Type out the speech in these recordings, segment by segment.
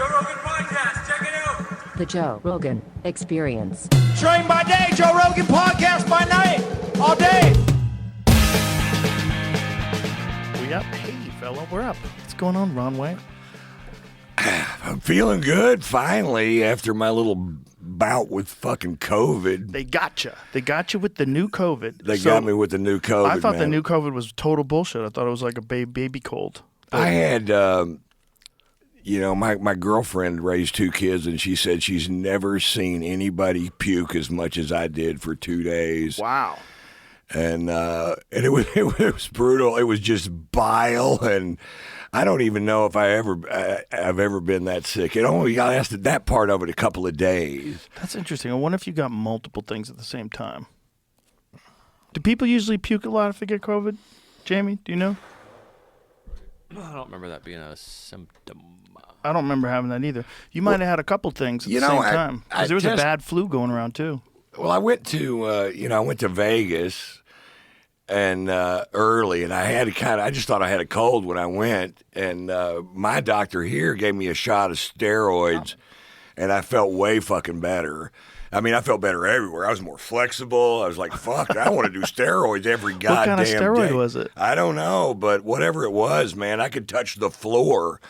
Joe Rogan Podcast. Check it out. The Joe Rogan Experience. Train by day, Joe Rogan Podcast by night, all day. We up? Hey, fella, we're up. What's going on, Ronway? I'm feeling good, finally, after my little bout with fucking COVID. They got you. They got you with the new COVID. They got me with the new COVID, I thought the man. new COVID was total bullshit. I thought it was like a baby cold. I had, my girlfriend raised two kids, and she said she's never seen anybody puke as much as I did for 2 days. Wow. And it was brutal. It was just bile, and I don't even know if I've ever been that sick. It only lasted that part of it a couple of days. That's interesting. I wonder if you got multiple things at the same time. Do people usually puke a lot if they get COVID? Jamie, do you know? I don't remember that being a symptom. I don't remember having that either. You might have had a couple things at the same time. Because there was a bad flu going around, too. Well, I went to Vegas and early, and I just thought I had a cold when I went, and my doctor here gave me a shot of steroids, and I felt way fucking better. I mean, I felt better everywhere. I was more flexible. I was like, fuck, I want to do steroids every goddamn day. What kind of steroid was it? I don't know, but whatever it was, man, I could touch the floor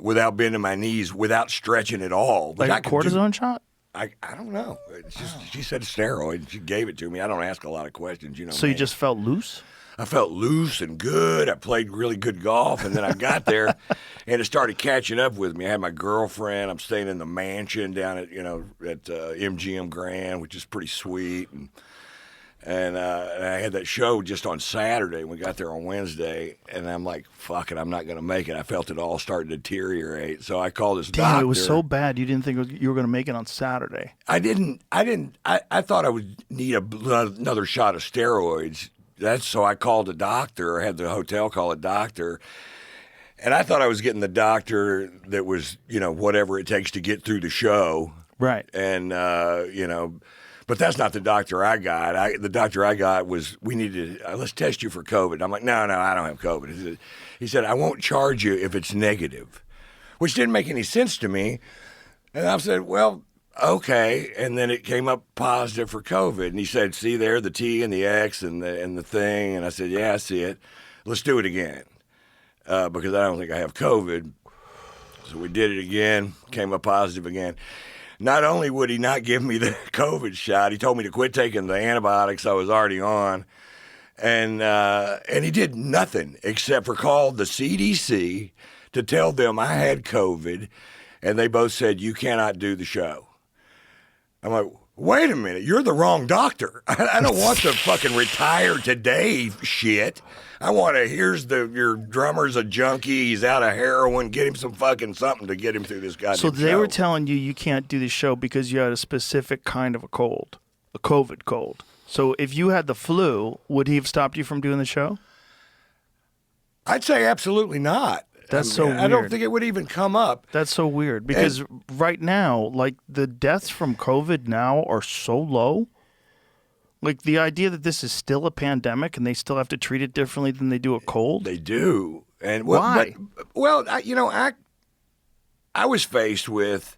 without bending my knees, without stretching at all. Like a cortisone shot? I don't know. It's just, She said steroid. She gave it to me. I don't ask a lot of questions, So you just felt loose? I felt loose and good. I played really good golf, and then I got there, and it started catching up with me. I had my girlfriend. I'm staying in the mansion down at MGM Grand, which is pretty sweet, and I had that show just on Saturday. We got there on Wednesday, and I'm like, fuck it, I'm not going to make it. I felt it all starting to deteriorate, so I called this doctor. Damn, it was so bad you didn't think you were going to make it on Saturday. I didn't. I thought I would need another shot of steroids. So I called a doctor, or had the hotel call a doctor, and I thought I was getting the doctor that was, whatever it takes to get through the show. Right. And, but that's not the doctor I got. The doctor I got was, we need to, let's test you for COVID. I'm like, no, I don't have COVID. He said, I won't charge you if it's negative, which didn't make any sense to me. And I said, well, okay, and then it came up positive for COVID, and he said, "See there, the T and the X and the thing," and I said, "Yeah, I see it. Let's do it again, because I don't think I have COVID." So we did it again, came up positive again. Not only would he not give me the COVID shot, he told me to quit taking the antibiotics I was already on, and he did nothing except for call the CDC to tell them I had COVID, and they both said, "You cannot do the show." I'm like, wait a minute, you're the wrong doctor. I don't want the fucking retire today shit. I want to, your drummer's a junkie, he's out of heroin, get him some fucking something to get him through this goddamn So they show. were telling you can't do the show because you had a specific kind of a cold, a COVID cold. So if you had the flu, would he have stopped you from doing the show? I'd say absolutely not. That's so weird. I don't think it would even come up. That's so weird because right now, like the deaths from COVID now are so low. Like the idea that this is still a pandemic and they still have to treat it differently than they do a cold. They do. And why? I was faced with,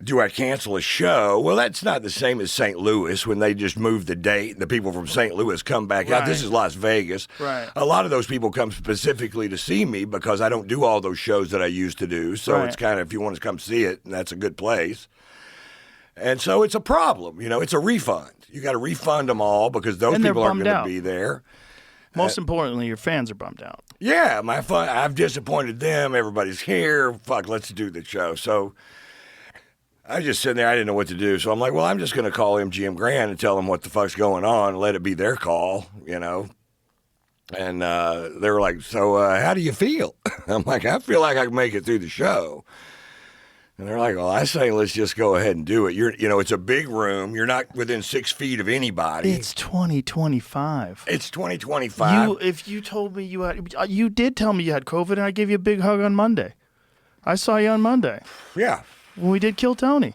do I cancel a show? Well, that's not the same as St. Louis when they just moved the date and the people from St. Louis come back out. This is Las Vegas. Right. A lot of those people come specifically to see me because I don't do all those shows that I used to do. So It's kind of, if you want to come see it, that's a good place. And so it's a problem. It's a refund. You got to refund them all because those people aren't going to be there. Most importantly, your fans are bummed out. Yeah, I've disappointed them. Everybody's here. Fuck, let's do the show. So I was just sitting there. I didn't know what to do. So I'm like, well, I'm just going to call MGM Grand and tell them what the fuck's going on and let it be their call, And they were like, so how do you feel? I'm like, I feel like I can make it through the show. And they're like, well, I say let's just go ahead and do it. It's a big room. You're not within 6 feet of anybody. It's 2025. It's 2025. If you told me you did tell me you had COVID, and I gave you a big hug on Monday. I saw you on Monday. Yeah. When we did Kill Tony.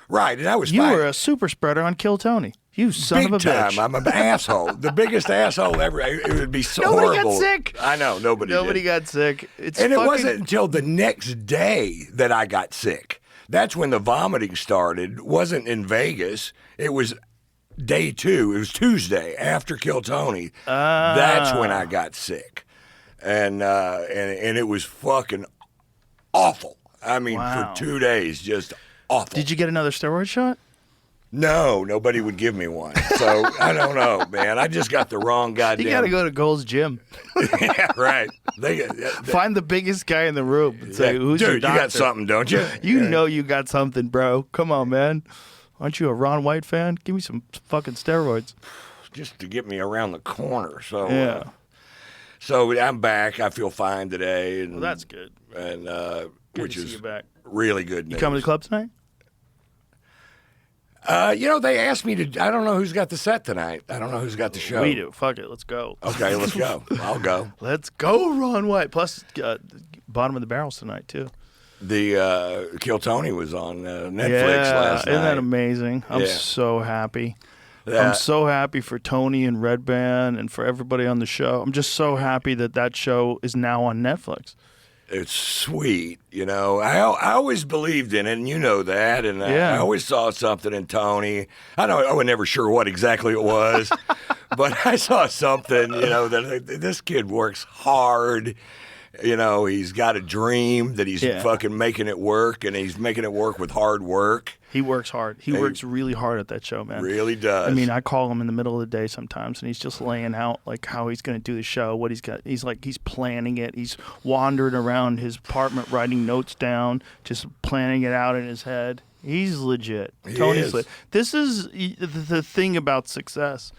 Right, and I was You fine. were a super spreader on Kill Tony. You son Big of a time. bitch. I'm an asshole. The biggest asshole ever. It would be so Nobody horrible. got sick. I know. Nobody did. got sick. It's And it fucking- wasn't until the next day that I got sick. That's when the vomiting started. It wasn't in Vegas. It was day 2. It was Tuesday after Kill Tony. That's when I got sick. And it was fucking awful. I mean, Wow. for 2 days, just awful. Did you get another steroid shot? No, nobody would give me one. So I don't know, man. I just got the wrong goddamn. You got to go to Gold's Gym. Yeah, right. Find the biggest guy in the room and say, "Who's dude, your you doctor?" got something, don't you? You Yeah. know you got something, bro. Come on, man. Aren't you a Ron White fan? Give me some fucking steroids. Just to get me around the corner. So Yeah. so I'm back. I feel fine today, and Well, that's good. and Good which to see is you back. really good news. You coming to the club tonight? They asked me to. I don't know who's got the set tonight. I don't know who's got the show. We do. Fuck it. Let's go. Okay, let's go. I'll go. Let's go, Ron White. Plus, bottom of the barrels tonight too. The Kill Tony was on Netflix last night. Isn't that amazing? I'm Yeah. so happy. Yeah. I'm so happy for Tony and Red Band and for everybody on the show. I'm just so happy that show is now on Netflix. It's sweet, you know. I always believed in it, and you know that. And Yeah. I always saw something in Tony. I was never sure what exactly it was, but I saw something, you know, that this kid works hard. You know, he's got a dream that he's Yeah. fucking making it work, and he's making it work with hard work. He works hard. He works really hard at that show, man. Really does. I mean, I call him in the middle of the day sometimes, and he's just laying out like how he's going to do the show, what he's got. He's planning it. He's wandering around his apartment, writing notes down, just planning it out in his head. He's legit. He Tony's is. legit. This is the thing about success.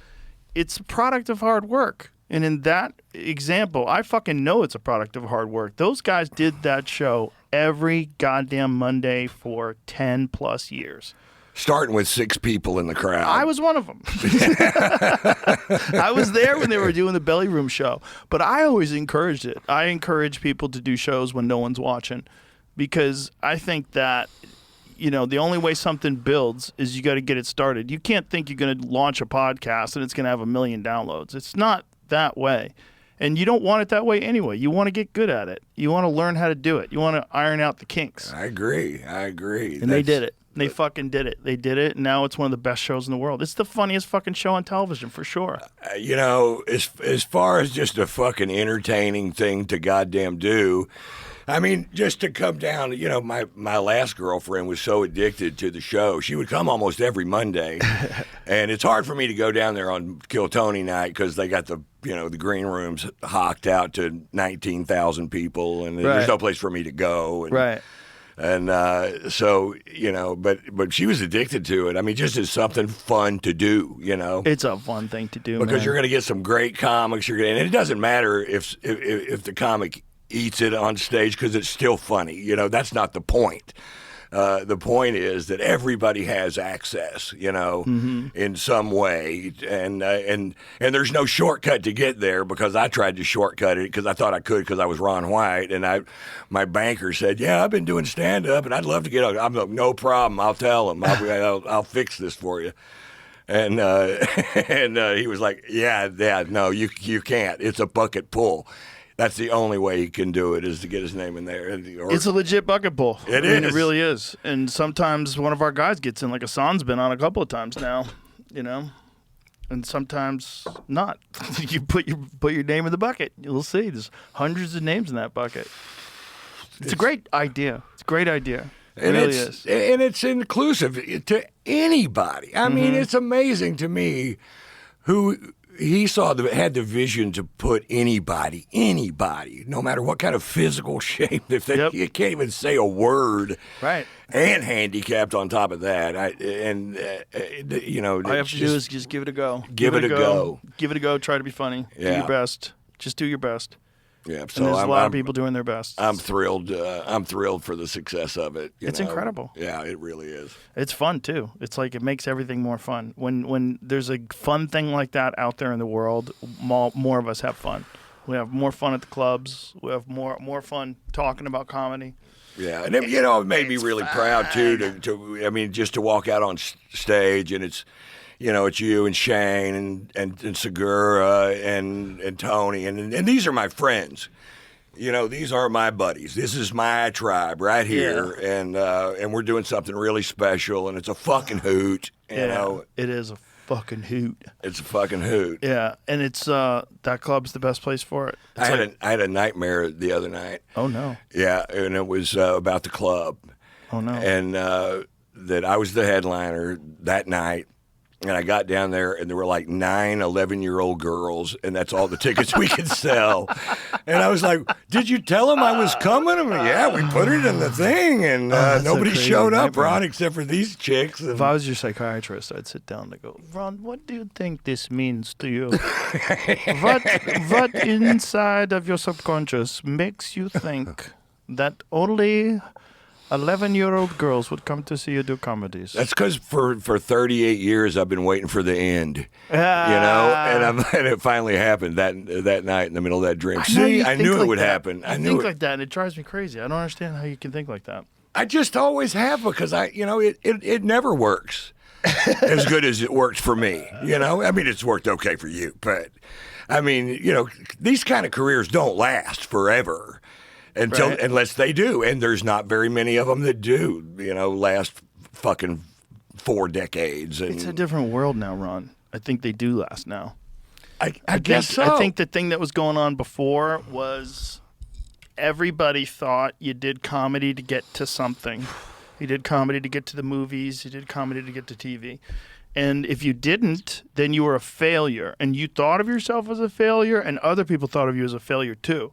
It's a product of hard work. And in that example, I fucking know it's a product of hard work. Those guys did that show every goddamn Monday for 10 plus years. Starting with 6 people in the crowd. I was one of them. I was there when they were doing the Belly Room show, but I always encouraged it. I encourage people to do shows when no one's watching because I think that, you know, the only way something builds is you got to get it started. You can't think you're going to launch a podcast and it's going to have 1 million downloads. It's not that way. And you don't want it that way anyway. You want to get good at it. You want to learn how to do it. You want to iron out the kinks. I agree. And they did it. They fucking did it. They did it, and now it's one of the best shows in the world. It's the funniest fucking show on television, for sure. You know, as far as just a fucking entertaining thing to goddamn do, I mean, just to come down, you know, my last girlfriend was so addicted to the show. She would come almost every Monday, and it's hard for me to go down there on Kill Tony night because they got the green rooms hocked out to 19,000 people, and there's no place for me to go. And, Right. And so, you know, but she was addicted to it. I mean, just as something fun to do, you know. It's a fun thing to do, Because man. you're going to get some great comics. And it doesn't matter if the comic eats it on stage because it's still funny. You know, that's not the point. The point is that everybody has access, you know, in some way, and there's no shortcut to get there because I tried to shortcut it because I thought I could because I was Ron White, and my banker said, "Yeah, I've been doing stand up, and I'd love to get on." I'm like, "No problem, I'll tell him, I'll fix this for you." And he was like, "Yeah, no, you can't. It's a bucket pull." That's the only way he can do it is to get his name in there. It's a legit bucket pull. It It is. really is. And sometimes one of our guys gets in, like Hassan's been on a couple of times now, you know, and sometimes not. You put your name in the bucket. You'll see. There's hundreds of names in that bucket. It's a great idea. It's a great idea. It And really is. And it's inclusive to anybody. I mean, it's amazing to me who he had the vision to put anybody, no matter what kind of physical shape, if they you can't even say a word, Right. and handicapped on top of that. You know, All you have to do is just give it a go. Give it a go. Give it a go. Try to be funny. Do Yeah. your best. Just do your best. Yeah, And so there's a lot of people doing their best. I'm thrilled. I'm thrilled for the success of it. It's know? incredible. Yeah, it really is. It's fun too. It's like it makes everything more fun. When there's a fun thing like that out there in the world, more of us have fun. We have more fun at the clubs. We have more fun talking about comedy. Yeah, and it made me really proud too. To I mean, just to walk out on stage, and it's, it's you and Shane and Segura and Tony and these are my friends. These are my buddies. This is my tribe right here, and we're doing something really special, and it's a fucking hoot. It is a fucking hoot. It's a fucking hoot. Yeah, and it's that club's the best place for it. I had a nightmare the other night. Oh no. Yeah, and it was about the club. Oh no. And that I was the headliner that night. And I got down there, and there were like 9 11-year-old girls, and that's all the tickets we could sell. And I was like, "Did you tell them I was coming?" I'm like, "Yeah, we put it in the thing, and nobody showed up, Ron, except for these chicks." And if I was your psychiatrist, I'd sit down and go, "Ron, what do you think this means to you? what inside of your subconscious makes you think that only 11-year-old girls would come to see you do comedies?" That's because for 38 years I've been waiting for the end, and it finally happened that night in the middle of that drink. I knew it would happen. I think like that, and it drives me crazy. I don't understand how you can think like that. I just always have because it never works as good as it works for me. I mean, it's worked okay for you, but I mean, these kind of careers don't last forever. Unless they do, and there's not very many of them that do, last fucking 4 decades. And it's a different world now, Ron. I think they do last now. I guess so. I think the thing that was going on before was everybody thought you did comedy to get to something. You did comedy to get to the movies. You did comedy to get to TV. And if you didn't, then you were a failure. And you thought of yourself as a failure, and other people thought of you as a failure too.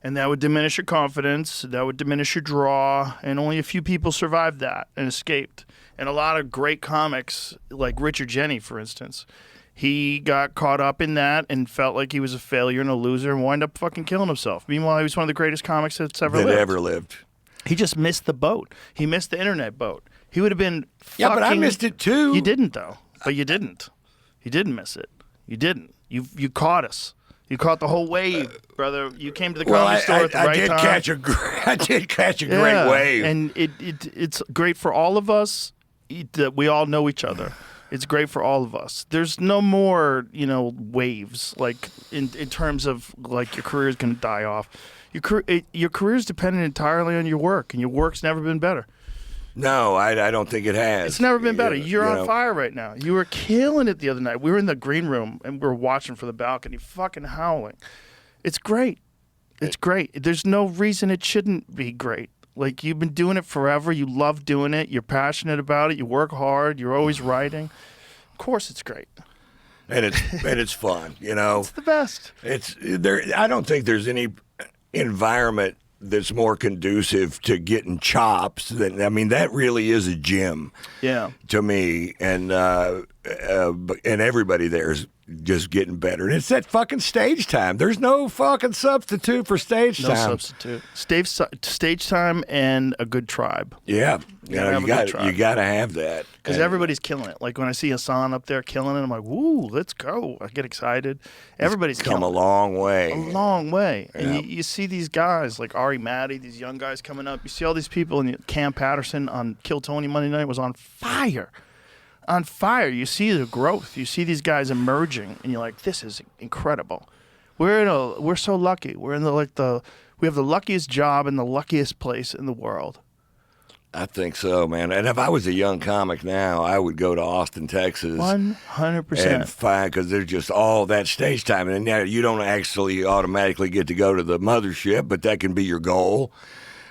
And that would diminish your confidence, that would diminish your draw, and only a few people survived that and escaped. And a lot of great comics, like Richard Jeni, for instance, he got caught up in that and felt like he was a failure and a loser and wound up fucking killing himself. Meanwhile, he was one of the greatest comics that's ever lived. He just missed the boat. He missed the internet boat. He would have been fucking... Yeah, but I missed it too. You didn't, though. But you didn't. You didn't miss it. You didn't. You caught us. You caught the whole wave, brother. You came to the comedy store at the right time. I did catch a great wave. And it's great for all of us that we all know each other. It's great for all of us. There's no more, waves, like in terms of like your career is going to die off. Your career is dependent entirely on your work, and your work's never been better. No, I don't think it has. It's never been better. You're on fire right now. You were killing it the other night. We were in the green room, and we were watching from the balcony, fucking howling. It's great. It's great. There's no reason it shouldn't be great. Like, you've been doing it forever. You love doing it. You're passionate about it. You work hard. You're always writing. Of course it's great. And it's fun, It's the best. I don't think there's any environment that's more conducive to getting chops that really is a gym. Yeah. To me, and everybody there is just getting better. And it's that fucking stage time. There's no fucking substitute for stage time. No substitute. Stage time and a good tribe. Yeah. You got to have that. Because everybody's killing it. Like when I see Hassan up there killing it, I'm like, woo, let's go. I get excited. Everybody's come a long way. A long way. Yeah. And you see these guys like Ari Matty, these young guys coming up. You see all these people, and Cam Patterson on Kill Tony Monday night was on fire. On fire. You see the growth. You see these guys emerging, and you're like, this is incredible. We're so lucky. We're in we have the luckiest job and the luckiest place in the world. I think so, man. And if I was a young comic now, I would go to Austin, Texas. 100%. And find, because there's just all that stage time. And now you don't actually automatically get to go to the mothership, but that can be your goal.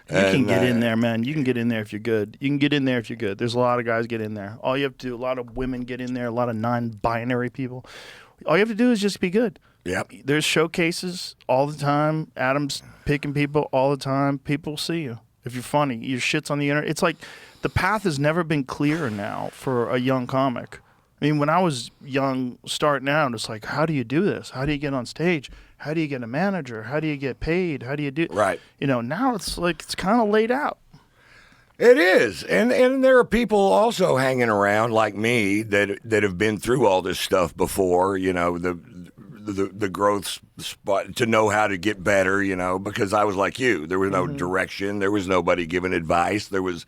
You can get in there, man. You can get in there if you're good. You can get in there if you're good. There's a lot of guys get in there. All you have to do, a lot of women get in there, a lot of non-binary people. All you have to do is just be good. Yep. There's showcases all the time. Adam's picking people all the time. People see you. If you're funny, your shit's on the internet. It's like the path has never been clearer now for a young comic. I mean, when I was young, starting out, it's like, how do you do this? How do you get on stage? How do you get a manager? How do you get paid? How do you do? Right. Now it's like it's kind of laid out. It is, and there are people also hanging around like me that have been through all this stuff before. The growth spot to know how to get better. Because I was like you. There was no direction. There was nobody giving advice. There was.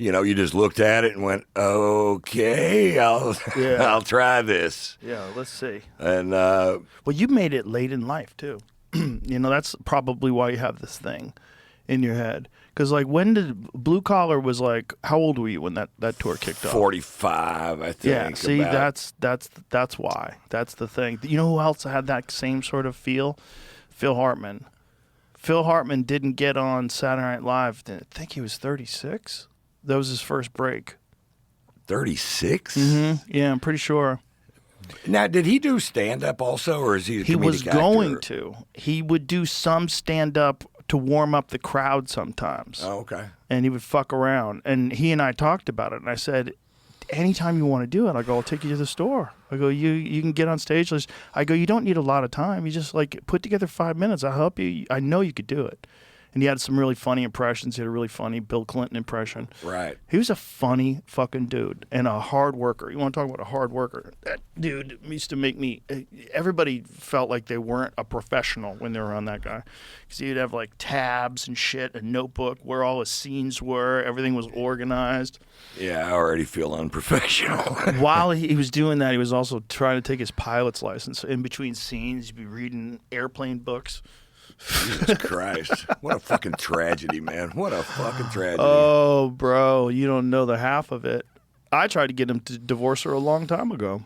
you just looked at it and went, okay, I'll try this. Yeah, let's see. And Well, you made it late in life too. That's probably why you have this thing in your head. Because when did Blue Collar was like? How old were you when that tour kicked off? 45, I think. Yeah. See, about. that's why. That's the thing. You know who else had that same sort of feel? Phil Hartman. Phil Hartman didn't get on Saturday Night Live. I think he was 36. That was his first break. 36? Mm-hmm. Yeah, I'm pretty sure. Now, did he do stand-up also, or is he a comedic He was actor? going to. He would do some stand-up to warm up the crowd sometimes. Oh, okay. And he would fuck around. And he and I talked about it. And I said, anytime you want to do it, I go, I'll take you to the store. I go, you can get on stage. I go, you don't need a lot of time. You just put together 5 minutes. I'll help you. I know you could do it. And he had some really funny impressions. He had a really funny Bill Clinton impression. Right. He was a funny fucking dude and a hard worker. You want to talk about a hard worker? That dude used to make me. Everybody felt like they weren't a professional when they were on that guy, because he'd have tabs and shit, a notebook where all his scenes were. Everything was organized. Yeah, I already feel unprofessional. While he was doing that, he was also trying to take his pilot's license. In between scenes, he'd be reading airplane books. Jesus Christ. What a fucking tragedy, man. What a fucking tragedy. Oh, bro, you don't know the half of it. I tried to get him to divorce her a long time ago.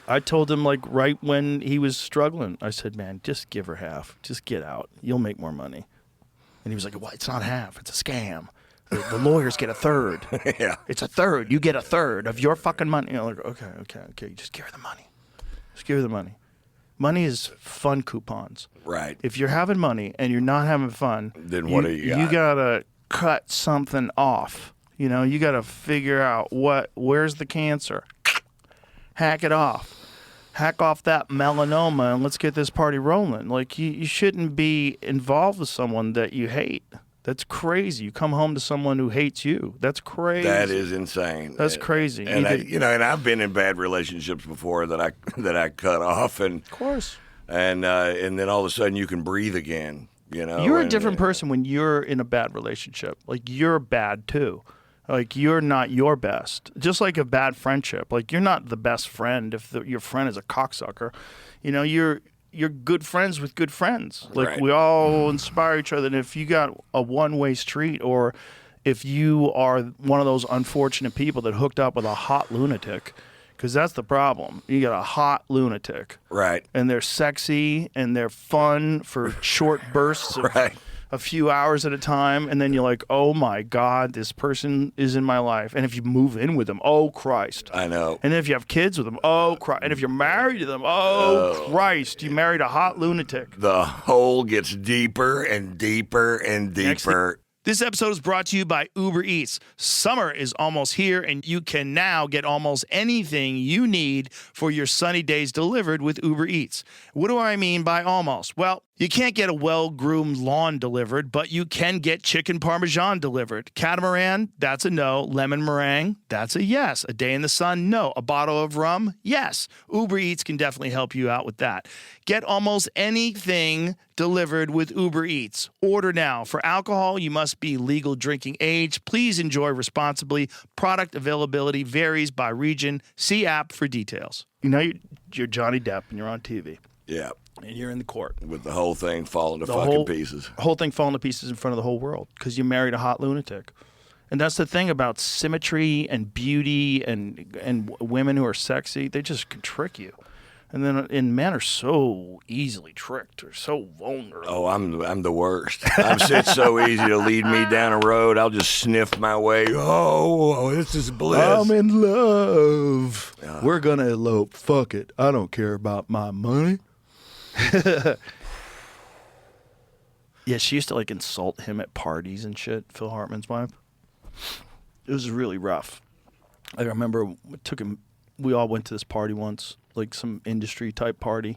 I told him, right when he was struggling, I said, man, just give her half. Just get out. You'll make more money. And he was like, well, it's not half. It's a scam. The lawyers get a third. Yeah. It's a third. You get a third of your fucking money. Okay. Just give her the money. Just give her the money. Money is fun coupons. Right. If you're having money and you're not having fun, then what do you got? You gotta cut something off. You gotta figure out where's the cancer. Hack it off. Hack off that melanoma and let's get this party rolling. You shouldn't be involved with someone that you hate. That's crazy. You come home to someone who hates you. That's crazy. That is insane. That's crazy. And I've been in bad relationships before that I cut off, and of course. And then all of a sudden you can breathe again. You're a different person when you're in a bad relationship. You're bad too. You're not your best. Just like a bad friendship. You're not the best friend if your friend is a cocksucker. You're good friends with good friends. Right. We all inspire each other. And if you got a one-way street, or if you are one of those unfortunate people that hooked up with a hot lunatic, because that's the problem. You got a hot lunatic. Right. And they're sexy and they're fun for short bursts of right. a few hours at a time. And then you're like, oh my God, this person is in my life. And if you move in with them, oh Christ. I know. And if you have kids with them, oh Christ. And if you're married to them, oh Christ, you married a hot lunatic. The hole gets deeper and deeper and deeper. This episode is brought to you by Uber Eats. Summer is almost here, and you can now get almost anything you need for your sunny days delivered with Uber Eats. What do I mean by almost? Well, you can't get a well-groomed lawn delivered, but you can get chicken parmesan delivered. Catamaran, that's a no. Lemon meringue, that's a yes. A day in the sun, no. A bottle of rum, yes. Uber Eats can definitely help you out with that. Get almost anything delivered with Uber Eats. Order now. For alcohol, you must be legal drinking age. Please enjoy responsibly. Product availability varies by region. See app for details. You're Johnny Depp and you're on TV. Yeah. And you're in the court. With the whole thing falling to pieces. The whole thing falling to pieces in front of the whole world because you married a hot lunatic. And that's the thing about symmetry and beauty and women who are sexy. They just can trick you. And men are so easily tricked or so vulnerable. Oh, I'm the worst. It's so easy to lead me down a road. I'll just sniff my way. Oh, this is bliss. I'm in love. We're going to elope. Fuck it. I don't care about my money. Yeah, she used to insult him at parties and shit, Phil Hartman's wife. It was really rough. I remember we all went to this party once, some industry type party,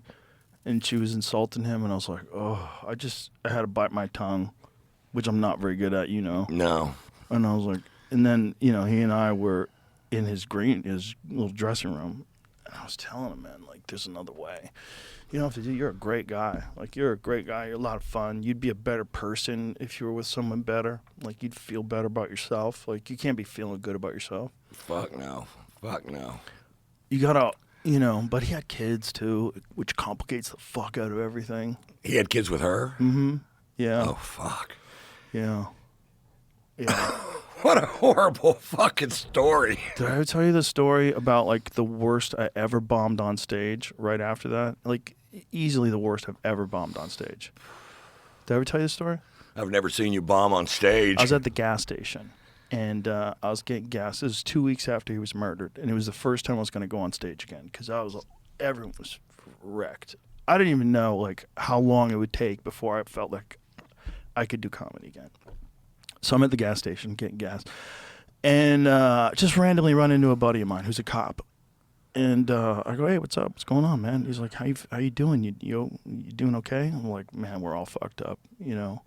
and she was insulting him, and I was like, oh, I had to bite my tongue, which I'm not very good at, No. And I was like, and then, he and I were in his little dressing room, And I was telling him, man, like, there's another way. You don't have to do. You're a great guy. Like, you're a great guy. You're a lot of fun. You'd be a better person if you were with someone better. Like, you'd feel better about yourself. Like, you can't be feeling good about yourself. Fuck no. You gotta, you know. But he had kids too, which complicates the fuck out of everything. He had kids with her? Mm-hmm. Yeah. Oh, fuck. Yeah. What a horrible fucking story. Did I ever tell you the story about, like, the worst I ever bombed on stage right after that? Like, easily the worst I've ever bombed on stage. Did I ever tell you the story? I've never seen you bomb on stage. I was at the gas station, and I was getting gas. It was 2 weeks after he was murdered, and it was the first time I was going to go on stage again because everyone was wrecked. I didn't even know, like, how long it would take before I felt like I could do comedy again. So I'm at the gas station getting gas, and just randomly run into a buddy of mine who's a cop. And I go, hey, what's up? What's going on, man? He's like, how you doing? You doing okay? I'm like, man, we're all fucked up, you know.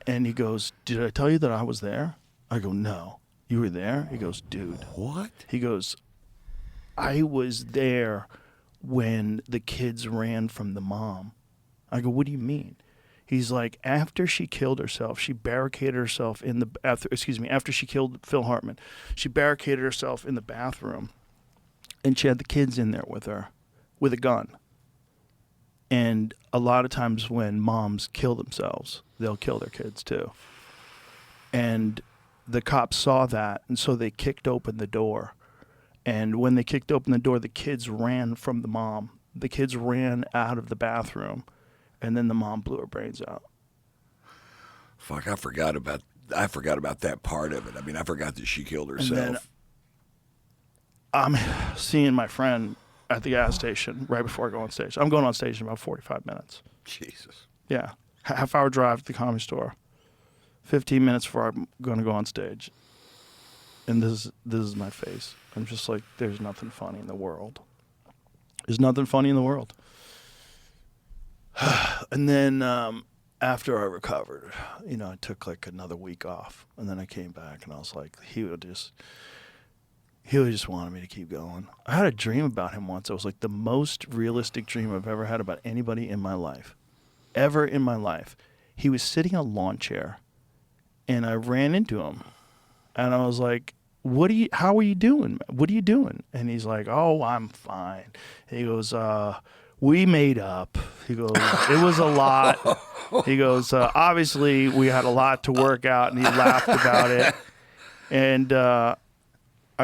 And he goes, did I tell you that I was there? I go, no. You were there? He goes, dude. What? He goes, I was there when the kids ran from the mom. I go, what do you mean? He's like, after she killed herself, she barricaded herself in the after she killed Phil Hartman, she barricaded herself in the bathroom, and she had the kids in there with her, with a gun. And a lot of times when moms kill themselves, they'll kill their kids too. And the cops saw that, and so they kicked open the door. And when they kicked open the door, the kids ran from the mom. The kids ran out of the bathroom. And then the mom blew her brains out. Fuck, I forgot about that part of it. I mean, I forgot that she killed herself. And then I'm seeing my friend at the gas station right before I go on stage. I'm going on stage in about 45 minutes. Jesus. Yeah. Half-hour drive to the Comedy Store. 15 minutes before I'm going to go on stage. And this is my face. I'm just like, there's nothing funny in the world. There's nothing funny in the world. And then after I recovered, you know, I took like another week off, and then I came back, and I was like, he would just wanted me to keep going. I had a dream about him once. It was like the most realistic dream I've ever had about anybody in my life, ever in my life. He was sitting in a lawn chair, and I ran into him, and I was like, how are you doing? What are you doing? And he's like, oh, I'm fine. And he goes, we made up. He goes, it was a lot. He goes, obviously we had a lot to work out, and he laughed about it. And I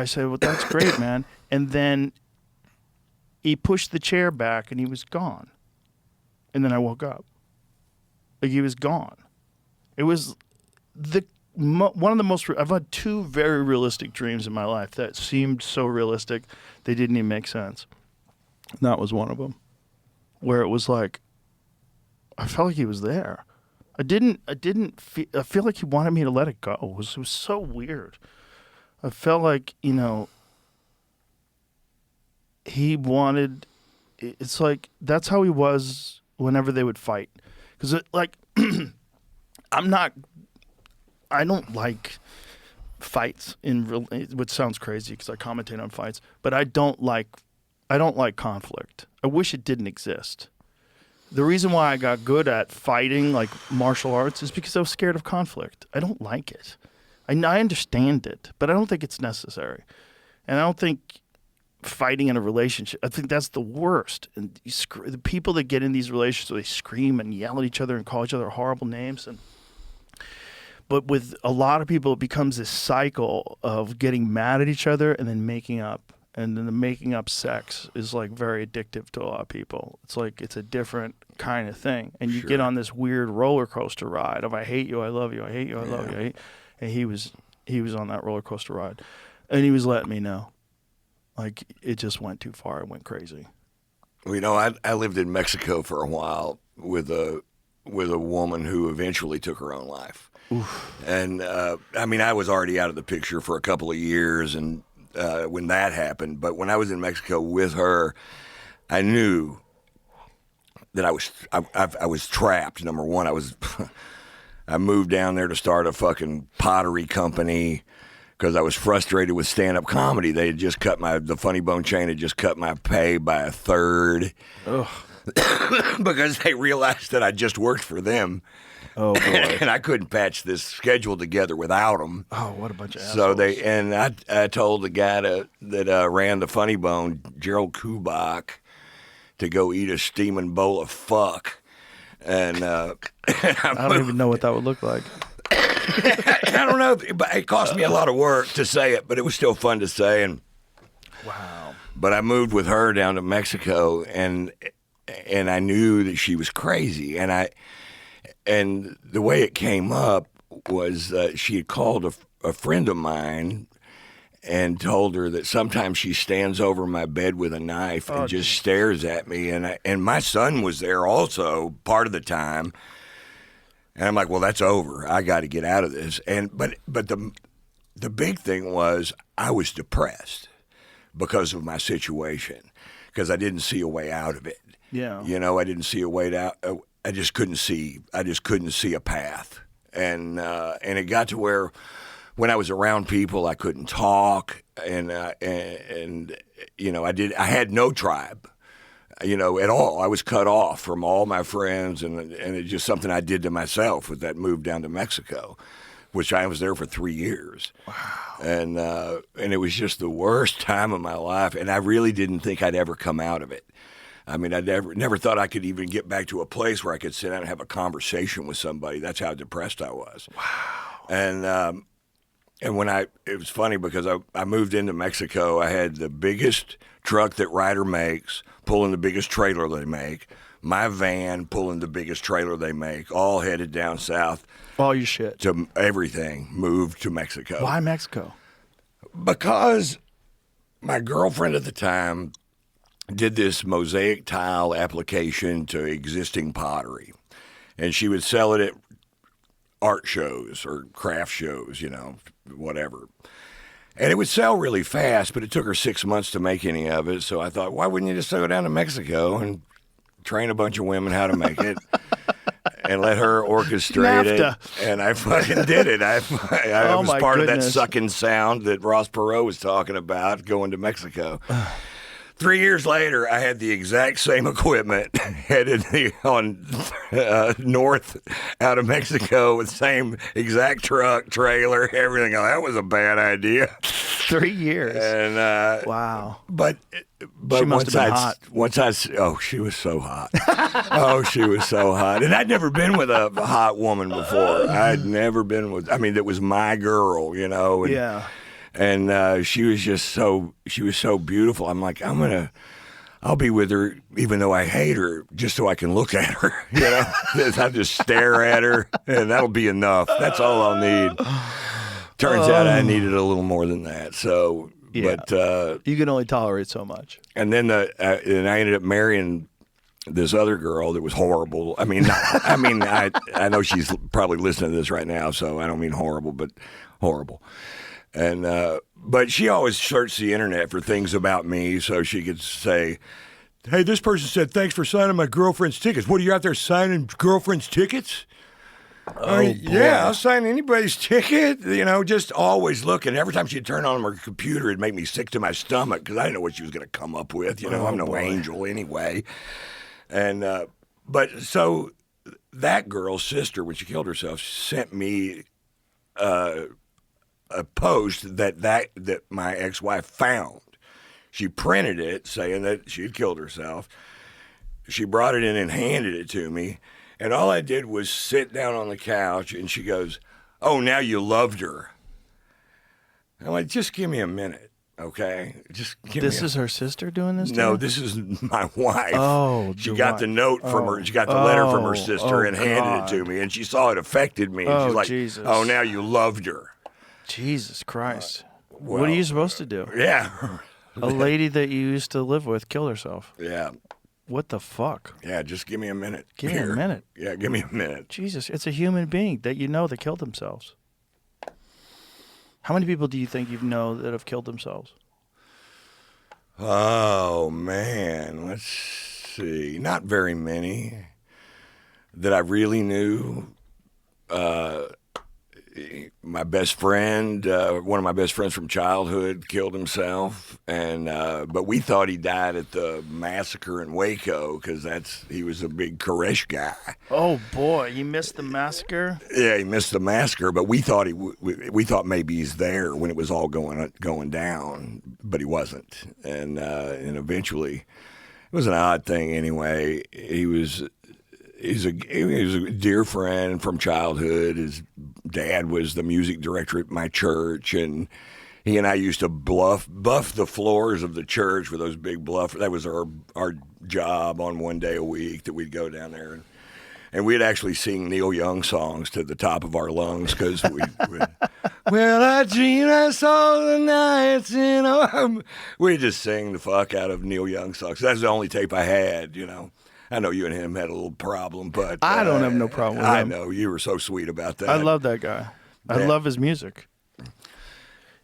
said, well, that's great, man. And then he pushed the chair back, and he was gone. And then I woke up. Like, he was gone. It was one of the most, I've had two very realistic dreams in my life that seemed so realistic, they didn't even make sense. And that was one of them, where it was like, I felt like he was there. I feel like he wanted me to let it go. It was so weird. I felt like, you know, he wanted, it's like, that's how he was whenever they would fight. Because, like, I don't like fights which sounds crazy because I commentate on fights, but I don't like conflict. I wish it didn't exist. The reason why I got good at fighting, like martial arts, is because I was scared of conflict. I don't like it. I understand it, but I don't think it's necessary. And I don't think fighting in a relationship, I think that's the worst. And the people that get in these relationships, they scream and yell at each other and call each other horrible names. But with a lot of people, it becomes this cycle of getting mad at each other and then making up. And then the making up sex is like very addictive to a lot of people. It's like it's a different kind of thing. And you get on this weird roller coaster ride of I hate you, I love you, I hate you, I love you. And he was on that roller coaster ride. And he was letting me know. Like, it just went too far. It went crazy. Well, you know, I lived in Mexico for a while with a woman who eventually took her own life. Oof. And I mean, I was already out of the picture for a couple of years, and when that happened. But when I was in Mexico with her, I knew that I was trapped. Number one, I moved down there to start a fucking pottery company. because I was frustrated with stand-up comedy. They had just cut the Funny Bone chain had just cut my pay by a third. Ugh. Because they realized that I just worked for them. Oh boy. And I couldn't patch this schedule together without them. Oh, what a bunch of So assholes. I told the guy that ran the Funny Bone, Gerald Kubach, to go eat a steaming bowl of fuck. And I don't even know what that would look like. I don't know, but it cost me a lot of work to say it, but it was still fun to say. And Wow. but I moved with her down to Mexico, and I knew that she was crazy, and the way it came up was she had called a friend of mine and told her that sometimes she stands over my bed with a knife and just stares at me, and my son was there also part of the time. And I'm like, well, that's over. I got to get out of this. But the big thing was I was depressed because of my situation, because I didn't see a way out of it. Yeah. You know, I didn't see a way out. I just couldn't see. I just couldn't see a path. And it got to where when I was around people, I couldn't talk, and you know, I had no tribe. You know, at all. I was cut off from all my friends, and it's just something I did to myself with that move down to Mexico, which I was there for 3 years. Wow. And it was just the worst time of my life, and I really didn't think I'd ever come out of it. I mean, I never thought I could even get back to a place where I could sit down and have a conversation with somebody. That's how depressed I was. Wow. And when it was funny because I moved into Mexico, I had the biggest truck that Ryder makes, pulling the biggest trailer they make, my van pulling the biggest trailer they make, all headed down south. All your shit. To everything, moved to Mexico. Why Mexico? Because my girlfriend at the time did this mosaic tile application to existing pottery, and she would sell it at art shows or craft shows, you know, whatever. And it would sell really fast, but it took her 6 months to make any of it. So I thought, why wouldn't you just go down to Mexico and train a bunch of women how to make it and let her orchestrate NAFTA. it? And I fucking did it. I Oh, was my part of that goodness. sucking sound that Ross Perot was talking about going to Mexico. 3 years later, I had the exact same equipment headed on north out of Mexico with the same exact truck, trailer, everything. Oh, that was a bad idea. 3 years. And Wow. but She must have been hot. Oh, she was so hot. Oh, she was so hot. And I'd never been with a hot woman before. I'd never been with. I mean, that was my girl, you know. And, Yeah. And she was so beautiful. I'm like, I'll be with her even though I hate her, just so I can look at her. You know, I just stare at her, and that'll be enough. That's all I'll need. Turns out I needed a little more than that. So, Yeah. but You can only tolerate so much. and then and I ended up marrying this other girl that was horrible. I mean, I know she's probably listening to this right now, so I don't mean horrible, but horrible. And but she always searched the internet for things about me so she could say, hey, this person said, thanks for signing my girlfriend's tickets. What, are you out there signing girlfriend's tickets? Yeah, I'll sign anybody's ticket. You know, just always looking. Every time she'd turn on her computer, it'd make me sick to my stomach because I didn't know what she was going to come up with. You know, I'm no angel anyway. And but so that girl's sister, when she killed herself, sent me a post that my ex-wife found. She printed it saying that she had killed herself. She brought it in and handed it to me. And all I did was sit down on the couch, and she goes, oh, now you loved her. I'm like, just give me a minute, okay? Just give This me is her sister doing this? to No, you? this is my wife. Oh, she the got wife. the note from her. She got the letter from her sister and handed it to me. And she saw it affected me. And Oh, she's like, Jesus. oh, now you loved her. Jesus Christ. What are you supposed to do? Yeah. A lady that you used to live with killed herself. Yeah. What the fuck? Yeah, just give me a minute. Give me a minute. Yeah, give me a minute. Jesus, it's a human being that you know that killed themselves. How many people do you think you know that have killed themselves? Oh, man. Let's see. Not very many that I really knew. my best friend, one of my best friends from childhood, killed himself, and but we thought he died at the massacre in Waco because he was a big Koresh guy. Oh boy, you missed the massacre. Yeah, he missed the massacre, but we thought we thought maybe he's there when it was all going down, but he wasn't, and eventually, it was an odd thing anyway. He's a dear friend from childhood. His dad was the music director at my church, and he and I used to buff the floors of the church with those big bluffers. That was our job on one day a week that we'd go down there, and we'd actually sing Neil Young songs to the top of our lungs because well, I dreamed I saw the nights in we'd just sing the fuck out of Neil Young songs. That's the only tape I had, you know. I know you and him had a little problem, but I don't have no problem with him. I know you were so sweet about that. I love that guy. I love his music.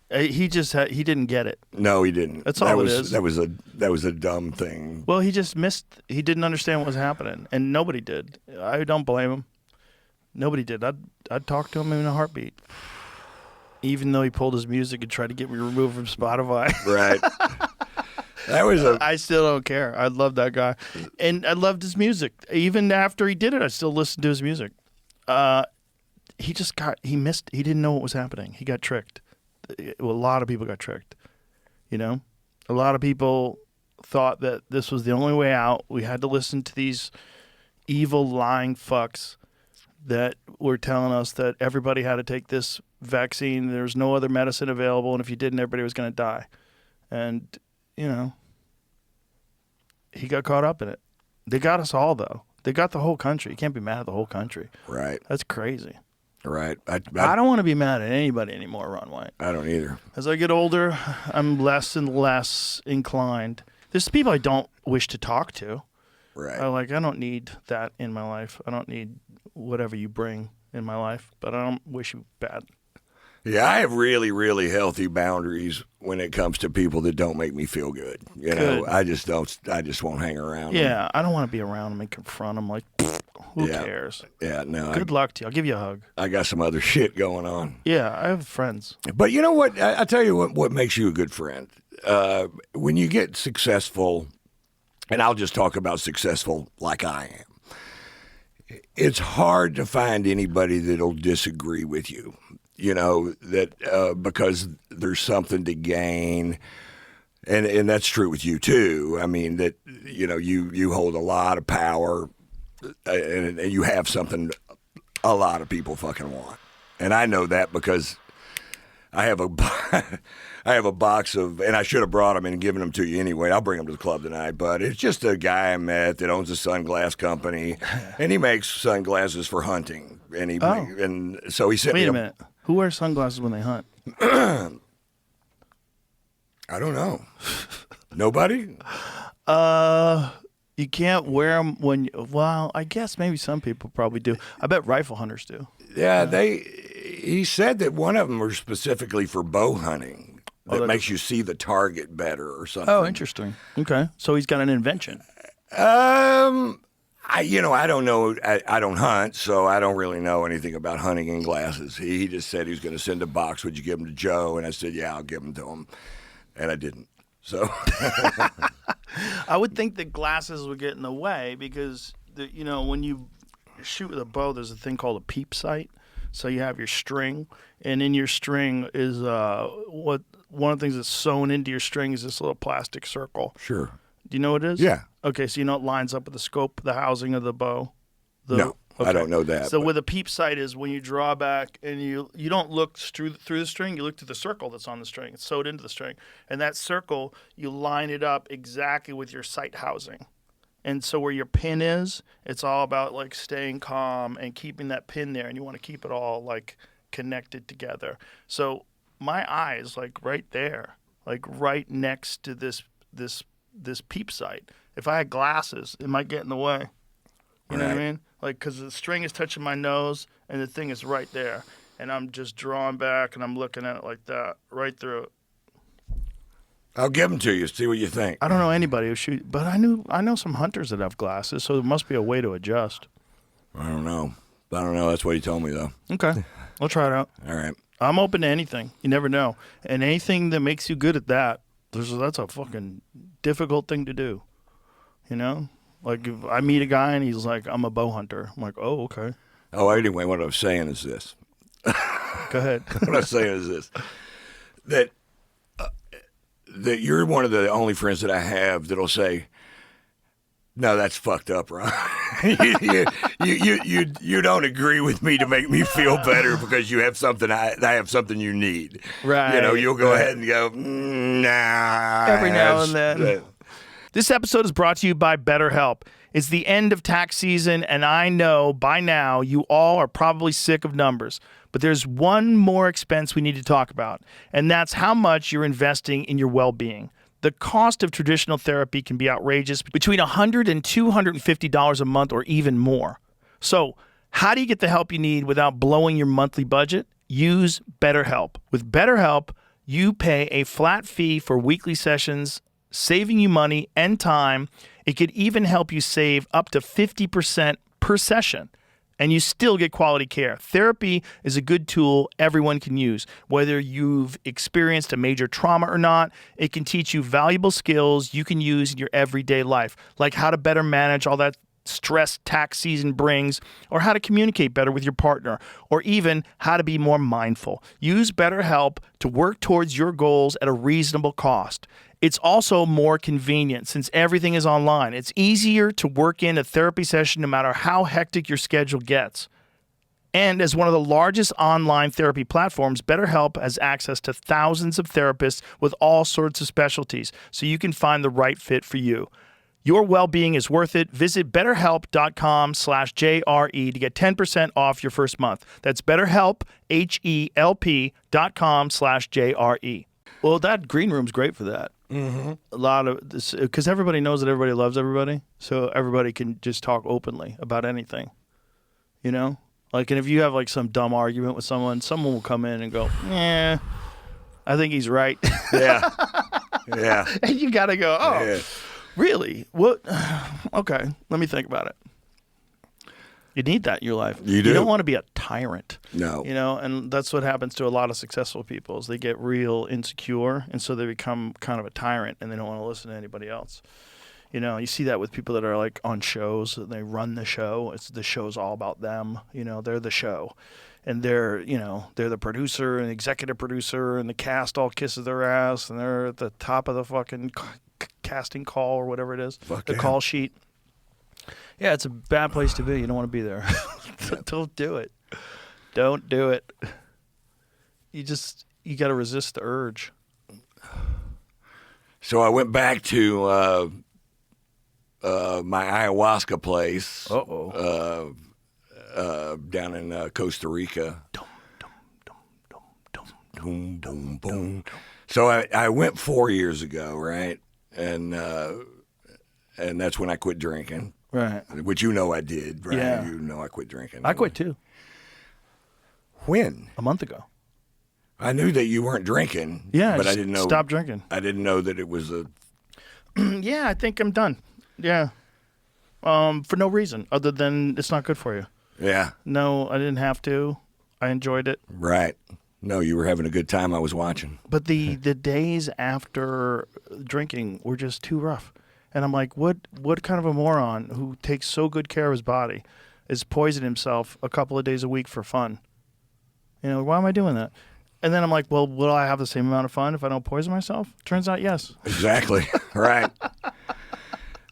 He didn't get it. No, he didn't. That's all it is. That was a dumb thing. Well, he just missed. He didn't understand what was happening, and nobody did. I don't blame him. Nobody did. I'd talk to him in a heartbeat, even though he pulled his music and tried to get me removed from Spotify. Right. I still don't care. I love that guy, and I loved his music. Even after he did it, I still listened to his music. He missed. He didn't know what was happening. He got tricked. A lot of people got tricked. You know, a lot of people thought that this was the only way out. We had to listen to these evil, lying fucks that were telling us that everybody had to take this vaccine. There's no other medicine available, and if you didn't, everybody was going to die. And you know, he got caught up in it. They got us all, though. They got the whole country. You can't be mad at the whole country. Right. That's crazy. Right. I don't want to be mad at anybody anymore, Ron White. I don't either. As I get older, I'm less and less inclined. There's people I don't wish to talk to. Right. I don't need that in my life. I don't need whatever you bring in my life, but I don't wish you bad. Yeah, I have really, really healthy boundaries when it comes to people that don't make me feel good. You know, I just won't hang around. Yeah, I don't want to be around them and confront them. Like, who cares? Yeah, no. Good luck to you. I'll give you a hug. I got some other shit going on. Yeah, I have friends. But you know what? I tell you what makes you a good friend. When you get successful, and I'll just talk about successful like I am, it's hard to find anybody that'll disagree with you. You know, that because there's something to gain, and that's true with you too. I mean, that, you know, you hold a lot of power, and you have something a lot of people fucking want. And I know that because I have a box of, and I should have brought them and given them to you anyway. I'll bring them to the club tonight, but it's just a guy I met that owns a sunglass company, and he makes sunglasses for hunting. And and so he sent me. Wait a minute. Who wears sunglasses when they hunt? I don't know. Nobody? You can't wear them when. Well, I guess maybe some people probably do. I bet rifle hunters do. Yeah, he said that one of them was specifically for bow hunting. That makes you see the target better or something. Oh, interesting. Okay, so he's got an invention. I don't know. I don't hunt, so I don't really know anything about hunting in glasses. He just said he was going to send a box. Would you give them to Joe? And I said, yeah, I'll give them to him. And I didn't. So I would think that glasses would get in the way because, when you shoot with a bow, there's a thing called a peep sight. So you have your string, and in your string is one of the things that's sewn into your string is this little plastic circle. Sure. Do you know what it is? Yeah. Okay, so you know it lines up with the scope, the housing of the bow? No, okay. I don't know that. So with a peep sight is when you draw back and you don't look through the string, you look through the circle that's on the string. It's sewed into the string. And that circle, you line it up exactly with your sight housing. And so where your pin is, it's all about like staying calm and keeping that pin there, and you want to keep it all like connected together. So my eye is like right there, like right next to this peep sight. If I had glasses, it might get in the way. You know what I mean? Like, because the string is touching my nose and the thing is right there. And I'm just drawing back and I'm looking at it like that, right through it. I'll give them to you. See what you think. I don't know anybody who shoots, but I know some hunters that have glasses, so there must be a way to adjust. I don't know. That's what he told me, though. Okay. I'll try it out. All right. I'm open to anything. You never know. And anything that makes you good at that, that's a fucking difficult thing to do. You know? Like, if I meet a guy and he's like, I'm a bow hunter. I'm like, oh, okay. Oh, anyway, what I was saying is this. Go ahead. What I'm saying is this. That you're one of the only friends that I have that'll say, no, that's fucked up, Ron. you don't agree with me to make me feel better because you have something I have something you need. Right. You know, you'll go ahead and go, nah. Every now and then. This episode is brought to you by BetterHelp. It's the end of tax season, and I know by now you all are probably sick of numbers. But there's one more expense we need to talk about, and that's how much you're investing in your well-being. The cost of traditional therapy can be outrageous, between $100 and $250 a month or even more. So, how do you get the help you need without blowing your monthly budget? Use BetterHelp. With BetterHelp, you pay a flat fee for weekly sessions, saving you money and time. It could even help you save up to 50% per session. And you still get quality care. Therapy is a good tool everyone can use. Whether you've experienced a major trauma or not, it can teach you valuable skills you can use in your everyday life, like how to better manage all that stress tax season brings, or how to communicate better with your partner, or even how to be more mindful. Use BetterHelp to work towards your goals at a reasonable cost. It's also more convenient since everything is online. It's easier to work in a therapy session no matter how hectic your schedule gets. And as one of the largest online therapy platforms, BetterHelp has access to thousands of therapists with all sorts of specialties, so you can find the right fit for you. Your well-being is worth it. Visit BetterHelp.com/JRE to get 10% off your first month. That's BetterHelp, HELP.com/JRE. Well, that green room's great for that. Mm-hmm. A lot of this, because everybody knows that everybody loves everybody, so everybody can just talk openly about anything. You know? Like, and if you have like some dumb argument with someone will come in and go, I think he's right. Yeah. Yeah. And you got to go, Yeah. Really? What? Okay, let me think about it. You need that in your life. You do. You don't want to be a tyrant. No. You know, and that's what happens to a lot of successful people is they get real insecure, and so they become kind of a tyrant, and they don't want to listen to anybody else. You know, you see that with people that are like on shows. They run the show. The show's all about them. You know, they're the show. And they're the producer and executive producer, and the cast all kisses their ass, and they're at the top of the fucking casting call or whatever it is, call sheet. Yeah, it's a bad place to be. You don't want to be there. Don't do it. Don't do it. You got to resist the urge. So I went back to my ayahuasca place. Down in Costa Rica. Boom, boom, boom. So I went 4 years ago, right? And that's when I quit drinking. Right. Which you know I did, right? Yeah. You know I quit drinking. I quit too. When? A month ago. I knew that you weren't drinking. Yeah, but I didn't know. Stop drinking. I didn't know that it was a. Yeah, I think I'm done. Yeah. For no reason other than it's not good for you. Yeah. No, I didn't have to. I enjoyed it. Right. No, you were having a good time. I was watching. But the days after drinking were just too rough. And I'm like, what kind of a moron who takes so good care of his body is poisoning himself a couple of days a week for fun? You know, why am I doing that? And then I'm like, well, will I have the same amount of fun if I don't poison myself? Turns out, yes. Exactly. Right.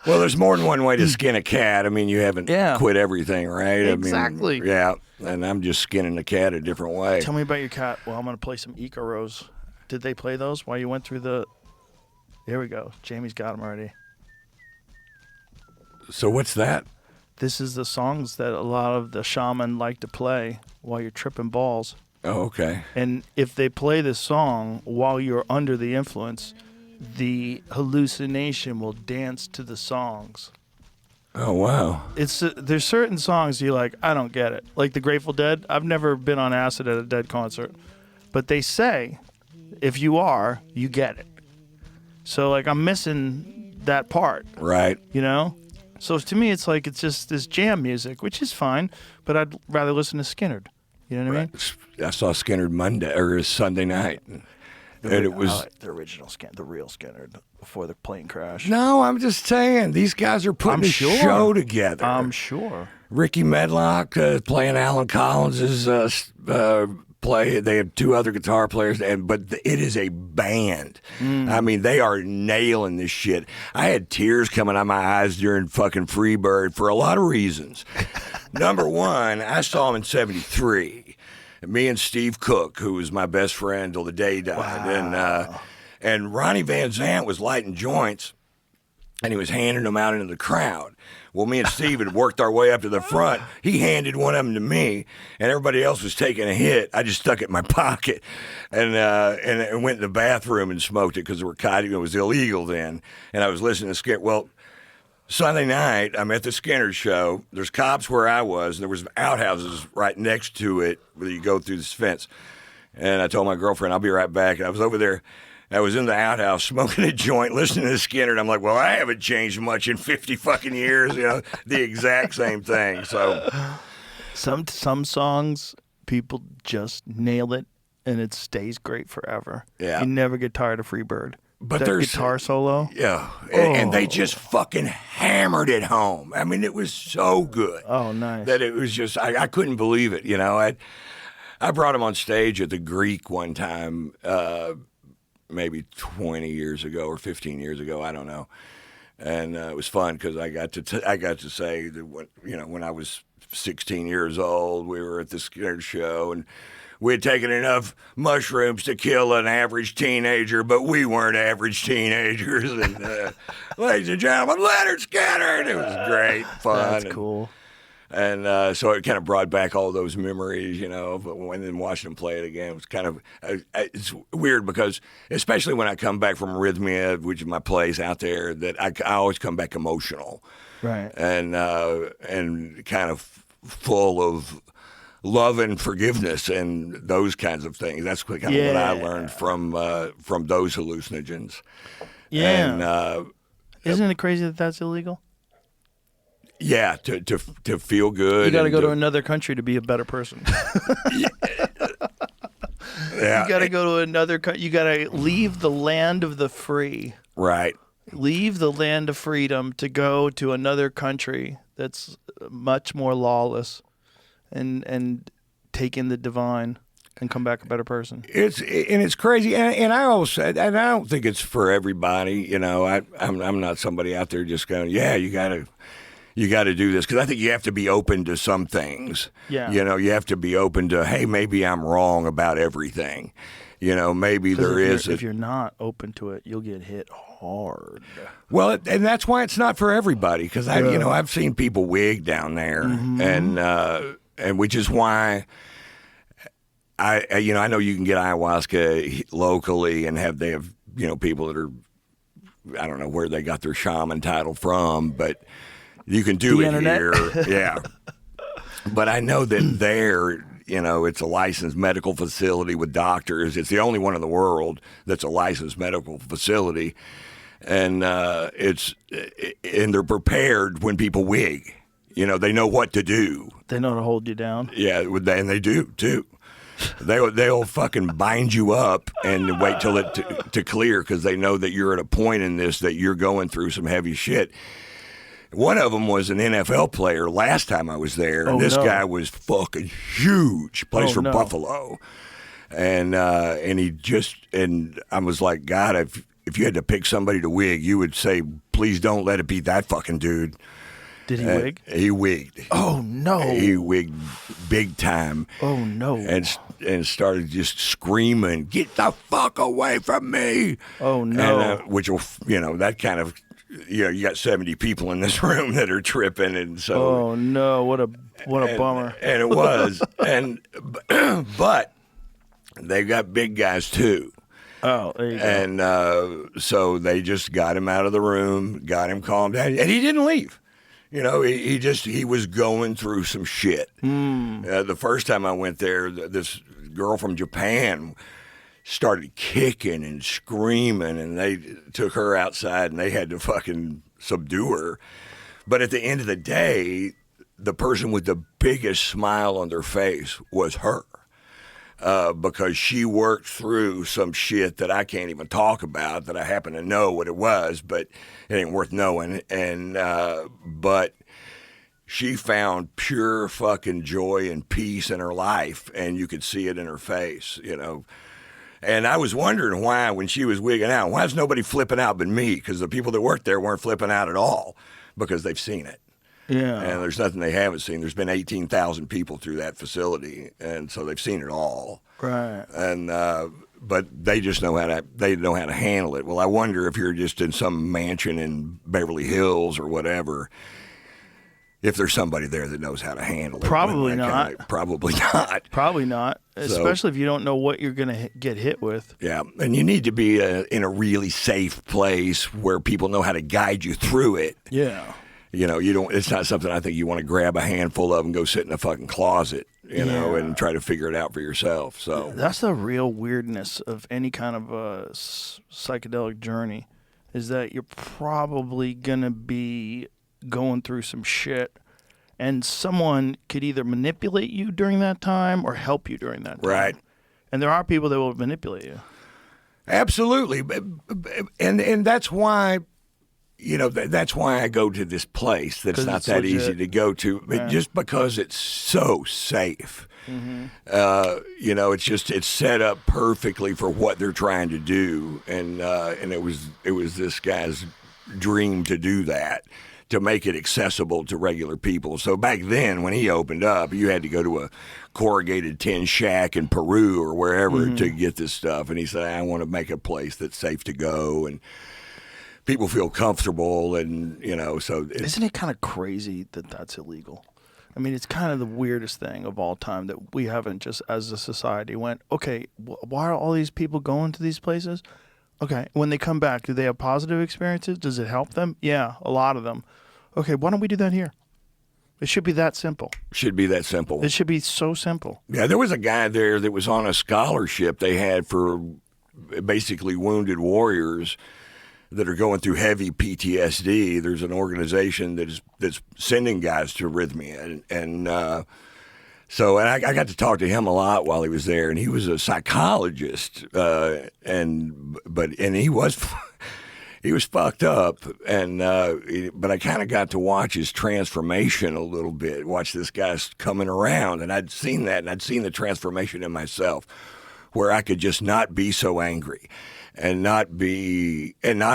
Well, there's more than one way to skin a cat. I mean, you haven't quit everything, right? Exactly. I mean, yeah. And I'm just skinning the cat a different way. Tell me about your cat. Well, I'm going to play some Eco Rose. Did they play those while you went through the... There we go. Jamie's got them already. So what's that? This is the songs that a lot of the shaman like to play while you're tripping balls. Oh, okay. And if they play this song while you're under the influence, the hallucination will dance to the songs. Oh, wow. There's certain songs you're like, I don't get it. Like the Grateful Dead. I've never been on acid at a Dead concert. But they say, if you are, you get it. So, like, I'm missing that part. Right. You know? So to me, it's like it's just this jam music, which is fine, but I'd rather listen to Skynyrd. You know what I mean? I saw Skinner Monday or Sunday night, and it was the original the real Skinner before the plane crash. no. I'm just saying these guys are putting I'm a sure. show together. I'm sure. Ricky Medlock playing Alan Collins's play. They have two other guitar players, but it is a band. I mean, they are nailing this shit. I had tears coming out of my eyes during fucking Freebird for a lot of reasons. Number one, I saw him in '73. Me and Steve Cook, who was my best friend till the day he died, and Ronnie Van Zant was lighting joints, and he was handing them out into the crowd. Well, me and Steve had worked our way up to the front. He handed one of them to me, and everybody else was taking a hit. I just stuck it in my pocket and went in the bathroom and smoked it because it was illegal then. And I was listening to Skinner. Well, Sunday night, I'm at the Skinner show. There's cops where I was, and there was outhouses right next to it where you go through this fence. And I told my girlfriend, I'll be right back. And I was over there. I was in the outhouse smoking a joint, listening to Skinner, and I'm like, well, I haven't changed much in 50 fucking years, the exact same thing. So some songs, people just nail it, and it stays great forever. Yeah. You never get tired of Freebird. But that there's guitar solo. Yeah, and they just fucking hammered it home. I mean, it was so good. Oh, nice. That it was just, I couldn't believe it, I brought him on stage at the Greek one time, maybe 20 years ago or 15 years ago, I don't know. And it was fun because I got to say that when I was 16 years old, we were at the Skinner show, and we had taken enough mushrooms to kill an average teenager, but we weren't average teenagers. And ladies and gentlemen, Leonard Skinner, and it was great fun. That's cool. And so it kind of brought back all those memories, but when watching them play it again, it was kind of, it's weird because, especially when I come back from Rhythmia, which is my place out there, that I always come back emotional. Right. And kind of full of love and forgiveness and those kinds of things. That's kind of what I learned from those hallucinogens. Yeah. And, isn't it crazy that that's illegal? Yeah, to feel good. You got to go to another country to be a better person. Yeah. You got to go to another country. You got to leave the land of the free. Right. Leave the land of freedom to go to another country that's much more lawless, and take in the divine and come back a better person. It's crazy, and I always said, and I don't think it's for everybody. I'm not somebody out there just going, yeah, you got to do this, because I think you have to be open to some things. Yeah. You have to be open to, hey, maybe I'm wrong about everything. Maybe there is. If you're not open to it, you'll get hit hard. Well, and that's why it's not for everybody, because I've seen people wig down there, and which is why I know you can get ayahuasca locally, and they have people that are, I don't know where they got their shaman title from, but you can do the it internet. here. Yeah. But I know that there, it's a licensed medical facility with doctors. It's the only one in the world that's a licensed medical facility. And they're prepared when people wig. They know what to do. They know to hold you down. Yeah, and they do too. They'll fucking bind you up and wait till it to clear, because they know that you're at a point in this that you're going through some heavy shit. One of them was an NFL player last time I was there, and this guy was fucking huge. Plays for Buffalo, and I was like, God, if you had to pick somebody to wig, you would say, please don't let it be that fucking dude. Did he wig? He wigged. Oh no! He wigged big time. Oh no! And started just screaming, "Get the fuck away from me!" Oh no! And, which will, that kind of, you got 70 people in this room that are tripping, and so. Oh no! What a bummer! And it was, but they got big guys too. Oh, there you go. And so they just got him out of the room, got him calmed down, and he didn't leave. He was going through some shit. The first time I went there, this girl from Japan started kicking and screaming, and they took her outside, and they had to fucking subdue her. But at the end of the day, the person with the biggest smile on their face was her. Because she worked through some shit that I can't even talk about, that I happen to know what it was, but it ain't worth knowing. And but she found pure fucking joy and peace in her life, and you could see it in her face, you know. And I was wondering why, when she was wigging out, why is nobody flipping out but me? Because the people that worked there weren't flipping out at all, because they've seen it. Yeah. And there's nothing they haven't seen. There's been 18,000 people through that facility, and so they've seen it all. Right. And but they just know how to handle it. Well, I wonder if you're just in some mansion in Beverly Hills or whatever, if there's somebody there that knows how to handle it. Probably not. Probably not. Probably not, especially if you don't know what you're going to get hit with. Yeah, and you need to be in a really safe place where people know how to guide you through it. Yeah. You know, you don't. It's not something I think you want to grab a handful of and go sit in a fucking closet, you know, and try to figure it out for yourself. So that's the real weirdness of any kind of psychedelic journey, is that you're probably gonna be going through some shit, and someone could either manipulate you during that time or help you during that time. Right. And there are people that will manipulate you. Absolutely, and that's why. You know, that's why I go to this place that's not that easy to go to, but just because it's so safe. Mm-hmm. You know, it's set up perfectly for what they're trying to do, and it was this guy's dream to do that, to make it accessible to regular people. So back then, when he opened up, you had to go to a corrugated tin shack in Peru or wherever to get this stuff, and he said, I want to make a place that's safe to go and people feel comfortable, and, you know, so... Isn't it kind of crazy that that's illegal? I mean, it's kind of the weirdest thing of all time that we haven't just, as a society, went, okay, why are all these people going to these places? Okay, when they come back, do they have positive experiences? Does it help them? Yeah, a lot of them. Okay, why don't we do that here? It should be that simple. Should be that simple. It should be so simple. Yeah, there was a guy there that was on a scholarship they had for basically wounded warriors that are going through heavy PTSD. There's an organization that's sending guys to Arrhythmia, and I got to talk to him a lot while he was there, and he was a psychologist, and he was fucked up, and but I kind of got to watch his transformation a little bit, watch this guy coming around, and I'd seen that, and I'd seen the transformation in myself, where I could just not be so angry. And not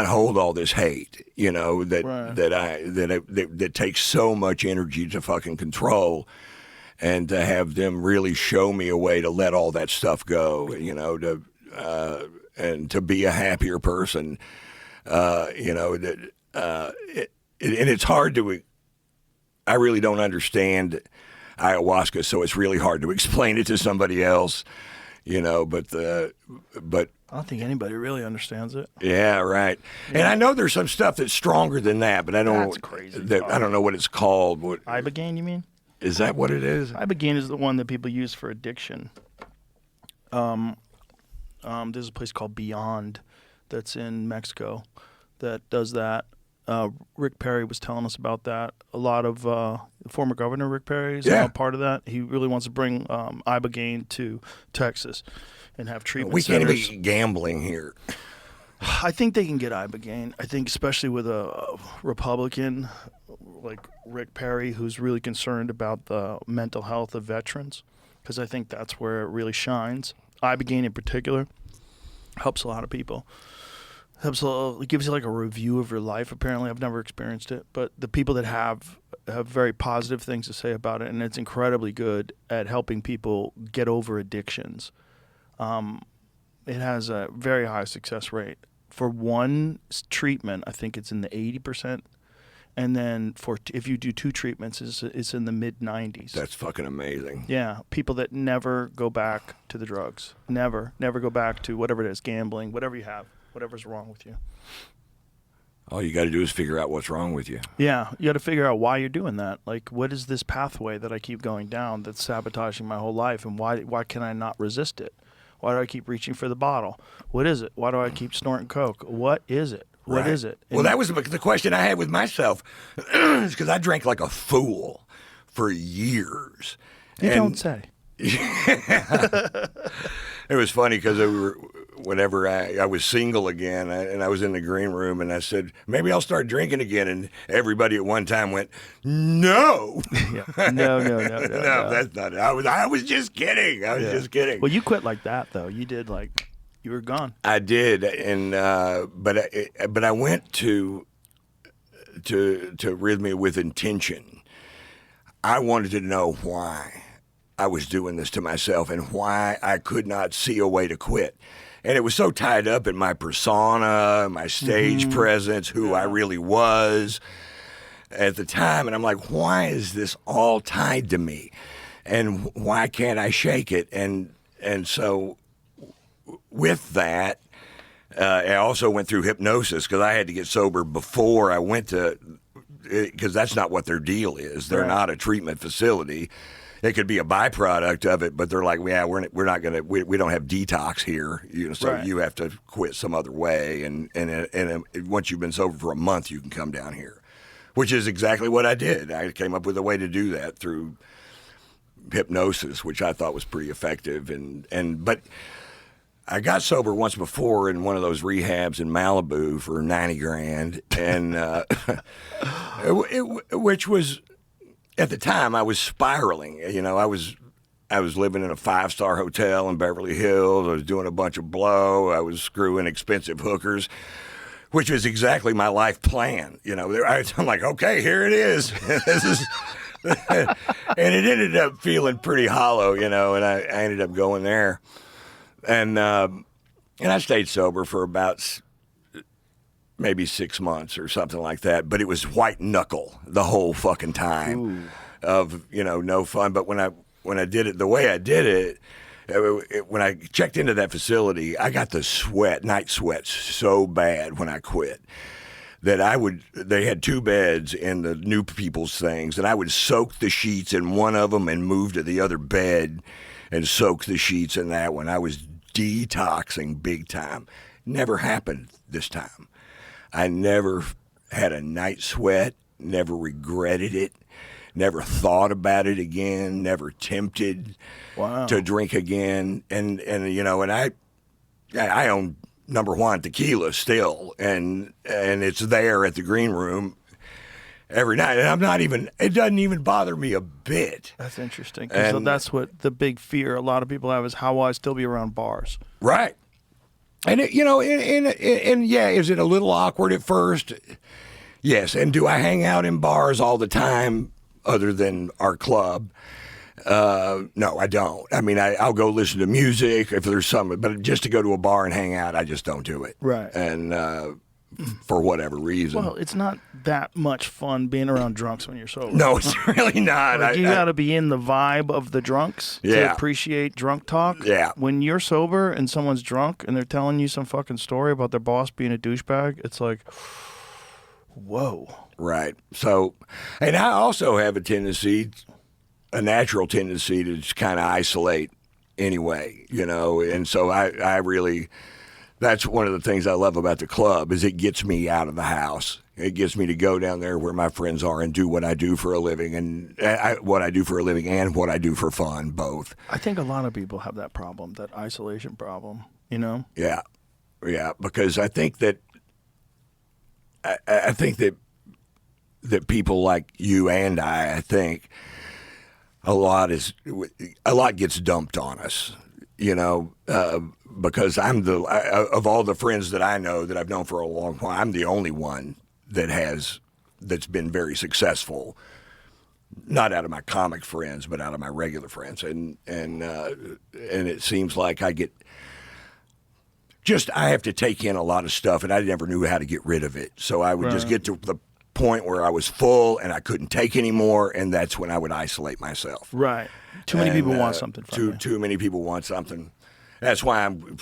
hold all this hate, you know, that takes so much energy to fucking control, and to have them really show me a way to let all that stuff go, you know, and to be a happier person, you know, and it's hard to. I really don't understand ayahuasca, so it's really hard to explain it to somebody else, you know, but. I don't think anybody really understands it. Yeah, right. Yeah. And I know there's some stuff that's stronger than that, but I don't. That's crazy. I don't know what it's called. Ibogaine, you mean? Is that what it is? Ibogaine is the one that people use for addiction. There's a place called Beyond that's in Mexico that does that. Rick Perry was telling us about that. A lot of former Governor Rick Perry is now part of that. He really wants to bring Ibogaine to Texas and have treatment We can't centers. even get gambling here. I think they can get Ibogaine. I think especially with a Republican like Rick Perry, who's really concerned about the mental health of veterans, because I think that's where it really shines. Ibogaine in particular helps a lot of people. It gives you like a review of your life. Apparently, I've never experienced it, but the people that have very positive things to say about it, and it's incredibly good at helping people get over addictions. It has a very high success rate. For one treatment, I think it's in the 80%, and then if you do 2 treatments, it's in the mid-90s. That's fucking amazing. Yeah, people that never go back to the drugs, never go back to whatever it is, gambling, whatever you have. Whatever's wrong with you. All you got to do is figure out what's wrong with you. Yeah, you got to figure out why you're doing that. Like, what is this pathway that I keep going down that's sabotaging my whole life, and why can I not resist it? Why do I keep reaching for the bottle? What is it? Why do I keep snorting coke? What is it? What is it? Well, that was the question I had with myself, because I drank like a fool for years. You don't say. It was funny because whenever I was single again, and I was in the green room, and I said, maybe I'll start drinking again. And everybody at one time went, no. Yeah. No, that's not it. I was just kidding. I was just kidding. Well, you quit like that, though. You did you were gone. I did, and but I went to Rhythmia with intention. I wanted to know why I was doing this to myself and why I could not see a way to quit. And it was so tied up in my persona, my stage presence, who I really was at the time. And I'm like, why is this all tied to me? And why can't I shake it? And so with that, I also went through hypnosis because I had to get sober before I went to, because that's not what their deal is. They're not a treatment facility. It could be a byproduct of it, but they're like, yeah, we're not gonna, we don't have detox here, so you have to quit some other way. And once you've been sober for a month, you can come down here, which is exactly what I did. I came up with a way to do that through hypnosis, which I thought was pretty effective. But I got sober once before in one of those rehabs in Malibu for $90,000, and which was. At the time, I was spiraling. I was living in a 5-star hotel in Beverly Hills. I was doing a bunch of blow. I was screwing expensive hookers, which was exactly my life plan. I'm like, okay, here it is. This is, and it ended up feeling pretty hollow. And I ended up going there, and I stayed sober for about maybe 6 months or something like that, but it was white knuckle the whole fucking time. Of no fun. But when I did it the way I did it, when I checked into that facility, I got the night sweats so bad when I quit that they had 2 beds in the new people's things, and I would soak the sheets in one of them and move to the other bed and soak the sheets in that one. I was detoxing big time. Never happened this time. I never had a night sweat, never regretted it, never thought about it again, never tempted to drink again. And I own number one tequila still, and it's there at the green room every night. And it doesn't even bother me a bit. That's interesting. So that's what the big fear a lot of people have is, how will I still be around bars? Right. And is it a little awkward at first? Yes. And do I hang out in bars all the time other than our club? No, I don't. I mean, I'll go listen to music if there's something, but just to go to a bar and hang out, I just don't do it. Right. And for whatever reason. Well, it's not that much fun being around drunks when you're sober. No, it's really not. You got to be in the vibe of the drunks to appreciate drunk talk. Yeah. When you're sober and someone's drunk and they're telling you some fucking story about their boss being a douchebag, it's like, whoa. Right. So, and I also have a natural tendency to just kind of isolate anyway, and so I really, that's one of the things I love about the club is it gets me out of the house. It gets me to go down there where my friends are and do what I do for a living, and what I do for a living and what I do for fun, both. I think a lot of people have that problem, that isolation problem, Yeah. Yeah, because I think that that people like you and I think a lot gets dumped on us, because I'm of all the friends that I know that I've known for a long while, I'm the only one that's been very successful, not out of my comic friends, but out of my regular friends, and it seems like I have to take in a lot of stuff, and I never knew how to get rid of it. So I would just get to the point where I was full and I couldn't take anymore, and that's when I would isolate myself. Right. Too many people want something from you. Too many people want something. That's why I'm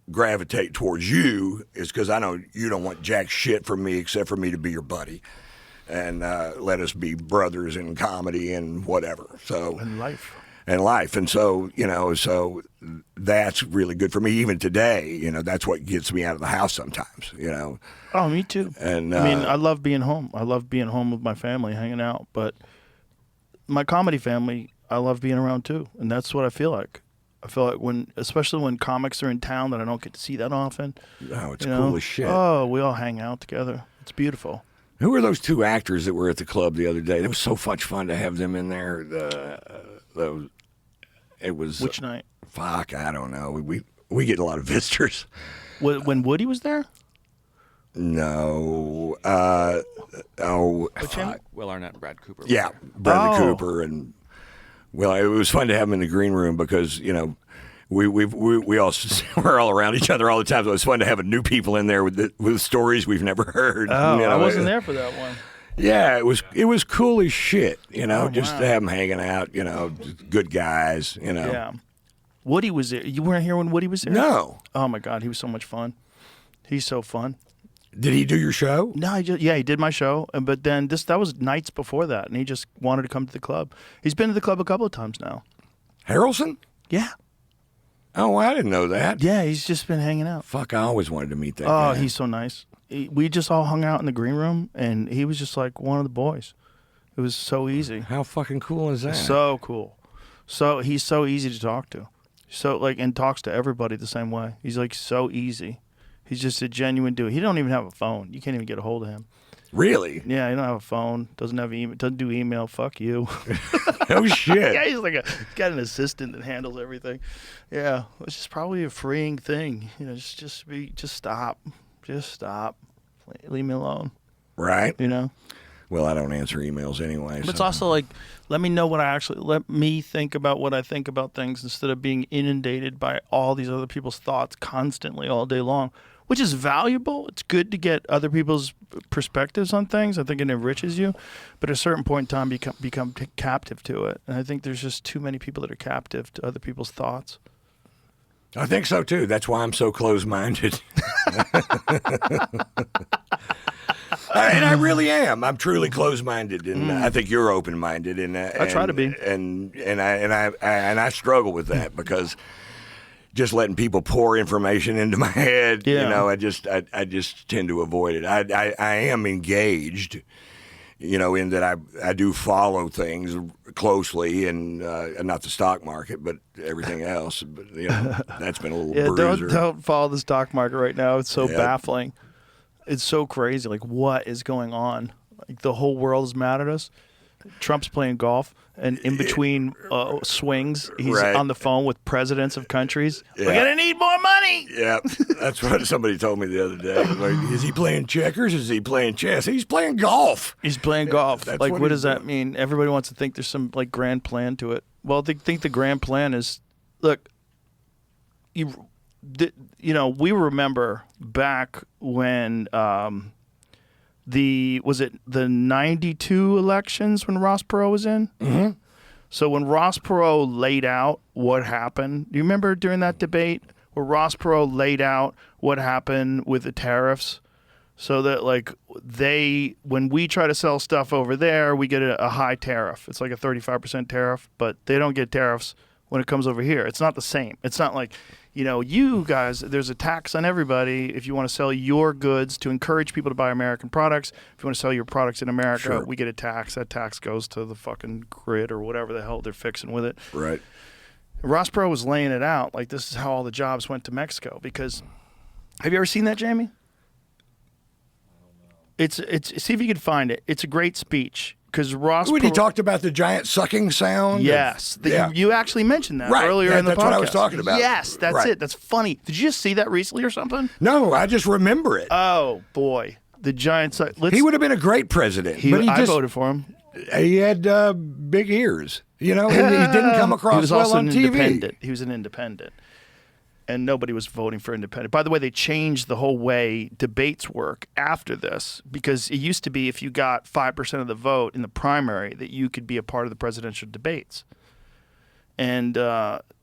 gravitate towards you, is because I know you don't want jack shit from me except for me to be your buddy and let us be brothers in comedy and whatever. So and life. And so, so that's really good for me. Even today, that's what gets me out of the house sometimes, Oh, me too. And I mean, I love being home. I love being home with my family, hanging out. But my comedy family, I love being around too, and that's what I feel like. I feel like especially when comics are in town that I don't get to see that often. Oh, it's cool as shit. Oh, we all hang out together. It's beautiful. Who were those two actors that were at the club the other day? It was so much fun to have them in there. It was Which night? Fuck, I don't know. We get a lot of visitors. When Woody was there? No. Will Arnett and Brad Cooper. Yeah, Bradley Cooper and it was fun to have them in the green room because we we're all around each other all the time. So it was fun to have new people in there with stories we've never heard. Oh, I wasn't there for that one. Yeah, it was cool as shit. Just to have them hanging out. Good guys. Yeah. Woody was there. You weren't here when Woody was there? No. Oh my God, he was so much fun. He's so fun. Did he do your show? No, he did my show, but then that was nights before that, and he just wanted to come to the club. He's been to the club a couple of times now. Harrelson? Yeah. Oh, I didn't know that. Yeah, he's just been hanging out. Fuck, I always wanted to meet that guy. Oh, he's so nice. We just all hung out in the green room, and he was just like one of the boys. It was so easy. How fucking cool is that? So cool. So he's so easy to talk to. So and talks to everybody the same way. He's like so easy. He's just a genuine dude. He don't even have a phone. You can't even get a hold of him. Really? Yeah, he don't have a phone. Doesn't have email. Doesn't do email. Fuck you. Oh shit. Yeah, he's got an assistant that handles everything. Yeah, it's just probably a freeing thing. Just stop. Just stop. Leave me alone. Right. Well, I don't answer emails anyway. But it's also like, let me think about what I think about things instead of being inundated by all these other people's thoughts constantly all day long, which is valuable. It's good to get other people's perspectives on things. I think it enriches you. But at a certain point in time, you become captive to it. And I think there's just too many people that are captive to other people's thoughts. I think so, too. That's why I'm so close-minded. And I really am. I'm truly close-minded, and I think you're open-minded. And I try to be. And I struggle with that because just letting people pour information into my head, I just tend to avoid it. I am engaged, in that I do follow things closely, and not the stock market, but everything else. But that's been a little bruiser. Don't follow the stock market right now. It's so baffling. It's so crazy. Like, what is going on? Like, the whole world is mad at us. Trump's playing golf, and in between swings, he's on the phone with presidents of countries. Yeah. We're gonna need more money. Yeah, that's what somebody told me the other day. Like, is he playing checkers? Is he playing chess? He's playing golf. He's playing golf. That's like, what does that doing. mean? Everybody wants to think there's some like grand plan to it. Well, they think the grand plan is, look, we remember back when was it the 92 elections when Ross Perot was in? Mm-hmm. So when Ross Perot laid out what happened, do you remember during that debate where Ross Perot laid out what happened with the tariffs? So that when we try to sell stuff over there, we get a high tariff. It's like a 35% tariff, but they don't get tariffs when it comes over here. It's not the same. It's not like, you guys, there's a tax on everybody if you want to sell your goods to encourage people to buy American products. If you want to sell your products in America, Sure. we get a tax. That tax goes to the fucking grid or whatever the hell they're fixing with it. Right. Ross Perot was laying it out like this is how all the jobs went to Mexico. Because have you ever seen that, Jamie? It's see if you can find it. It's a great speech. Because Ross When he talked about the giant sucking sound? Yes. Yeah. You actually mentioned that Right. earlier in the podcast. That's what I was talking about. Yes, that's Right. it. That's funny. Did you just see that recently or something? No, I just remember it. Oh, boy. The giant... He would have been a great president. I voted for him. He had big ears, and he didn't come across He was well also on an TV. independent. He was an independent. And nobody was voting for independent. By the way, they changed the whole way debates work after this because it used to be if you got 5% of the vote in the primary that you could be a part of the presidential debates. And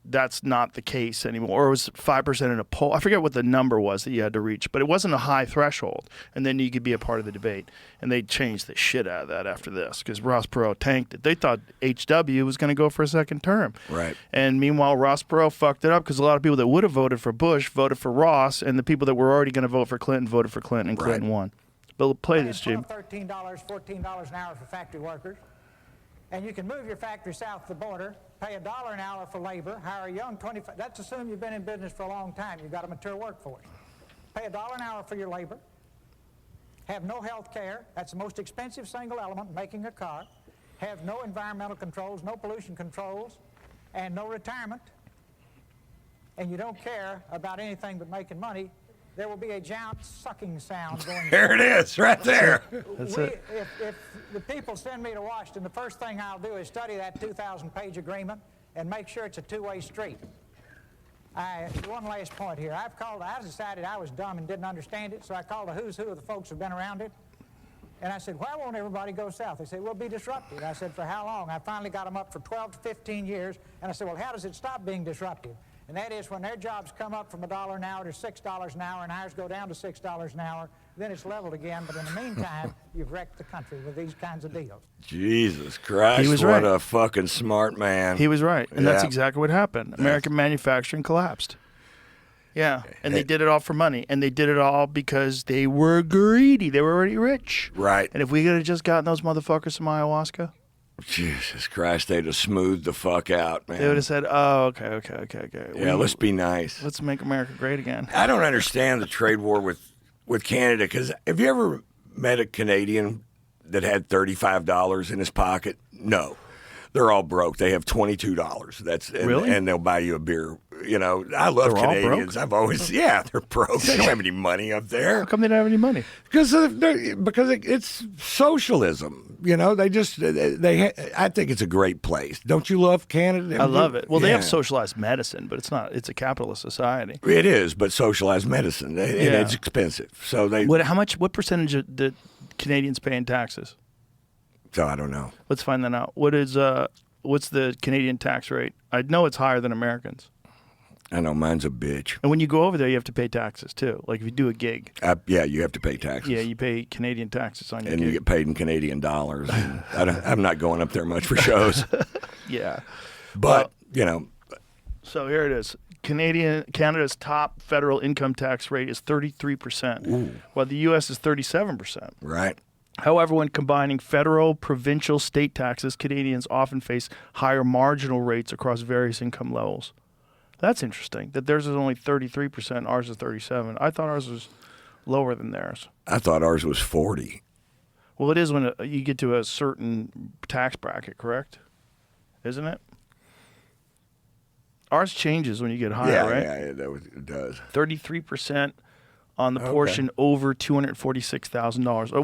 that's not the case anymore. Or it was 5% in a poll. I forget what the number was that you had to reach, but it wasn't a high threshold. And then you could be a part of the debate. And they changed the shit out of that after this because Ross Perot tanked it. They thought HW was going to go for a second term. Right. And meanwhile, Ross Perot fucked it up because a lot of people that would have voted for Bush voted for Ross, and the people that were already going to vote for Clinton voted for Clinton, and Clinton won. But play this, Jim. $13, $14 an hour for factory workers. and you can move your factory south of the border, pay $1 an hour for labor, hire a young 25, that's assuming you've been in business for a long time, you've got a mature workforce. Pay $1 an hour for your labor, have no health care, that's the most expensive single element in making a car, have no environmental controls, no pollution controls, and no retirement, and you don't care about anything but making money, there will be a giant sucking sound going There it is, right there. That's it. If the people send me to Washington, the first thing I'll do is study that 2,000-page agreement and make sure it's a two-way street. One last point here. I decided I was dumb and didn't understand it, so I called a who's who of the folks who've been around it. And I said, why won't everybody go south? They said, we'll be disrupted. I said, for how long? I finally got them up for 12 to 15 years. And I said, well, how does it stop being disruptive? And that is when their jobs come up from $1 an hour to $6 an hour and ours go down to $6 an hour, then it's leveled again. But in the meantime, you've wrecked the country with these kinds of deals. Jesus Christ, He was what right. a fucking smart man. He was right, and that's Yeah. exactly what happened. American manufacturing collapsed. Yeah, and they did it all for money, and they did it all because they were greedy. They were already rich. Right. And if we could have just gotten those motherfuckers some ayahuasca, Jesus Christ, they'd have smoothed the fuck out, man. they would have said, "Oh, okay. Yeah, let's be nice. Let's make America great again." I don't understand the trade war with Canada, because have you ever met a Canadian that had $35 in his pocket? No. They're all broke. They have $22. Really? And they'll buy you a beer. You know, I love They're all Canadians. broke? I've always, they're broke. They don't have any money up there. How come they don't have any money? Because it's socialism. You know, I think it's a great place. Don't you love Canada? I love it. Well, they have Yeah. socialized medicine, but it's a capitalist society. It is, but socialized medicine, and Yeah. it's expensive. So What percentage of the Canadians pay in taxes? So I don't know. Let's find that out. What's the Canadian tax rate? I know it's higher than Americans. I know mine's a bitch. And when you go over there, you have to pay taxes too. Like if you do a gig, Yeah, you have to pay taxes. yeah, you pay Canadian taxes on your And gig. you get paid in Canadian dollars. And I'm not going up there much for shows. Yeah. But, So here it is. Canada's top federal income tax rate is 33%, while the U.S. is 37%. right? However, when combining federal, provincial, state taxes, Canadians often face higher marginal rates across various income levels. That's interesting, that theirs is only 33%, ours is 37%. I thought ours was lower than theirs. I thought ours was 40. Well, it is when you get to a certain tax bracket, correct? Isn't it? Ours changes when you get higher, right? Yeah, it does. 33% on the portion over $246,000.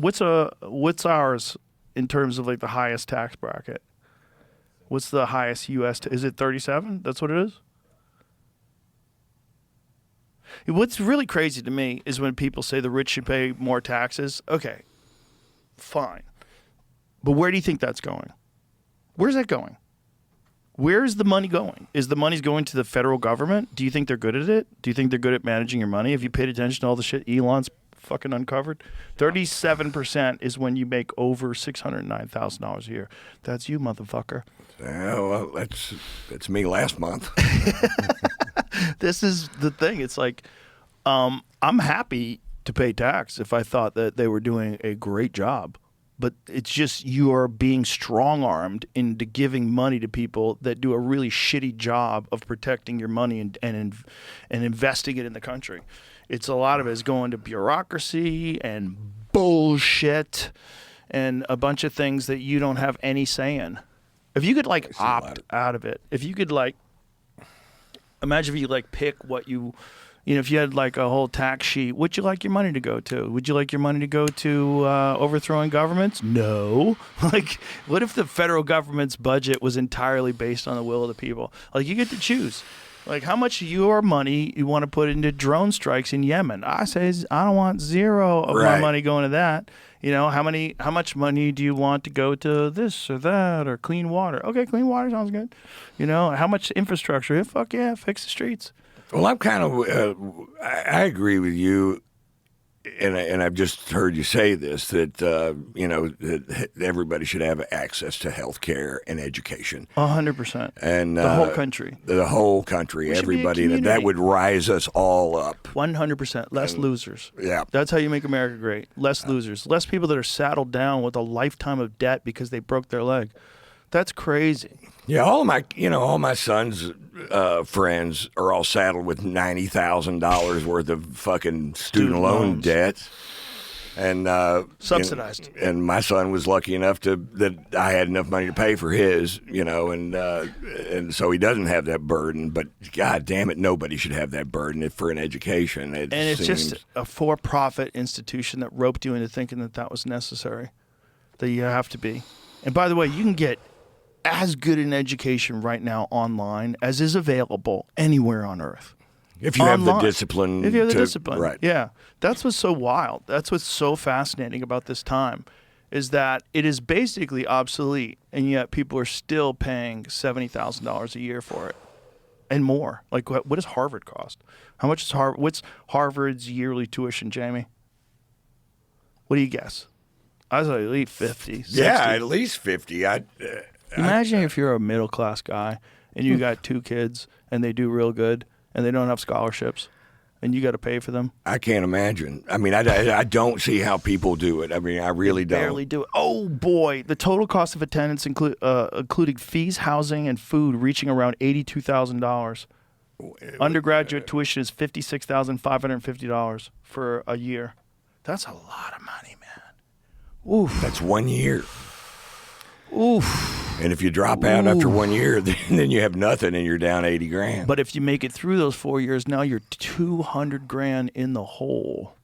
What's ours in terms of like the highest tax bracket? What's the highest U.S. Is it 37? That's what it is? What's really crazy to me is when people say the rich should pay more taxes. Okay, fine. But where do you think that's going? Where's that going? Where's the money going? Is the money going to the federal government? Do you think they're good at it? Do you think they're good at managing your money? Have you paid attention to all the shit Elon's fucking uncovered? 37% is when you make over $609,000 a year. That's you, motherfucker. Yeah, well, that's me last month. This is the thing. It's like, I'm happy to pay tax if I thought that they were doing a great job. But it's just you are being strong-armed into giving money to people that do a really shitty job of protecting your money and investing it in the country. It's a lot of it is going to bureaucracy and bullshit and a bunch of things that you don't have any say in. If you could like opt out of it, if you could like imagine if you like pick what you know, if you had like a whole tax sheet, would you like your money to go to? Would you like your money to go to overthrowing governments? No. Like, what if the federal government's budget was entirely based on the will of the people? Like, you get to choose. Like, how much of your money you want to put into drone strikes in Yemen? I say I don't want zero of my money going to that. You know, how much money do you want to go to this or that or clean water? Okay, clean water sounds good. You know, how much infrastructure? Yeah, fuck yeah, fix the streets. Well, I'm kind of, I agree with you, and I've just heard you say this, that, that everybody should have access to health care and education. 100%. And the whole country. The whole country, We should be a everybody. That community. would rise us all up. 100%. Less losers. Yeah. That's how you make America great. Less losers. Less people that are saddled down with a lifetime of debt because they broke their leg. That's crazy. Yeah, all my son's friends are all saddled with $90,000 worth of fucking student loan loans. debts, and Subsidized. And my son was lucky enough that I had enough money to pay for his, and so he doesn't have that burden. But God damn it, nobody should have that burden for an education. And it's just a for-profit institution that roped you into thinking that was necessary, that you have to be. And by the way, you can get as good an education right now online as is available anywhere on Earth. If you have the Online. discipline. If you have the discipline. Right. Yeah. That's what's so wild. That's what's so fascinating about this time, is that it is basically obsolete, and yet people are still paying $70,000 a year for it and more. Like, what does Harvard cost? How much is Harvard? What's Harvard's yearly tuition, Jamie? What do you guess? I was like, at least 50, 60. Yeah, at least 50. Imagine if you're a middle-class guy and you got 2 kids and they do real good and they don't have scholarships and you got to pay for them. I can't imagine. I mean, I don't see how people do it. I mean, I really don't. Barely do it. Oh, boy. The total cost of attendance, including fees, housing, and food, reaching around $82,000. Undergraduate tuition is $56,550 for a year. That's a lot of money, man. Oof. That's 1 year. Oof. And if you drop out after 1 year, then you have nothing and you're down 80 grand. But if you make it through those 4 years, now you're 200 grand in the hole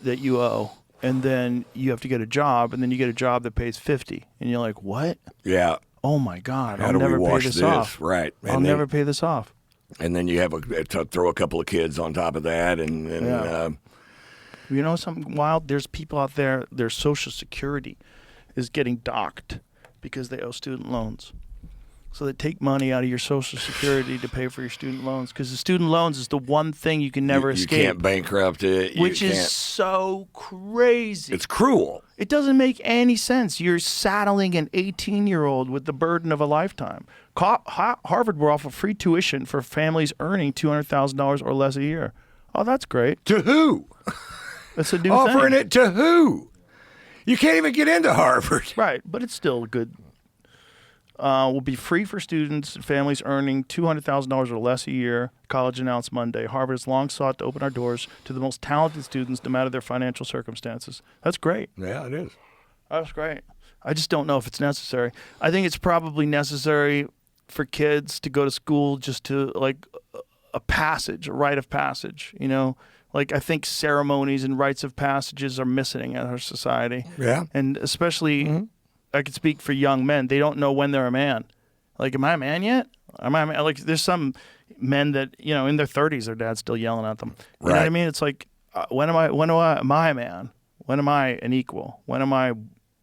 that you owe. And then you have to get a job, and then you get a job that pays 50. And you're like, what? Yeah. Oh my God, How I'll do we never pay wash this this? off. Right. I'll never pay this off. And then you have to throw a couple of kids on top of that. And You know something wild? There's people out there, their Social Security is getting docked because they owe student loans. So they take money out of your Social Security to pay for your student loans, because the student loans is the one thing you can never escape. You can't bankrupt it. Which is so crazy. It's cruel. It doesn't make any sense. You're saddling an 18-year-old with the burden of a lifetime. Harvard will offer free tuition for families earning $200,000 or less a year. Oh, that's great. To who? That's a new Offering thing. it to who? You can't even get into Harvard. Right, but it's still good. Will be free for students and families earning $200,000 or less a year. College announced Monday. Harvard has long sought to open our doors to the most talented students, no matter their financial circumstances. That's great. Yeah, it is. That's great. I just don't know if it's necessary. I think it's probably necessary for kids to go to school just to, like, a rite of passage, you know? Like, I think ceremonies and rites of passages are missing in our society. Yeah. And especially, I could speak for young men. They don't know when they're a man. Like, am I a man yet? Am I a man? Like, there's some men that, you know, in their 30s, their dad's still yelling at them. You know what I mean? It's like, am I a man? When am I an equal? When am I,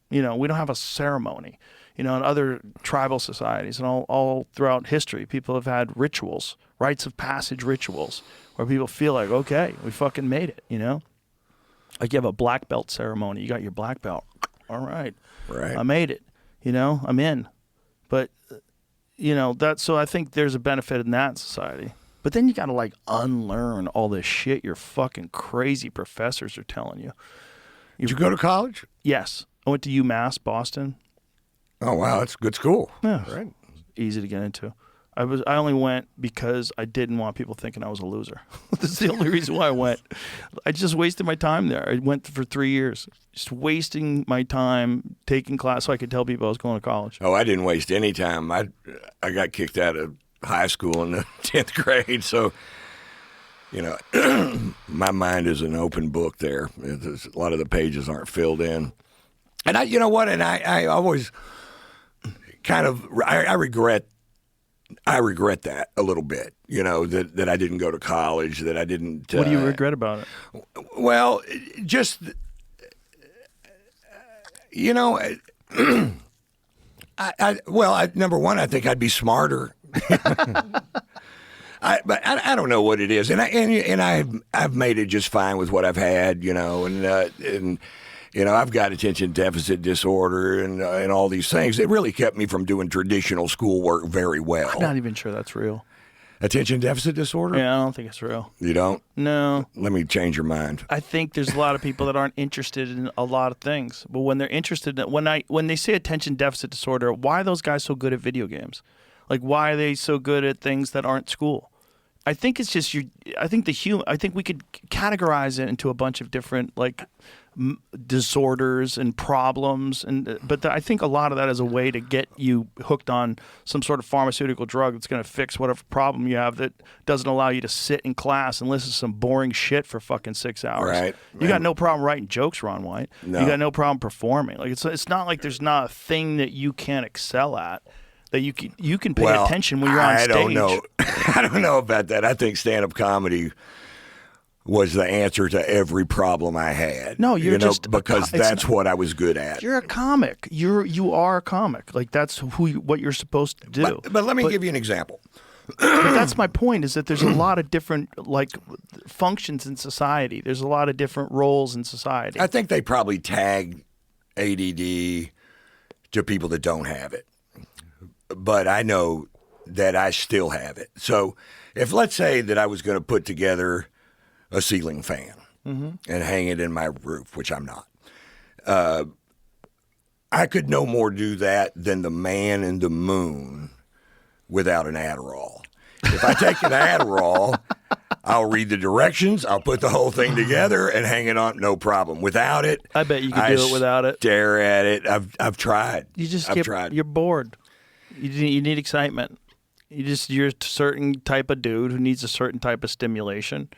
you know, we don't have a ceremony. You know, in other tribal societies and all throughout history, people have had rituals, rites of passage rituals, where people feel like, okay, we fucking made it, you know? Like, you have a black belt ceremony. You got your black belt. All right. Right. I made it. You know, I'm in. But, you know, so I think there's a benefit in that society. But then you got to, like, unlearn all this shit your fucking crazy professors are telling you. Did you go to college? Yes. I went to UMass, Boston. Oh, wow. That's a good school. Yeah. Right. Easy to get into. I only went because I didn't want people thinking I was a loser. That's the only reason why I went. I just wasted my time there. I went for 3 years, just wasting my time taking class so I could tell people I was going to college. Oh, I didn't waste any time. I got kicked out of high school in the 10th grade, so, you know, my mind is an open book there. A lot of the pages aren't filled in. And you know what? And I always kind of, I regret that a little bit, you know, that I didn't go to college, that I didn't. What do you regret about it? Well, just, you know, number one, I think I'd be smarter. But I don't know what it is, and I've made it just fine with what I've had, you know, and you know, I've got attention deficit disorder and all these things. It really kept me from doing traditional schoolwork very well. I'm not even sure that's real. Attention deficit disorder? Yeah, I don't think it's real. You don't? No. Let me change your mind. I think there's a lot of people that aren't interested in a lot of things. But when they're interested in when they say attention deficit disorder, why are those guys so good at video games? Like, why are they so good at things that aren't school? I think it's just I think we could categorize it into a bunch of different like disorders and problems, but I think a lot of that is a way to get you hooked on some sort of pharmaceutical drug that's going to fix whatever problem you have that doesn't allow you to sit in class and listen to some boring shit for fucking 6 hours. Right. You got no problem writing jokes, Ron White. No. You got no problem performing. Like it's not like there's not a thing that you can't excel at. That you can pay attention when you're on stage. I don't know. I don't know about that. I think stand-up comedy was the answer to every problem I had. No, because that's what I was good at. You're a comic. You are a comic. Like that's what you're supposed to do. But let me give you an example. But that's my point. Is that there's a lot of different like functions in society. There's a lot of different roles in society. I think they probably tag ADD to people that don't have it. But I know that I still have it. So if let's say that I was going to put together a ceiling fan and hang it in my roof, which I'm not, I could no more do that than the man in the moon without an Adderall. If I take an Adderall, I'll read the directions, I'll put the whole thing together and hang it on, no problem. Without it, I bet you could do it without it. Stare at it. I've tried. I've tried. You're bored. You need excitement. You're a certain type of dude who needs a certain type of stimulation,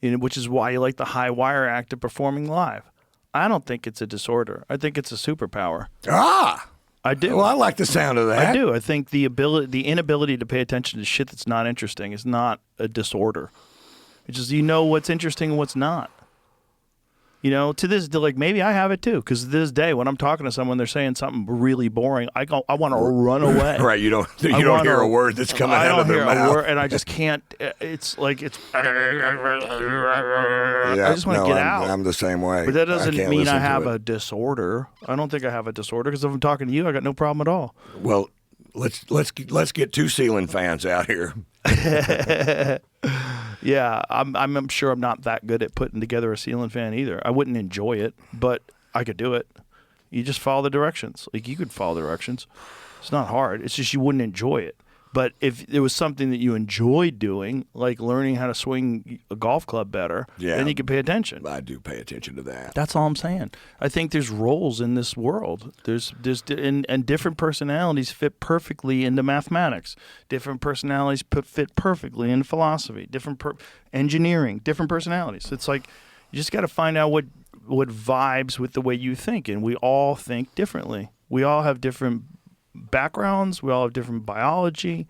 which is why you like the high wire act of performing live. I don't think it's a disorder. I think it's a superpower. I do. Well, I like the sound of that. I do. I think the inability to pay attention to shit that's not interesting is not a disorder. It's just what's interesting and what's not. To this, like maybe I have it too, because this day when I'm talking to someone, they're saying something really boring. I want to run away. Right? You don't hear a word that's coming out of their mouth. I don't hear a word, and I just can't. It's like it's. Yeah, I just want to get out. I'm the same way. But that doesn't mean I have a disorder. I don't think I have a disorder because if I'm talking to you, I got no problem at all. Well, let's get 2 ceiling fans out here. Yeah, I'm sure I'm not that good at putting together a ceiling fan either. I wouldn't enjoy it, but I could do it. You just follow the directions. Like you could follow the directions. It's not hard. It's just you wouldn't enjoy it. But if it was something that you enjoyed doing, like learning how to swing a golf club better, then you could pay attention. I do pay attention to that. That's all I'm saying. I think there's roles in this world. And different personalities fit perfectly into mathematics. Different personalities fit perfectly into philosophy. Engineering. Different personalities. It's like you just got to find out what vibes with the way you think, and we all think differently. We all have different backgrounds, we all have different biology.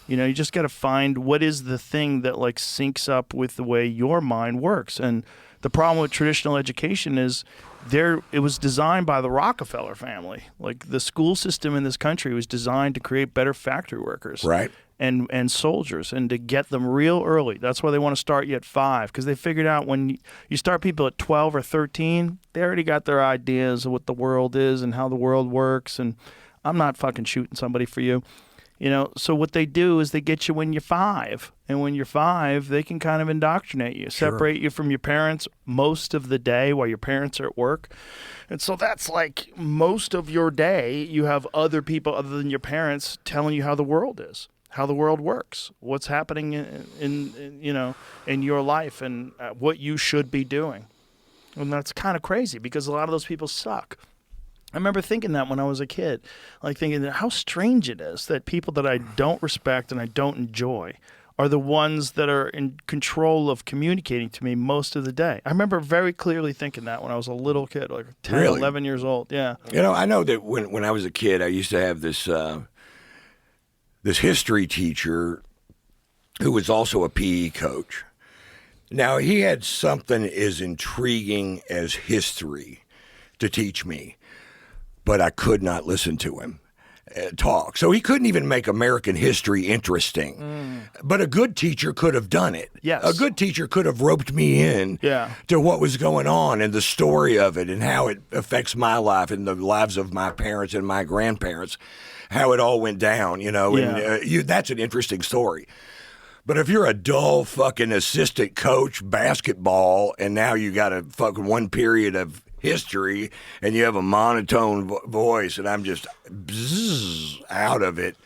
You just got to find what is the thing that like syncs up with the way your mind works. And the problem with traditional education is it was designed by the Rockefeller family. Like the school system in this country was designed to create better factory workers, right? And soldiers, and to get them real early. That's why they want to start you at 5, because they figured out when you start people at 12 or 13, they already got their ideas of what the world is and how the world works. And I'm not fucking shooting somebody for you. So what they do is they get you when you're 5. And when you're 5, they can kind of indoctrinate you, separate you from your parents most of the day while your parents are at work. And so that's like most of your day, you have other people other than your parents telling you how the world is, how the world works, what's happening in your life and what you should be doing. And that's kind of crazy because a lot of those people suck. I remember thinking that when I was a kid, like thinking that how strange it is that people that I don't respect and I don't enjoy are the ones that are in control of communicating to me most of the day. I remember very clearly thinking that when I was a little kid, like 10, 11 years old. Yeah. I know that when I was a kid, I used to have this history teacher who was also a PE coach. Now, he had something as intriguing as history to teach me, but I could not listen to him talk. So he couldn't even make American history interesting. But a good teacher could have done it. Yes. A good teacher could have roped me in to what was going on and the story of it and how it affects my life and the lives of my parents and my grandparents, how it all went down, and that's an interesting story. But if you're a dull fucking assistant coach basketball, and now you got a fucking one period of history, and you have a monotone voice, and I'm just bzzz out of it.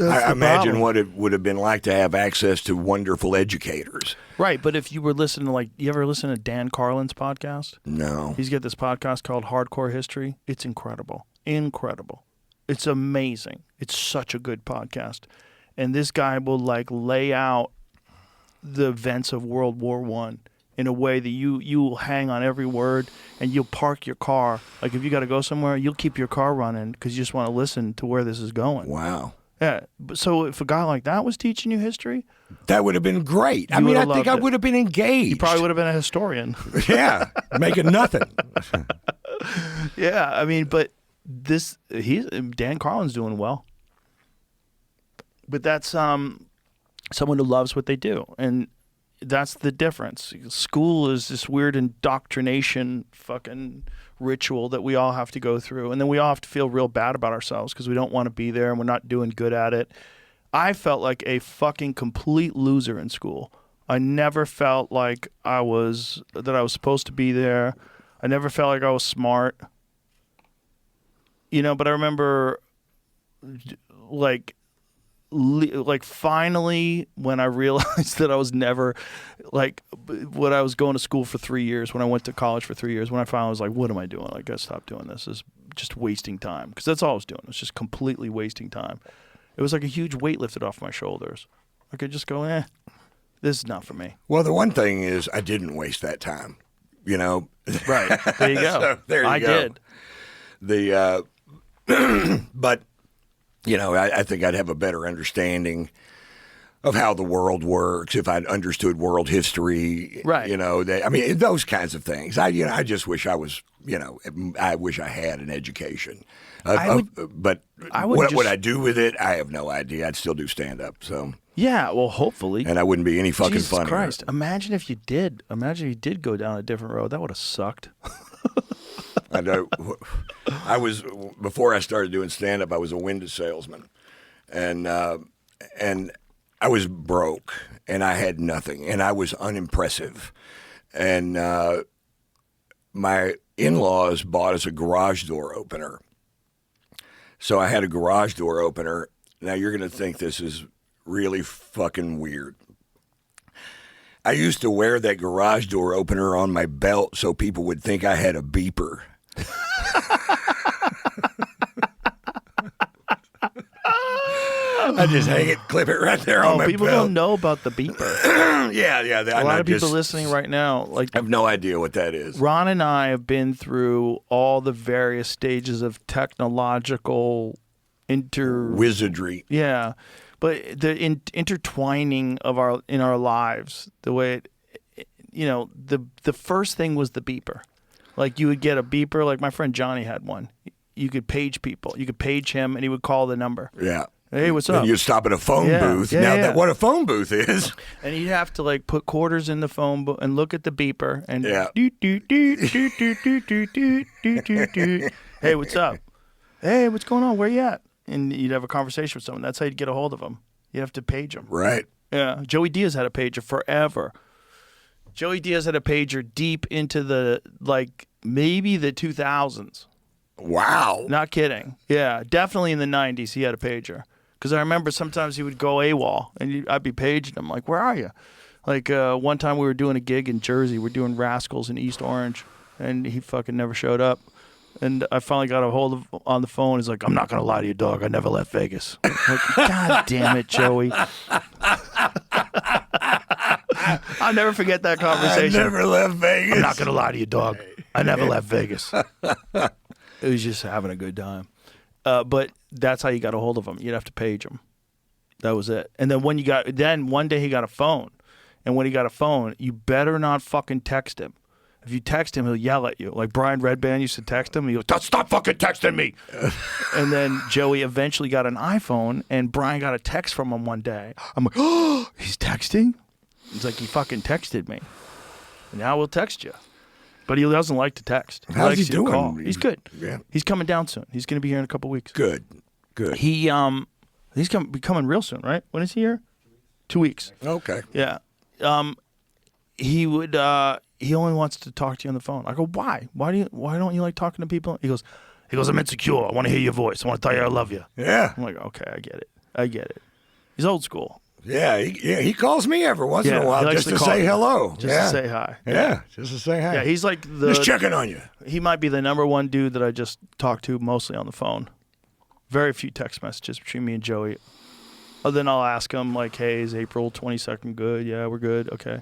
I imagine what it would have been like to have access to wonderful educators. Right, but if you were listening to, like, you ever listen to Dan Carlin's podcast? No. He's got this podcast called Hardcore History. It's incredible. Incredible. It's amazing. It's such a good podcast. And this guy will, like, lay out the events of World War I in a way that you will hang on every word, and you'll park your car. Like, if you got to go somewhere, you'll keep your car running because you just want to listen to where this is going. Wow. Yeah. So if a guy like that was teaching you history, that would have been great. I mean, I think I would have been engaged. You probably would have been a historian. Yeah, making nothing. Yeah, I mean, but Dan Carlin's doing well. But that's someone who loves what they do, and that's the difference. School is this weird indoctrination fucking ritual that we all have to go through, and then we all have to feel real bad about ourselves because we don't want to be there and we're not doing good at it. I felt like a fucking complete loser in school. I never felt like I was supposed to be there. I never felt like I was smart. But I remember like finally when I realized that I was never, like, when I was going to school for 3 years, when I went to college for 3 years, when I finally was like, what am I doing? I gotta stop doing this. This is just wasting time. Because that's all I was doing. It was just completely wasting time. It was like a huge weight lifted off my shoulders. I could just go, this is not for me. Well, the one thing is I didn't waste that time, Right. There you go. So, there you go. I did. But, I think I'd have a better understanding of how the world works if I'd understood world history. Right. Those kinds of things. I just wish I was, I wish I had an education. But what would I do with it? I have no idea. I'd still do stand-up, so. Yeah, well, hopefully. And I wouldn't be any fucking funnier. Jesus Christ. Imagine if you did. Imagine if you did go down a different road. That would have sucked. I know. Before I started doing stand-up, I was a window salesman. And I was broke, and I had nothing, and I was unimpressive. And my in-laws bought us a garage door opener. So I had a garage door opener. Now, you're going to think this is really fucking weird. I used to wear that garage door opener on my belt so people would think I had a beeper. I just hang it, clip it right there on my belt. People don't know about the beeper. Yeah. A lot of people listening right now, I have no idea what that is. Ron and I have been through all the various stages of technological wizardry. Yeah, but the intertwining of our lives, the way the first thing was the beeper. Like, you would get a beeper. Like, my friend Johnny had one. You could page people. You could page him, and he would call the number. Yeah. Hey, what's up? And you'd stop at a phone booth. Yeah. What a phone booth is. And you'd have to, like, put quarters in the phone book and look at the beeper and Hey, what's up? Hey, what's going on? Where you at? And you'd have a conversation with someone. That's how you'd get a hold of them. You have to page them. Right. Yeah. Joey Diaz had a pager forever. Joey Diaz had a pager deep into the, like, maybe the 2000s. Wow. Not kidding. Yeah, definitely in the 90s he had a pager. Because I remember sometimes he would go AWOL, and I'd be paging him, like, where are you? Like, one time we were doing a gig in Jersey. We're doing Rascals in East Orange, and he fucking never showed up. And I finally got a hold of on the phone. He's like, I'm not going to lie to you, dog. I never left Vegas. I'm like, God damn it, Joey. I'll never forget that conversation. I never left Vegas. I'm not going to lie to you, dog. I never left Vegas. It was just having a good time. But that's how you got a hold of him. You'd have to page him. That was it. And then one day he got a phone. And when he got a phone, you better not fucking text him. If you text him, he'll yell at you. Like Brian Redband used to text him. He goes, stop fucking texting me. And then Joey eventually got an iPhone, and Brian got a text from him one day. I'm like, oh, he's texting? He's like, he fucking texted me. Now we'll text you. But he doesn't like to text. How's he likes you to call. doing? He's good. Yeah. He's coming down soon. He's going to be here in a couple weeks. Good. He's coming real soon, right? When is he here? 2 weeks. Okay. Yeah. He would. He only wants to talk to you on the phone. I go, why? Why don't you like talking to people? He goes, I'm insecure. I want to hear your voice. I want to tell you I love you. Yeah. I'm like, okay, I get it. He's old school. Yeah, he calls me every once in Yeah, a he while likes just to to call say you. hello. Just to say hi. Yeah, just to say hi. Yeah, he's like just checking on you. He might be the number one dude that I just talk to mostly on the phone. Very few text messages between me and Joey. Then I'll ask him like, hey, is April 22nd good? Yeah, we're good. Okay.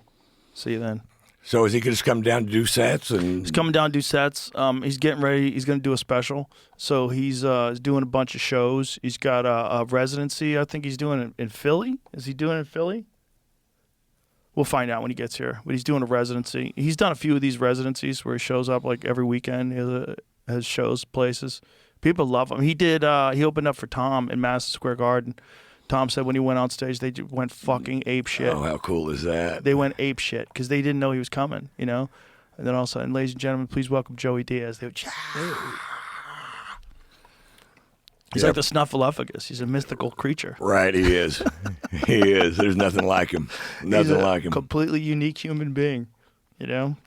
See you then. So is he going to come down to do sets? And He's coming down to do sets. He's getting ready. He's going to do a special. So he's doing a bunch of shows. He's got a residency. I think he's doing it in Philly. Is he doing it in Philly? We'll find out when he gets here. But he's doing a residency. He's done a few of these residencies where he shows up like every weekend. He has shows, places. People love him. He did. He opened up for Tom in Madison Square Garden. Tom said when he went on stage, they went fucking ape shit. Oh, how cool is that? They went ape shit because they didn't know he was coming, you know? And then all of a sudden, ladies and gentlemen, please welcome Joey Diaz. They would, he's like the Snuffleupagus. He's a mythical creature. Right, he is. He is. There's nothing like him. Nothing like him. Completely unique human being, you know?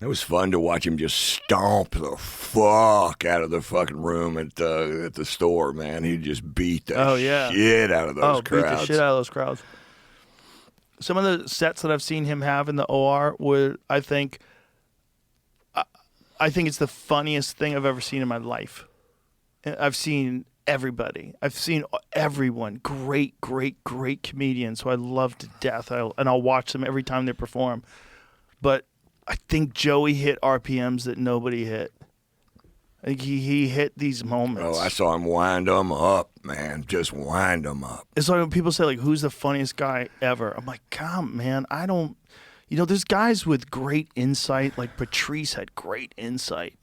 It was fun to watch him just stomp the fuck out of the fucking room at the store, man. He just beat the shit out of those crowds. Beat the shit out of those crowds. Some of the sets that I've seen him have in the OR would, I think it's the funniest thing I've ever seen in my life. I've seen everybody. I've seen everyone. Great comedians who I love to death. And I'll watch them every time they perform. But I think Joey hit RPMs that nobody hit. I think he hit these moments. Oh, I saw him wind them up, man. Just wind them up. It's like when people say, like, who's the funniest guy ever? I'm like, come, man, I don't... You know, there's guys with great insight. Like Patrice had great insight.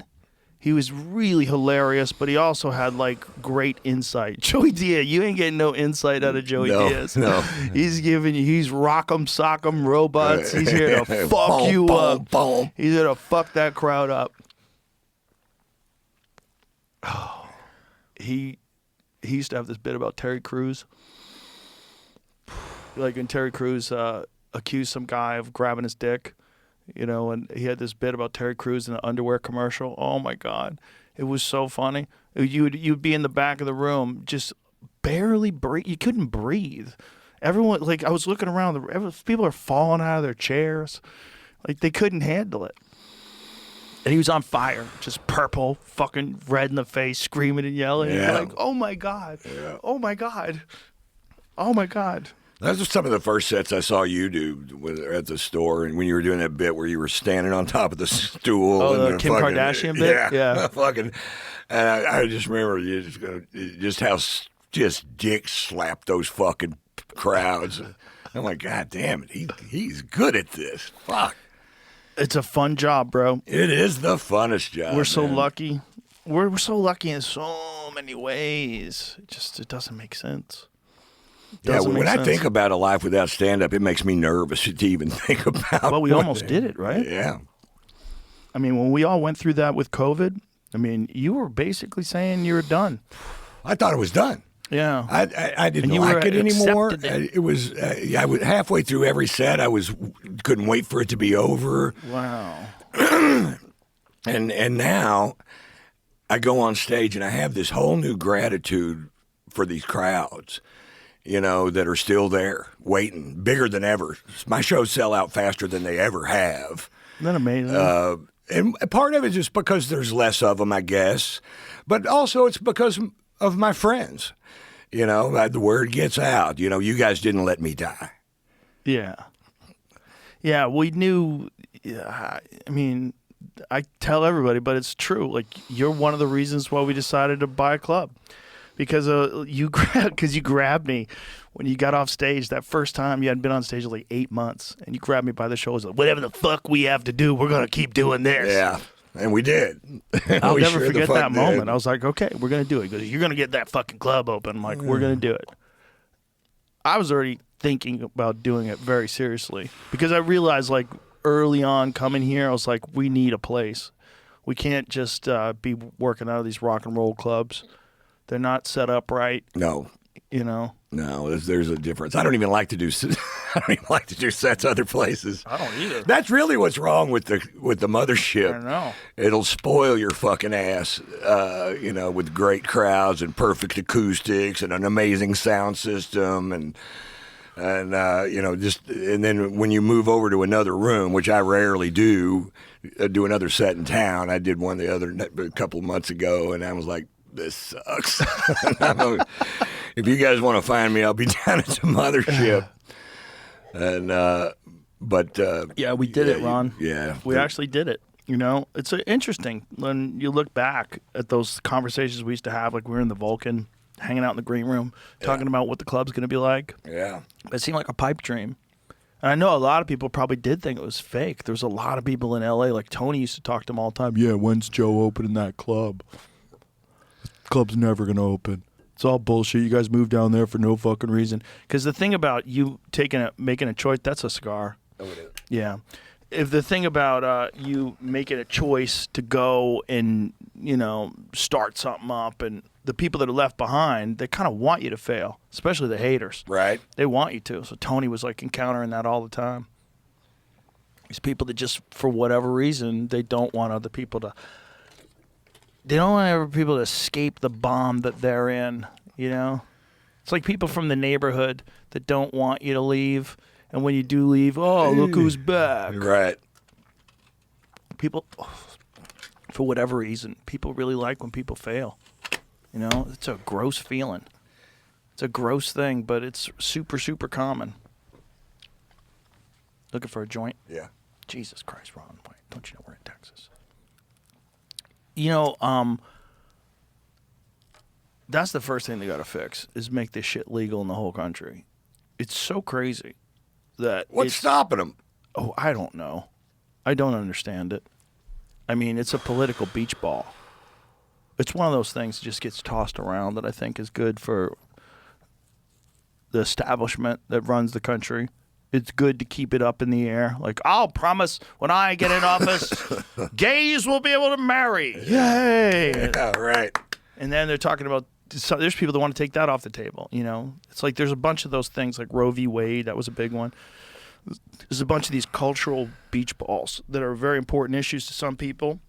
He was really hilarious, but he also had, like, great insight. Joey Diaz, you ain't getting no insight out of Joey Diaz. No. He's rock 'em, sock 'em robots. He's here to fuck Boom, you boom, up. boom. He's here to fuck that crowd up. Oh, he used to have this bit about Terry Crews. Like when Terry Crews accused some guy of grabbing his dick. You know, and he had this bit about Terry Crews in an underwear commercial. Oh my God, it was so funny. You'd be in the back of the room, just barely breathe. You couldn't breathe. Everyone, like, I was looking around. People are falling out of their chairs, like they couldn't handle it. And he was on fire, just purple, fucking red in the face, screaming and yelling. Yeah. And you're like, oh my God, oh my God, oh my God. Those are some of the first sets I saw you do at the store, and when you were doing that bit where you were standing on top of the stool. Oh, and the Kim Kardashian bit? Yeah. Fucking, and I just remember just how just dick slapped those fucking crowds. I'm like, God damn it, he's good at this. Fuck. It's a fun job, bro. It is the funnest job. We're so man. lucky. We're so lucky in so many ways. It doesn't make sense. Yeah, when I think about a life without stand-up, it makes me nervous to even think about. Well, we almost did it, right? Yeah. I mean, when we all went through that with COVID, I mean, you were basically saying you were done. I thought it was done. Yeah. I didn't like it anymore. It was I was halfway through every set. Couldn't wait for it to be over. Wow. And now I go on stage and I have this whole new gratitude for these crowds, you know, that are still there, waiting, bigger than ever. My shows sell out faster than they ever have. Isn't that amazing? And part of it is just because there's less of them, I guess. But also it's because of my friends. You know, the word gets out. You know, you guys didn't let me die. Yeah. Yeah, we knew. I mean, I tell everybody, but it's true. Like, you're one of the reasons why we decided to buy a club. Because you grabbed me when you got off stage that first time. You hadn't been on stage in like 8 months, and you grabbed me by the shoulders, like, whatever the fuck we have to do, we're gonna keep doing this. Yeah, and we did. I'll We never sure forget the fuck that moment. did. I was like, okay, we're gonna do it. He goes, you're gonna get that fucking club open. I'm like, we're gonna do it. I was already thinking about doing it very seriously because I realized, like, early on coming here, I was like, we need a place. We can't just be working out of these rock and roll clubs. They're not set up right. No. You know? No, there's a difference. I don't even like to do don't even like to do sets other places. I don't either. That's really what's wrong with the mothership. I know. It'll spoil your fucking ass, with great crowds and perfect acoustics and an amazing sound system and then when you move over to another room, which I rarely do another set in town. I did one a couple of months ago, and I was like, this sucks. If you guys want to find me, I'll be down at the mothership. And yeah, we did it, Ron. Yeah, we actually did it. It's interesting when you look back at those conversations we used to have, like we were in the Vulcan, hanging out in the green room, talking about what the club's going to be like. Yeah. It seemed like a pipe dream. And I know a lot of people probably did think it was fake. There's a lot of people in L.A., like Tony used to talk to them all the time. Yeah, when's Joe opening that club? The club's never going to open. It's all bullshit. You guys moved down there for no fucking reason. Because the thing about you making a choice, that's a cigar. Oh, it is. Yeah. If the thing about you making a choice to go and, start something up, and the people that are left behind, they kind of want you to fail, especially the haters. Right. They want you to. So Tony was like encountering that all the time. These people that just, for whatever reason, they don't want other people to, they don't want other people to escape the bomb that they're in, It's like people from the neighborhood that don't want you to leave. And when you do leave, oh, look who's back. Right. People, for whatever reason, people really like when people fail. It's a gross feeling. It's a gross thing, but it's super, super common. Looking for a joint? Yeah. Jesus Christ, Ron. Wait, don't you know we're in Texas? That's the first thing they got to fix, is make this shit legal in the whole country. It's so crazy that what's stopping them? Oh, I don't know. I don't understand it. I mean, it's a political beach ball. It's one of those things that just gets tossed around that I think is good for the establishment that runs the country. It's good to keep it up in the air. Like, I'll promise when I get in office, gays will be able to marry. Yay! Yeah, right. And then they're talking about, so there's people that want to take that off the table, It's like there's a bunch of those things, like Roe v. Wade, that was a big one. There's a bunch of these cultural beach balls that are very important issues to some people,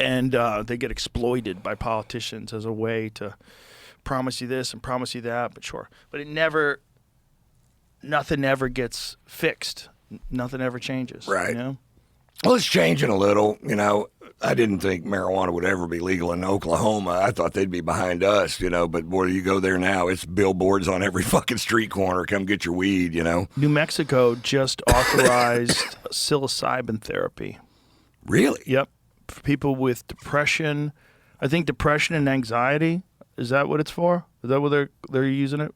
and they get exploited by politicians as a way to promise you this and promise you that, but nothing ever gets fixed. Nothing ever changes. Right. Well, it's changing a little. I didn't think marijuana would ever be legal in Oklahoma. I thought they'd be behind us, but boy, you go there now, it's billboards on every fucking street corner. Come get your weed, New Mexico just authorized psilocybin therapy. Really? Yep. For people with depression. I think depression and anxiety, is that what it's for? Is that what they're using it?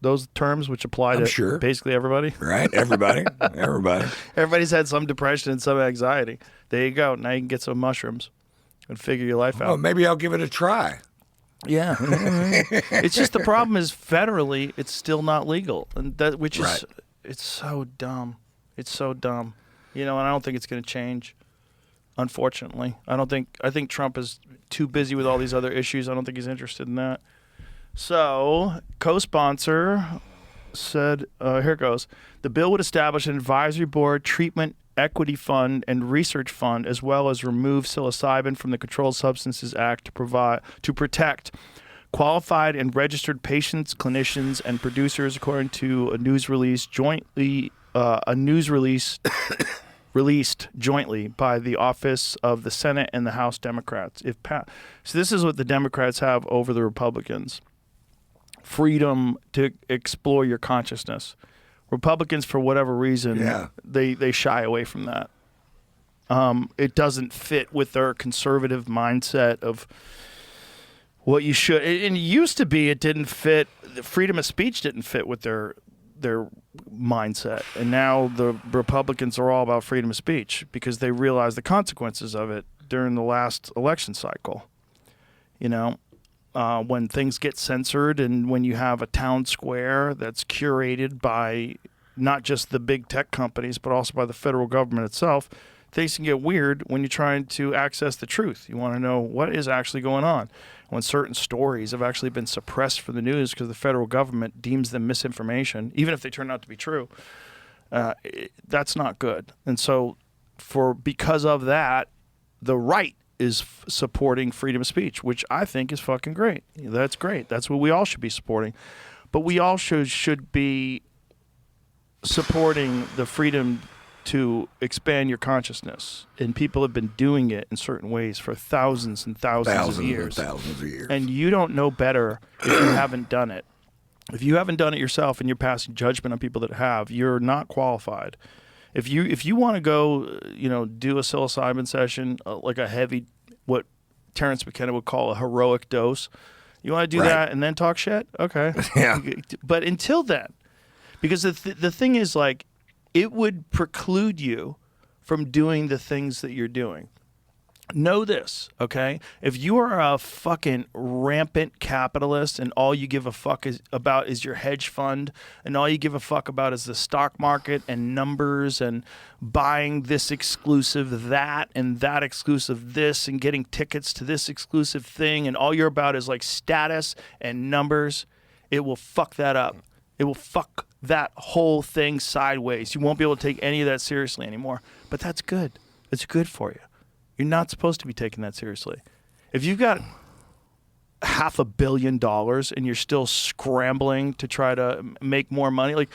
Those terms, which apply to basically everybody. Right, everybody. Everybody's had some depression and some anxiety. There you go. Now you can get some mushrooms and figure your life out. Oh, maybe I'll give it a try. Yeah. It's just the problem is federally, it's still not legal, and it's so dumb. It's so dumb. And I don't think it's going to change. Unfortunately, I think Trump is too busy with all these other issues. I don't think he's interested in that. So, co-sponsor said, here it goes. The bill would establish an advisory board, treatment equity fund, and research fund, as well as remove psilocybin from the Controlled Substances Act to protect qualified and registered patients, clinicians, and producers, according to a news release released jointly by the Office of the Senate and the House Democrats. So this is what the Democrats have over the Republicans. Freedom to explore your consciousness. Republicans, for whatever reason, they shy away from that. It doesn't fit with their conservative mindset of what you should. And it used to be it didn't fit. Freedom of speech didn't fit with their mindset. And now the Republicans are all about freedom of speech because they realize the consequences of it during the last election cycle. When things get censored and when you have a town square that's curated by not just the big tech companies, but also by the federal government itself, things can get weird when you're trying to access the truth. You want to know what is actually going on. When certain stories have actually been suppressed from the news because the federal government deems them misinformation, even if they turn out to be true, that's not good. And so because of that, the right is supporting freedom of speech, which I think is fucking great. That's great. That's what we all should be supporting. But we also should be supporting the freedom to expand your consciousness. And people have been doing it in certain ways for thousands and thousands of years. And you don't know better if you haven't done it. If you haven't done it yourself and you're passing judgment on people that have, you're not qualified. If you want to go, do a psilocybin session, like a heavy, what Terrence McKenna would call a heroic dose, you want to do that and then talk shit? Okay. Yeah. But until then, because the thing is, like, it would preclude you from doing the things that you're doing. Know this, okay? If you are a fucking rampant capitalist and all you give a fuck about is your hedge fund and all you give a fuck about is the stock market and numbers and buying this exclusive that and that exclusive this and getting tickets to this exclusive thing and all you're about is like status and numbers, it will fuck that up. It will fuck that whole thing sideways. You won't be able to take any of that seriously anymore. But that's good. It's good for you. You're not supposed to be taking that seriously. If you've got $500 million and you're still scrambling to try to make more money, like,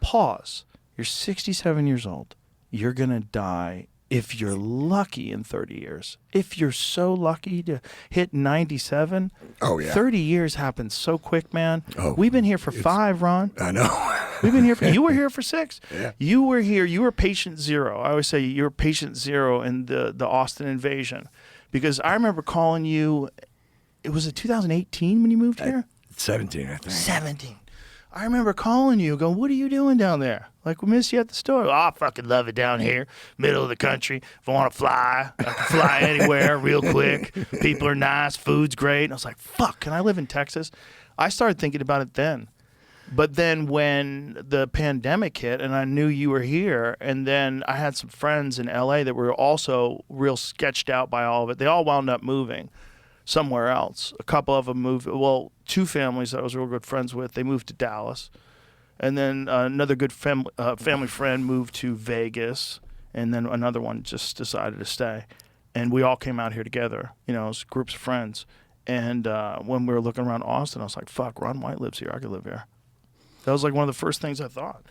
pause. You're 67 years old. You're going to die if you're lucky in 30 years. If you're so lucky to hit 97, 30 years happens so quick, man. We've been here for 5, Ron. I know. We've been here you were here for 6. Yeah. You were here. You were patient 0. I always say you were patient 0 in the Austin invasion. Because I remember calling you, it was 2018 when you moved here? 17, I think. 17. I remember calling you, going, what are you doing down there? Like, we miss you at the store. Oh, I fucking love it down here, middle of the country. If I want to fly, I can fly anywhere real quick. People are nice, food's great. And I was like, fuck, can I live in Texas? I started thinking about it then. But then when the pandemic hit and I knew you were here, and then I had some friends in LA that were also real sketched out by all of it. They all wound up moving somewhere else. A couple of them moved, 2 families that I was real good friends with, they moved to Dallas. And then another good family friend moved to Vegas, and then another one just decided to stay. And we all came out here together, as groups of friends. And when we were looking around Austin, I was like, fuck, Ron White lives here. I could live here. That was like one of the first things I thought.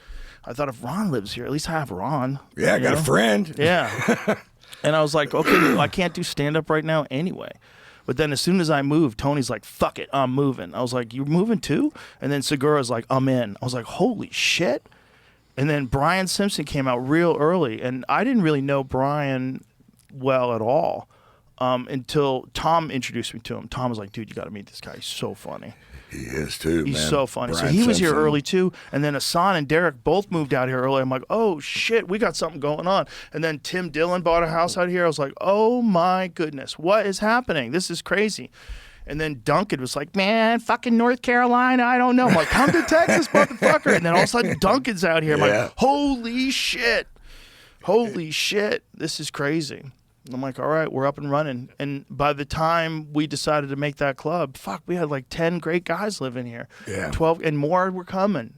I thought if Ron lives here, at least I have Ron. Yeah, I got a friend. Yeah. And I was like, okay, I can't do stand-up right now anyway. But then as soon as I moved, Tony's like, fuck it, I'm moving. I was like, you're moving too? And then Segura's like, I'm in. I was like, holy shit. And then Brian Simpson came out real early. And I didn't really know Brian well at all until Tom introduced me to him. Tom was like, dude, you got to meet this guy. He's so funny. He is too, He's man. so funny. Brian so he was here Simpson. early too. And then Hassan and Derek both moved out here early. I'm like, oh shit, we got something going on. And then Tim Dillon bought a house out here. I was like, oh my goodness, what is happening? This is crazy. And then Duncan was like, man, fucking North Carolina, I don't know. I'm like, come to Texas, motherfucker. And then all of a sudden Duncan's out here. I'm like, holy shit. Holy shit. This is crazy. I'm like, all right, we're up and running. And by the time we decided to make that club, fuck, we had like 10 great guys living here. Yeah. 12, and more were coming.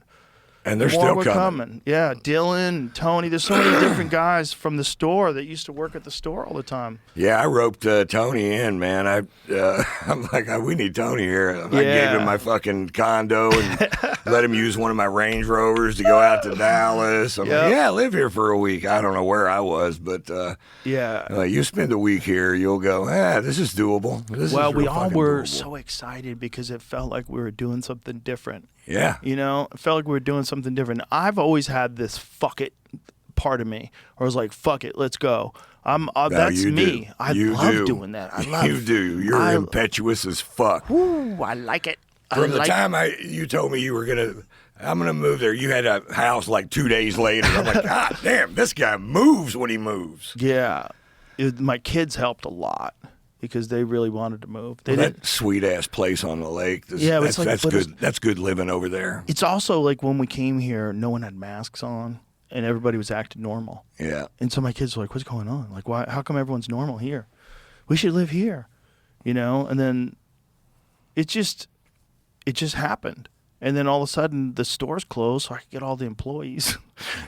And they're More still were coming. Yeah, Dylan, Tony. There's so many different guys from the store that used to work at the store all the time. Yeah, I roped Tony in, man. I'm like, we need Tony here. I gave him my fucking condo and let him use one of my Range Rovers to go out to Dallas. I'm like, I live here for a week. I don't know where I was, but you spend a week here, you'll go, this is doable. We all were so excited because it felt like we were doing something different. Yeah. It felt like we were doing something different. I've always had this fuck it part of me. Where I was like, fuck it, let's go. That's me. I love doing that. I love You do. You're impetuous as fuck. Ooh, I like it. From the time you told me you were I'm going to move there, you had a house like 2 days later. I'm like, God damn, this guy moves when he moves. Yeah. My kids helped a lot. because they really wanted to move. They Well, didn't. that sweet ass place on the lake. Yeah, that's, it's like- that's but good. That's good living over there. It's also like when we came here, no one had masks on, and everybody was acting normal. Yeah. And so my kids were like, "What's going on? Like, why? How come everyone's normal here? We should live here, you know?" And then it just happened. And then all of a sudden, the stores closed, so I could get all the employees.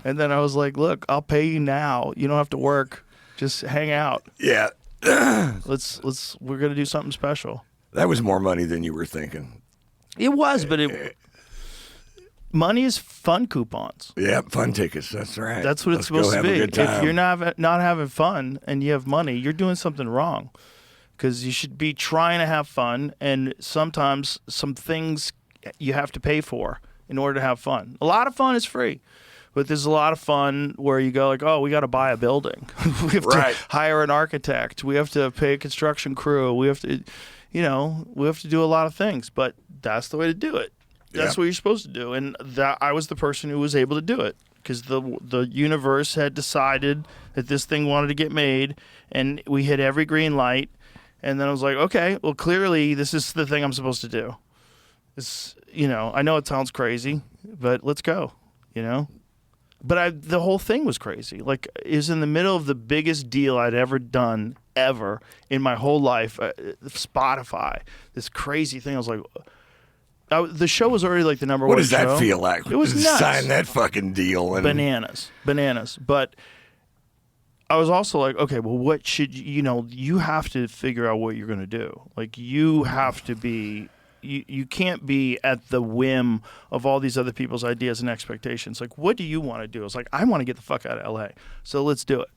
And then I was like, "Look, I'll pay you now. You don't have to work. Just hang out. Yeah. We're gonna do something special." That was more money than you were thinking. It was, but money is fun coupons. Yeah, fun tickets. That's right. That's what Let's it's supposed go to have be. a good time. If you're not having fun and you have money, you're doing something wrong. Because you should be trying to have fun, and sometimes some things you have to pay for in order to have fun. A lot of fun is free, but there's a lot of fun where you go like, "Oh, we got to buy a building. We have Right. to hire an architect. We have to pay a construction crew. We have to, we have to do a lot of things." But that's the way to do it. That's Yeah. what you're supposed to do, and that I was the person who was able to do it because the universe had decided that this thing wanted to get made, and we hit every green light. And then I was like, okay, well, clearly this is the thing I'm supposed to do. It's, I know it sounds crazy, but let's go, But the whole thing was crazy. Like, it was in the middle of the biggest deal I'd ever done, ever, in my whole life. Spotify, this crazy thing. I was like, the show was already like the number What one does that show. feel like? It was nuts. Sign that fucking deal. And Bananas. But I was also like, okay, well, what should you have to figure out what you're going to do. Like, you have to be, you can't be at the whim of all these other people's ideas and expectations. Like, what do you want to do? I was like, I want to get the fuck out of LA. So let's do it.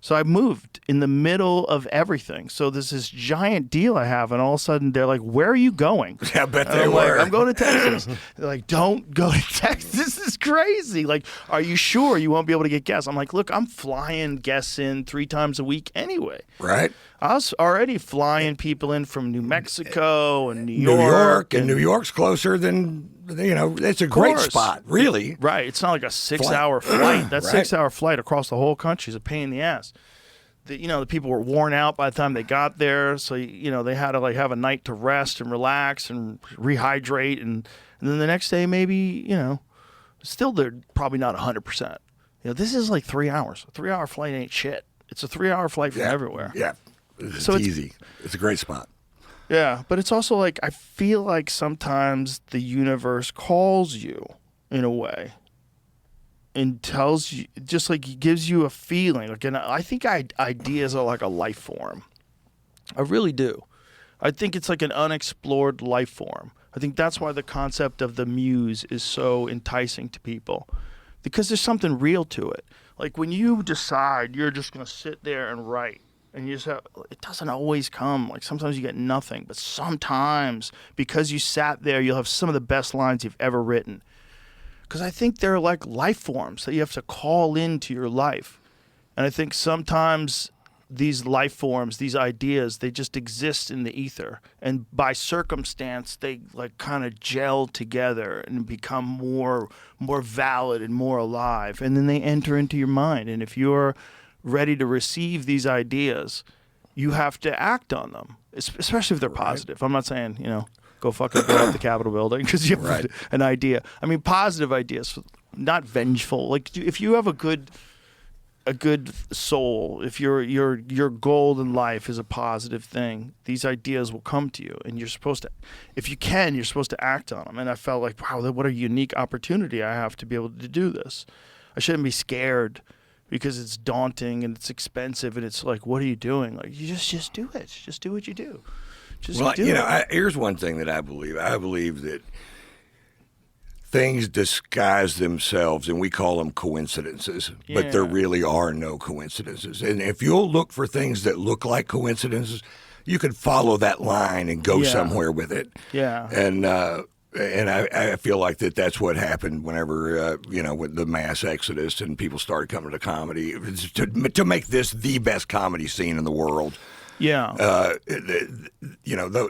So I moved in the middle of everything. So there's this giant deal I have, and all of a sudden they're like, "Where are you going?" Yeah, I bet And they I'm were. like, "I'm going to Texas." They're like, "Don't go to Texas. This is crazy. Like, are you sure you won't be able to get guests?" I'm like, "Look, I'm flying guests in 3 times a week anyway." Right? I was already flying people in from New Mexico and New New York. York. And New York's closer than, it's a great course. spot, really. Right. It's not like a 6-hour flight. That Right. 6-hour flight across the whole country is a pain in the ass. The people were worn out by the time they got there, so they had to have a night to rest and relax and rehydrate, and then the next day maybe still they're probably not 100%. This is like 3 hours. A 3-hour flight ain't shit. It's a 3-hour flight from everywhere. Yeah. It's So it's- easy. It's a great spot. Yeah, but it's also like I feel like sometimes the universe calls you in a way and tells you, just like gives you a feeling. Like, and I think ideas are like a life form. I really do. I think it's like an unexplored life form. I think that's why the concept of the muse is so enticing to people, because there's something real to it. Like when you decide you're just going to sit there and write, and you just have, it doesn't always come. Like sometimes you get nothing, but sometimes because you sat there, you'll have some of the best lines you've ever written. Because I think they're like life forms that you have to call into your life. And I think sometimes these life forms, these ideas, they just exist in the ether. And by circumstance, they like kind of gel together and become more valid and more alive. And then they enter into your mind. And if you're ready to receive these ideas, you have to act on them, especially if they're positive. I'm not saying, go fucking blow up the Capitol building because you have an idea. I mean, positive ideas, not vengeful. Like if you have a good soul, if your goal in life is a positive thing, these ideas will come to you, and you're supposed to, if you can, you're supposed to act on them. And I felt like, wow, what a unique opportunity I have to be able to do this. I shouldn't be scared because it's daunting and it's expensive, and it's like, what are you doing? Like, you just do it. Just do what you do. Just do it. Here's one thing that I believe. I believe that things disguise themselves, and we call them coincidences, but there really are no coincidences. And if you'll look for things that look like coincidences, you can follow that line and go somewhere with it. Yeah. And I feel like that's what happened whenever, with the mass exodus and people started coming to comedy. It's to make this the best comedy scene in the world. Yeah.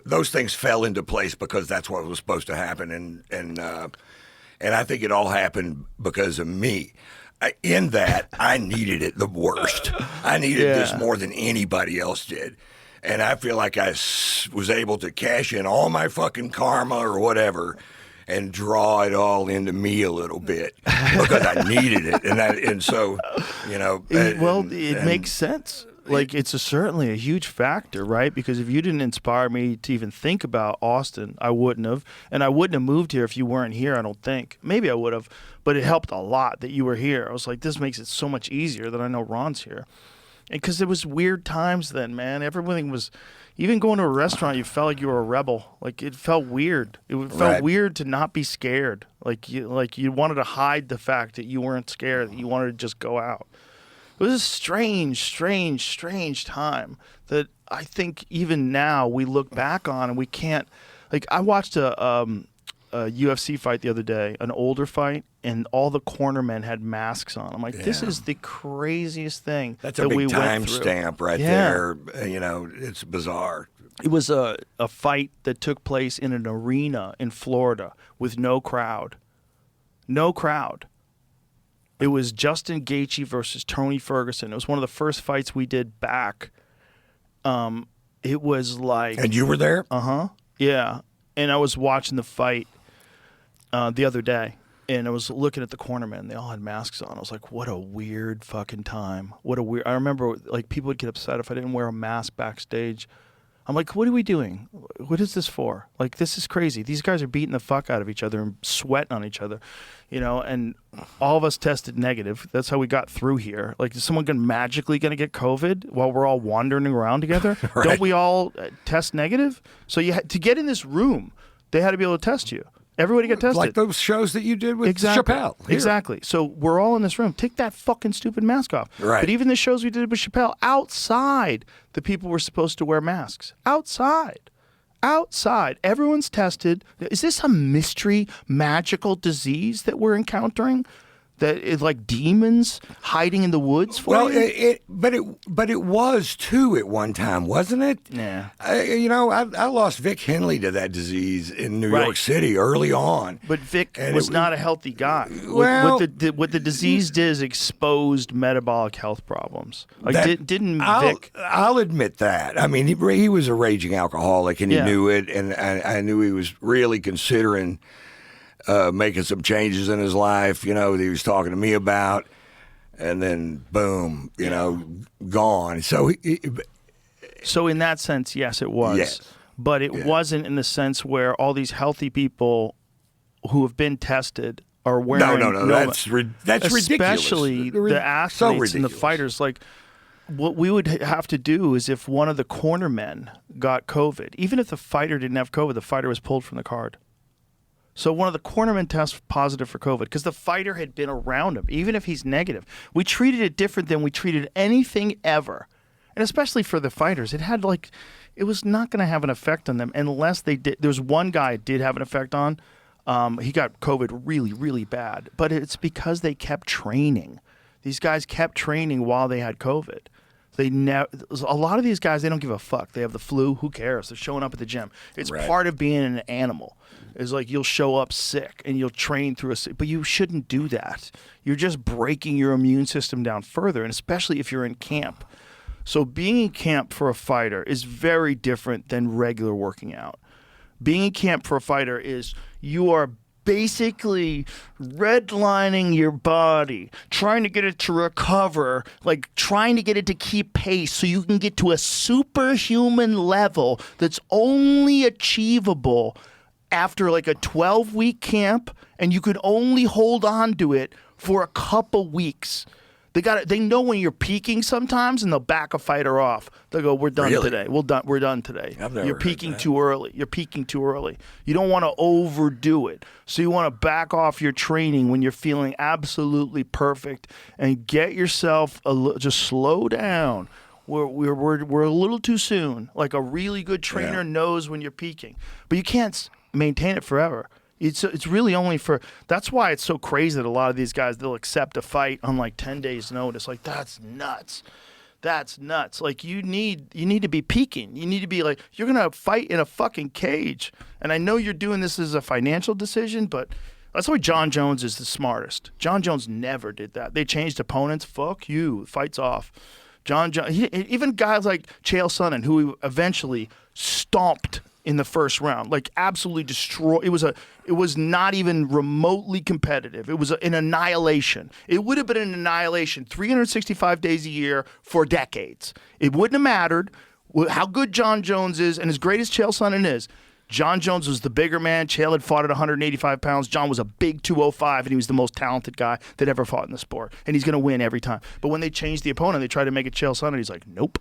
Those things fell into place because that's what was supposed to happen. And I think it all happened because of me. In that, I needed it the worst. I needed this more than anybody else did. And I feel like I was able to cash in all my fucking karma or whatever and draw it all into me a little bit because I needed it. And so, you know. It makes sense. Like, it's certainly a huge factor, right? Because if you didn't inspire me to even think about Austin, I wouldn't have. And I wouldn't have moved here if you weren't here, I don't think. Maybe I would have. But it helped a lot that you were here. I was like, this makes it so much easier that I know Ron's here. Because it was weird times then, man. Everything was, even going to a restaurant, you felt like you were a rebel. Like, it felt weird. It felt weird to not be scared. Like you wanted to hide the fact that you weren't scared, that you wanted to just go out. It was a strange, strange, strange time that I think even now we look back on and we can't. Like, I watched a UFC fight the other day, an older fight, and all the cornermen had masks on. I'm like, this is the craziest thing. That's a big time stamp right there. You know, it's bizarre. It was a fight that took place in an arena in Florida with no crowd. No crowd. It was Justin Gaethje versus Tony Ferguson. It was one of the first fights we did back. It was like... And you were there? Uh-huh. Yeah. And I was watching the fight the other day, and I was looking at the cornermen. They all had masks on. I was like, what a weird fucking time. I remember, like, people would get upset if I didn't wear a mask backstage. I'm like, what are we doing? What is this for? Like, this is crazy. These guys are beating the fuck out of each other and sweating on each other, you know, and all of us tested negative. That's how we got through here. Like, is someone magically going to get COVID while we're all wandering around together? Right. Don't we all test negative? So to get in this room, they had to be able to test you. Everybody got tested. Like those shows that you did with Chappelle. Here. Exactly. So we're all in this room. Take that fucking stupid mask off. Right. But even the shows we did with Chappelle, outside, the people were supposed to wear masks. Outside. Everyone's tested. Is this a mystery, magical disease that we're encountering? That is like demons hiding in the woods for you? But it was too at one time, wasn't it? Yeah. I lost Vic Henley to that disease in New York City early on. But Vic was not a healthy guy. Well, what the disease did is exposed metabolic health problems. Like, Vic? I'll admit that. I mean, he was a raging alcoholic, and he knew it, and I knew he was really considering making some changes in his life, you know, that he was talking to me about, and then boom, you know, gone. So So in that sense, yes, it was. Yes. But it wasn't in the sense where all these healthy people who have been tested are wearing... No, that's ridiculous. Especially the athletes and the fighters. Like, what we would have to do is if one of the cornermen got COVID, even if the fighter didn't have COVID, the fighter was pulled from the card. So one of the cornermen tests positive for COVID because the fighter had been around him, even if he's negative. We treated it different than we treated anything ever. And especially for the fighters, it was not going to have an effect on them unless they did. There's one guy it did have an effect on. He got COVID really, really bad. But it's because they kept training. These guys kept training while they had COVID. A lot of these guys, they don't give a fuck. They have the flu. Who cares? They're showing up at the gym. It's part of being an animal. It's like you'll show up sick and you'll train through but you shouldn't do that. You're just breaking your immune system down further, and especially if you're in camp. So being in camp for a fighter is very different than regular working out. Being in camp for a fighter is you are basically redlining your body, trying to get it to recover, like trying to get it to keep pace so you can get to a superhuman level that's only achievable after like a 12-week camp, and you can only hold on to it for a couple weeks. They know when you're peaking sometimes, and they'll back a fighter off. They'll go, "We're done today. We're done today. You're peaking too early. You're peaking too early. You don't want to overdo it, so you want to back off your training when you're feeling absolutely perfect, and get yourself just slow down. We're a little too soon. Like a really good trainer knows when you're peaking, but you can't maintain it forever. It's really only for. That's why it's so crazy that a lot of these guys, they'll accept a fight on like 10 days notice. Like, that's nuts. That's nuts. Like, you need to be peaking. You need to be like, you're gonna fight in a fucking cage. And I know you're doing this as a financial decision, but that's why John Jones is the smartest. John Jones never did that. They changed opponents. Fuck you. Fight's off. Even guys like Chael Sonnen, who he eventually stomped in the first round, like absolutely destroyed. It was not even remotely competitive. It was an annihilation. It would have been an annihilation 365 days a year for decades. It wouldn't have mattered how good John Jones is, and as great as Chael Sonnen is. John Jones was the bigger man. Chael had fought at 185 pounds. John was a big 205, and he was the most talented guy that ever fought in the sport. And he's going to win every time. But when they changed the opponent, they tried to make it Chael Sonnen. He's like, nope,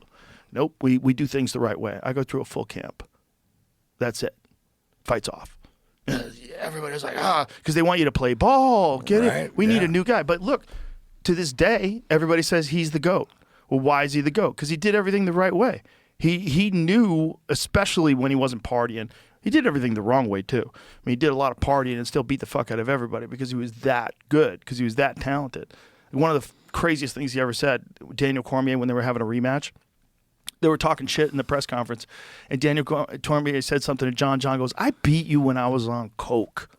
we do things the right way. I go through a full camp. That's it. Fight's off. Everybody's like, because they want you to play ball. Get it? We need a new guy. But look, to this day, everybody says he's the GOAT. Well, why is he the GOAT? Because he did everything the right way. He knew, especially when he wasn't partying, he did everything the wrong way too. I mean, he did a lot of partying and still beat the fuck out of everybody because he was that good, because he was that talented. One of the craziest things he ever said, Daniel Cormier, when they were having a rematch, they were talking shit in the press conference, and Daniel Cormier said something to John. John goes, "I beat you when I was on coke."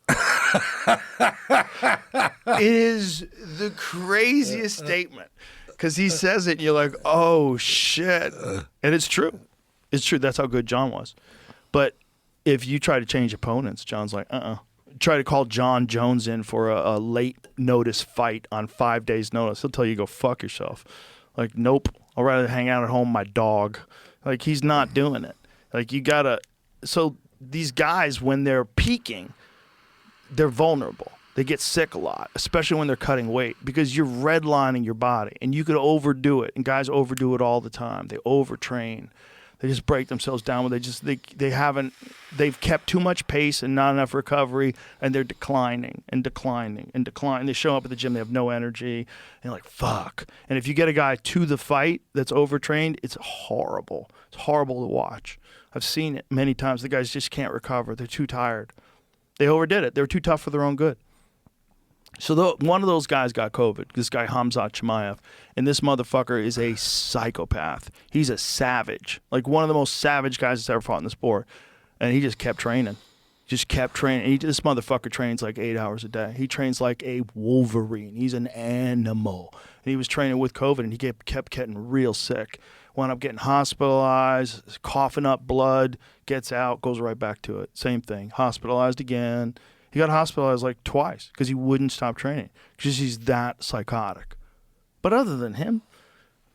It is the craziest statement, because he says it and you're like, oh shit. And it's true. It's true. That's how good John was. But if you try to change opponents, John's like, Try to call John Jones in for a late notice fight on 5 days notice. He'll tell you, go fuck yourself. Like, nope. I'd rather hang out at home with my dog. Like, he's not doing it. Like, you gotta. So these guys, when they're peaking, they're vulnerable. They get sick a lot, especially when they're cutting weight, because you're redlining your body, and you could overdo it. And guys overdo it all the time. They overtrain. They just break themselves down. They've kept too much pace and not enough recovery, and they're declining and declining and declining. They show up at the gym, they have no energy, and you're like, fuck. And if you get a guy to the fight that's overtrained, it's horrible. It's horrible to watch. I've seen it many times. The guys just can't recover. They're too tired. They overdid it. They were too tough for their own good. So one of those guys got COVID, this guy Hamzat Chimaev, and this motherfucker is a psychopath. He's a savage, like one of the most savage guys that's ever fought in the sport, and he just kept training. This motherfucker trains like 8 hours a day. He trains like a wolverine. He's an animal. And he was training with COVID, and he kept getting real sick. Wound up getting hospitalized, coughing up blood, gets out, goes right back to it. Same thing, hospitalized again. He got hospitalized like twice because he wouldn't stop training, because he's that psychotic. But other than him,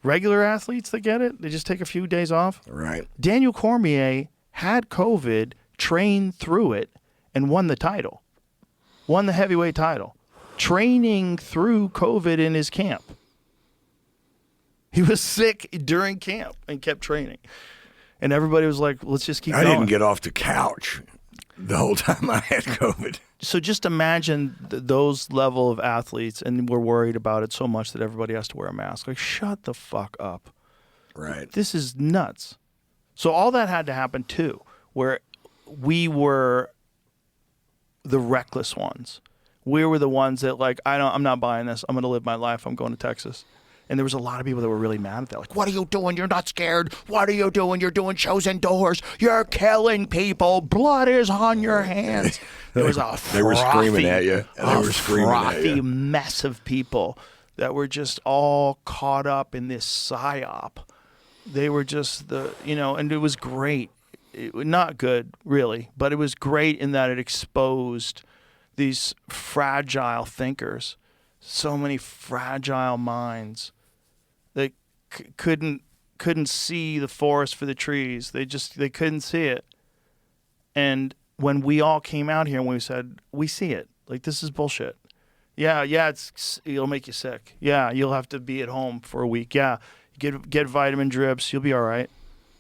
regular athletes that get it, they just take a few days off. Right. Daniel Cormier had COVID, trained through it, and won the title. Won the heavyweight title. Training through COVID in his camp. He was sick during camp and kept training. And everybody was like, let's just keep going. I didn't get off the couch the whole time I had COVID. So just imagine those level of athletes, and we're worried about it so much that everybody has to wear a mask. Like, shut the fuck up. Right. This is nuts. So all that had to happen too, where we were the reckless ones. We were the ones that, like, I'm not buying this. I'm going to live my life. I'm going to Texas. And there was a lot of people that were really mad at that. Like, what are you doing? You're not scared. What are you doing? You're doing shows indoors. You're killing people. Blood is on your hands. There was a they were screaming at you. Frothy mess of people that were just all caught up in this psyop. They were just and it was great. Not good, really, but it was great in that it exposed these fragile thinkers. So many fragile minds. They couldn't see the forest for the trees. They couldn't see it. And when we all came out here and we said, we see it. Like, this is bullshit. Yeah, it'll make you sick. Yeah, you'll have to be at home for a week. Yeah, get vitamin drips. You'll be all right.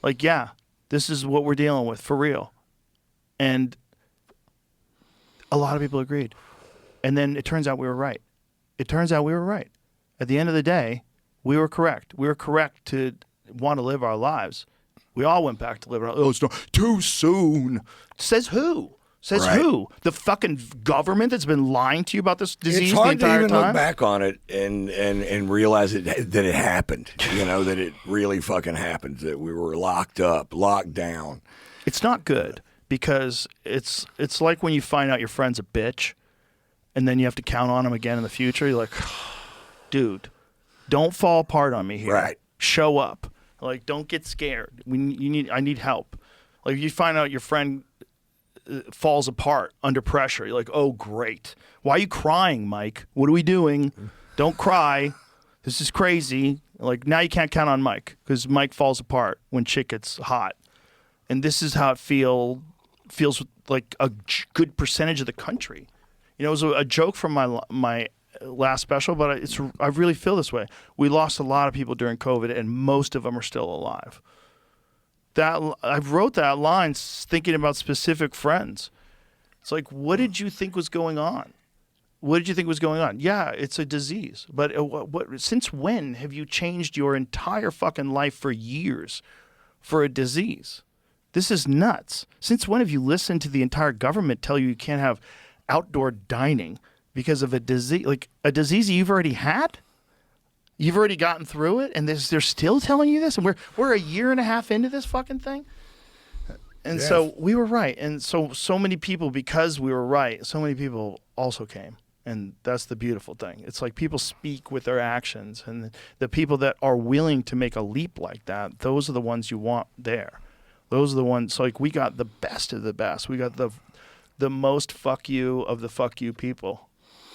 Like, yeah, this is what we're dealing with for real. And a lot of people agreed. And then it turns out we were right. At the end of the day, we were correct. We were correct to want to live our lives. We all went back to live our lives. Oh, it's not too soon. Says who? Who? The fucking government that's been lying to you about this disease the entire time? It's hard to even look back on it and realize that it happened. That it really fucking happened, that we were locked up, locked down. It's not good, because it's like when you find out your friend's a bitch, and then you have to count on him again in the future. You're like, dude, don't fall apart on me here. Right. Show up. Like, don't get scared. I need help. Like, you find out your friend falls apart under pressure. You're like, oh, great. Why are you crying, Mike? What are we doing? Don't cry. This is crazy. Like, now you can't count on Mike because Mike falls apart when shit gets hot. And this is how it feels like a good percentage of the country. You know, it was a joke from my last special, but I really feel this way. We lost a lot of people during COVID, and most of them are still alive. I wrote that line thinking about specific friends. It's like, what did you think was going on? What did you think was going on? Yeah, it's a disease. But since when have you changed your entire fucking life for years for a disease? This is nuts. Since when have you listened to the entire government tell you can't have outdoor dining because of a disease? Like a disease you've already had? You've already gotten through it, and they're still telling you this? And we're a year and a half into this fucking thing? And yes. So we were right. And so many people, because we were right, so many people also came. And that's the beautiful thing. It's like people speak with their actions, and the people that are willing to make a leap like that, those are the ones you want there. Those are the ones, like, we got the best of the best. We got the most fuck you of the fuck you people.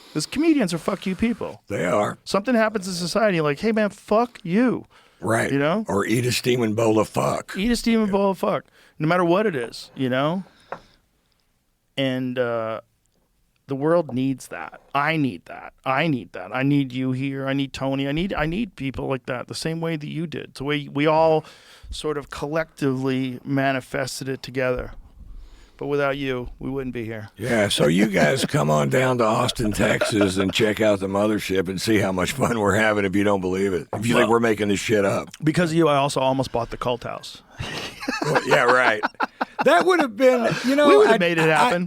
Because comedians are fuck you people. They are. Something happens in society, you're like, hey man, fuck you. Right. You know? Or eat a steaming bowl of fuck. Eat a steaming bowl of fuck. No matter what it is, you know? And the world needs that. I need that. I need that. I need you here. I need Tony. I need people like that, the same way that you did. It's the way we all sort of collectively manifested it together. But without you, we wouldn't be here. Yeah, so you guys come on down to Austin, Texas, and check out the mothership and see how much fun we're having if you don't believe it. If you think we're making this shit up. Because of you, I also almost bought the cult house. Well, yeah, right. That would have been, you know, We would have made it happen.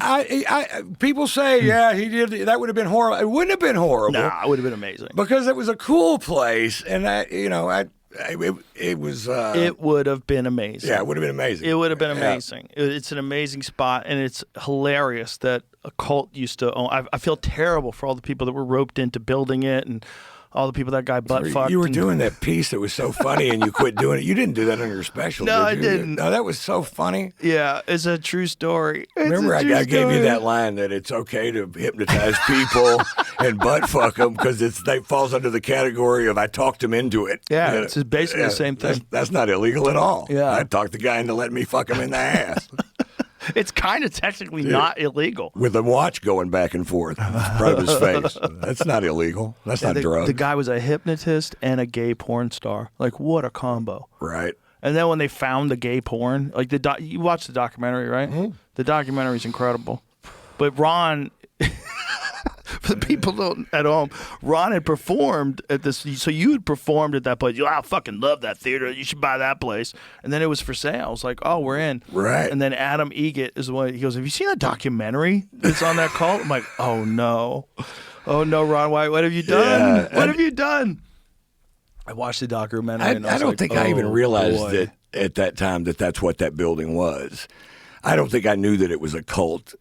People say, yeah, he did. That would have been horrible. It wouldn't have been horrible. Nah, it would have been amazing. Because it was a cool place, and It was. It would have been amazing. Yeah, it would have been amazing. It would have been amazing. It's an amazing spot, and it's hilarious that a cult used to own. I feel terrible for all the people that were roped into building it, and all the people that guy butt fucked. You were doing that piece that was so funny, and you quit doing it. You didn't do that on your special. No, did I you? didn't. No, that was so funny. Yeah, it's a true story. Remember, I gave you that line that it's okay to hypnotize people and butt fuck them because that falls under the category of I talked them into it. Yeah, it's basically the same thing. That's not illegal at all. Yeah. I talked the guy into letting me fuck him in the ass. It's kind of technically not illegal. With a watch going back and forth in front of his face. That's not illegal. That's not drugs. The guy was a hypnotist and a gay porn star. Like, what a combo. Right. And then when they found the gay porn, like you watched the documentary, right? Mm-hmm. The documentary's incredible. But Ron, for the people at home, Ron had performed at this. So you had performed at that place. I fucking love that theater. You should buy that place. And then it was for sale. I was like, oh, we're in. Right. And then Adam Egget is the one. He goes, have you seen that documentary that's on that cult? I'm like, oh no, Ron, what have you done? Yeah. What have you done? I watched the documentary. I don't think I even realized that at that time that's what that building was. I don't think I knew that it was a cult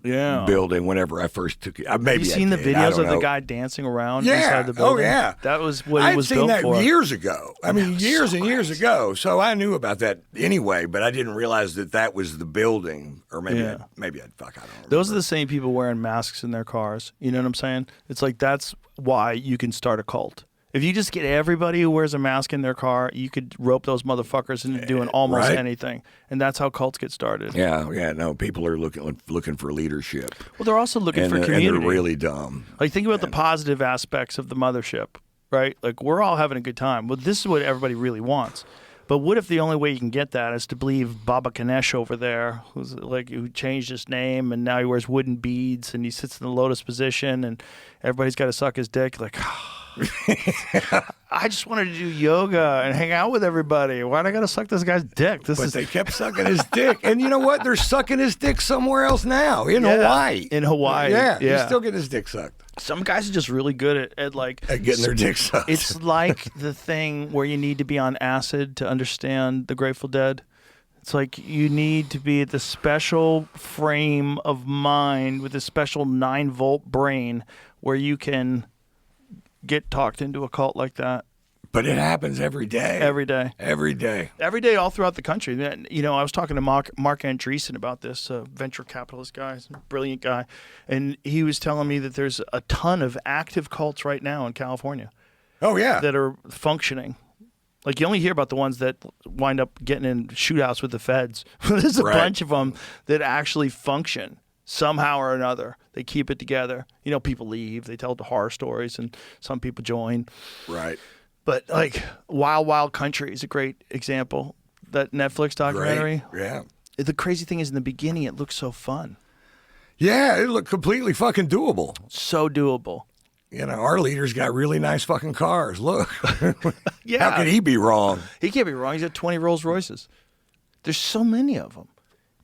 building whenever I first took it. Maybe have you seen the videos of the guy dancing around inside the building? Oh, yeah. That was what it was built for. I'd seen that years ago. I mean, years and years ago. So I knew about that anyway, but I didn't realize that was the building. Or maybe, I don't remember. Those are the same people wearing masks in their cars. You know what I'm saying? It's like that's why you can start a cult. If you just get everybody who wears a mask in their car, you could rope those motherfuckers into doing almost anything. And that's how cults get started. Yeah, no, people are looking for leadership. Well, they're also looking for community. And they're really dumb. Like, think about the positive aspects of the mothership, right? Like, we're all having a good time. Well, this is what everybody really wants. But what if the only way you can get that is to believe Baba Ganesh over there, who changed his name and now he wears wooden beads and he sits in the lotus position and everybody's got to suck his dick? Like, I just wanted to do yoga and hang out with everybody. Why'd I got to suck this guy's dick? They kept sucking his dick. And you know what? They're sucking his dick somewhere else now, in Hawaii. In Hawaii. Yeah, he's still getting his dick sucked. Some guys are just really good at getting their dick sucked. It's like the thing where you need to be on acid to understand the Grateful Dead. It's like you need to be at the special frame of mind with a special 9-volt brain where you can get talked into a cult like that. But it happens every day. Every day. Every day. Every day all throughout the country. You know, I was talking to Mark Andreessen about this, venture capitalist guy, he's a brilliant guy, and he was telling me that there's a ton of active cults right now in California Oh, yeah. that are functioning. Like, you only hear about the ones that wind up getting in shootouts with the feds. There's a Right. bunch of them that actually function somehow or another. They keep it together. You know, people leave. They tell the horror stories, and some people join. Right. But, like, Wild Wild Country is a great example. That Netflix documentary. Great. Yeah. The crazy thing is, in the beginning, it looks so fun. Yeah, it looked completely fucking doable. So doable. You know, our leader's got really nice fucking cars. Look. Yeah. How could he be wrong? He can't be wrong. He's got 20 Rolls Royces. There's so many of them.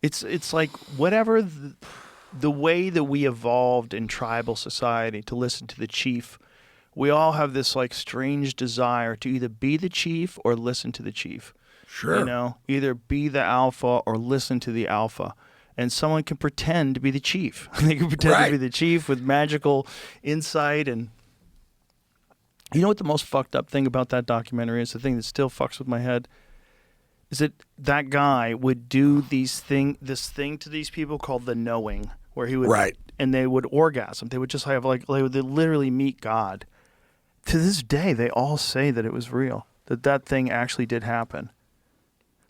It's like whatever the way that we evolved in tribal society to listen to the chief, we all have this like strange desire to either be the chief or listen to the chief. Sure. You know, either be the alpha or listen to the alpha. And someone can pretend to be the chief. They can pretend Right. to be the chief with magical insight. And you know what the most fucked up thing about that documentary is? The thing that still fucks with my head is that guy would do this thing to these people called the knowing, where he would, Right. and they would orgasm. They would just have like they would literally meet God. To this day, they all say that it was real, that thing actually did happen.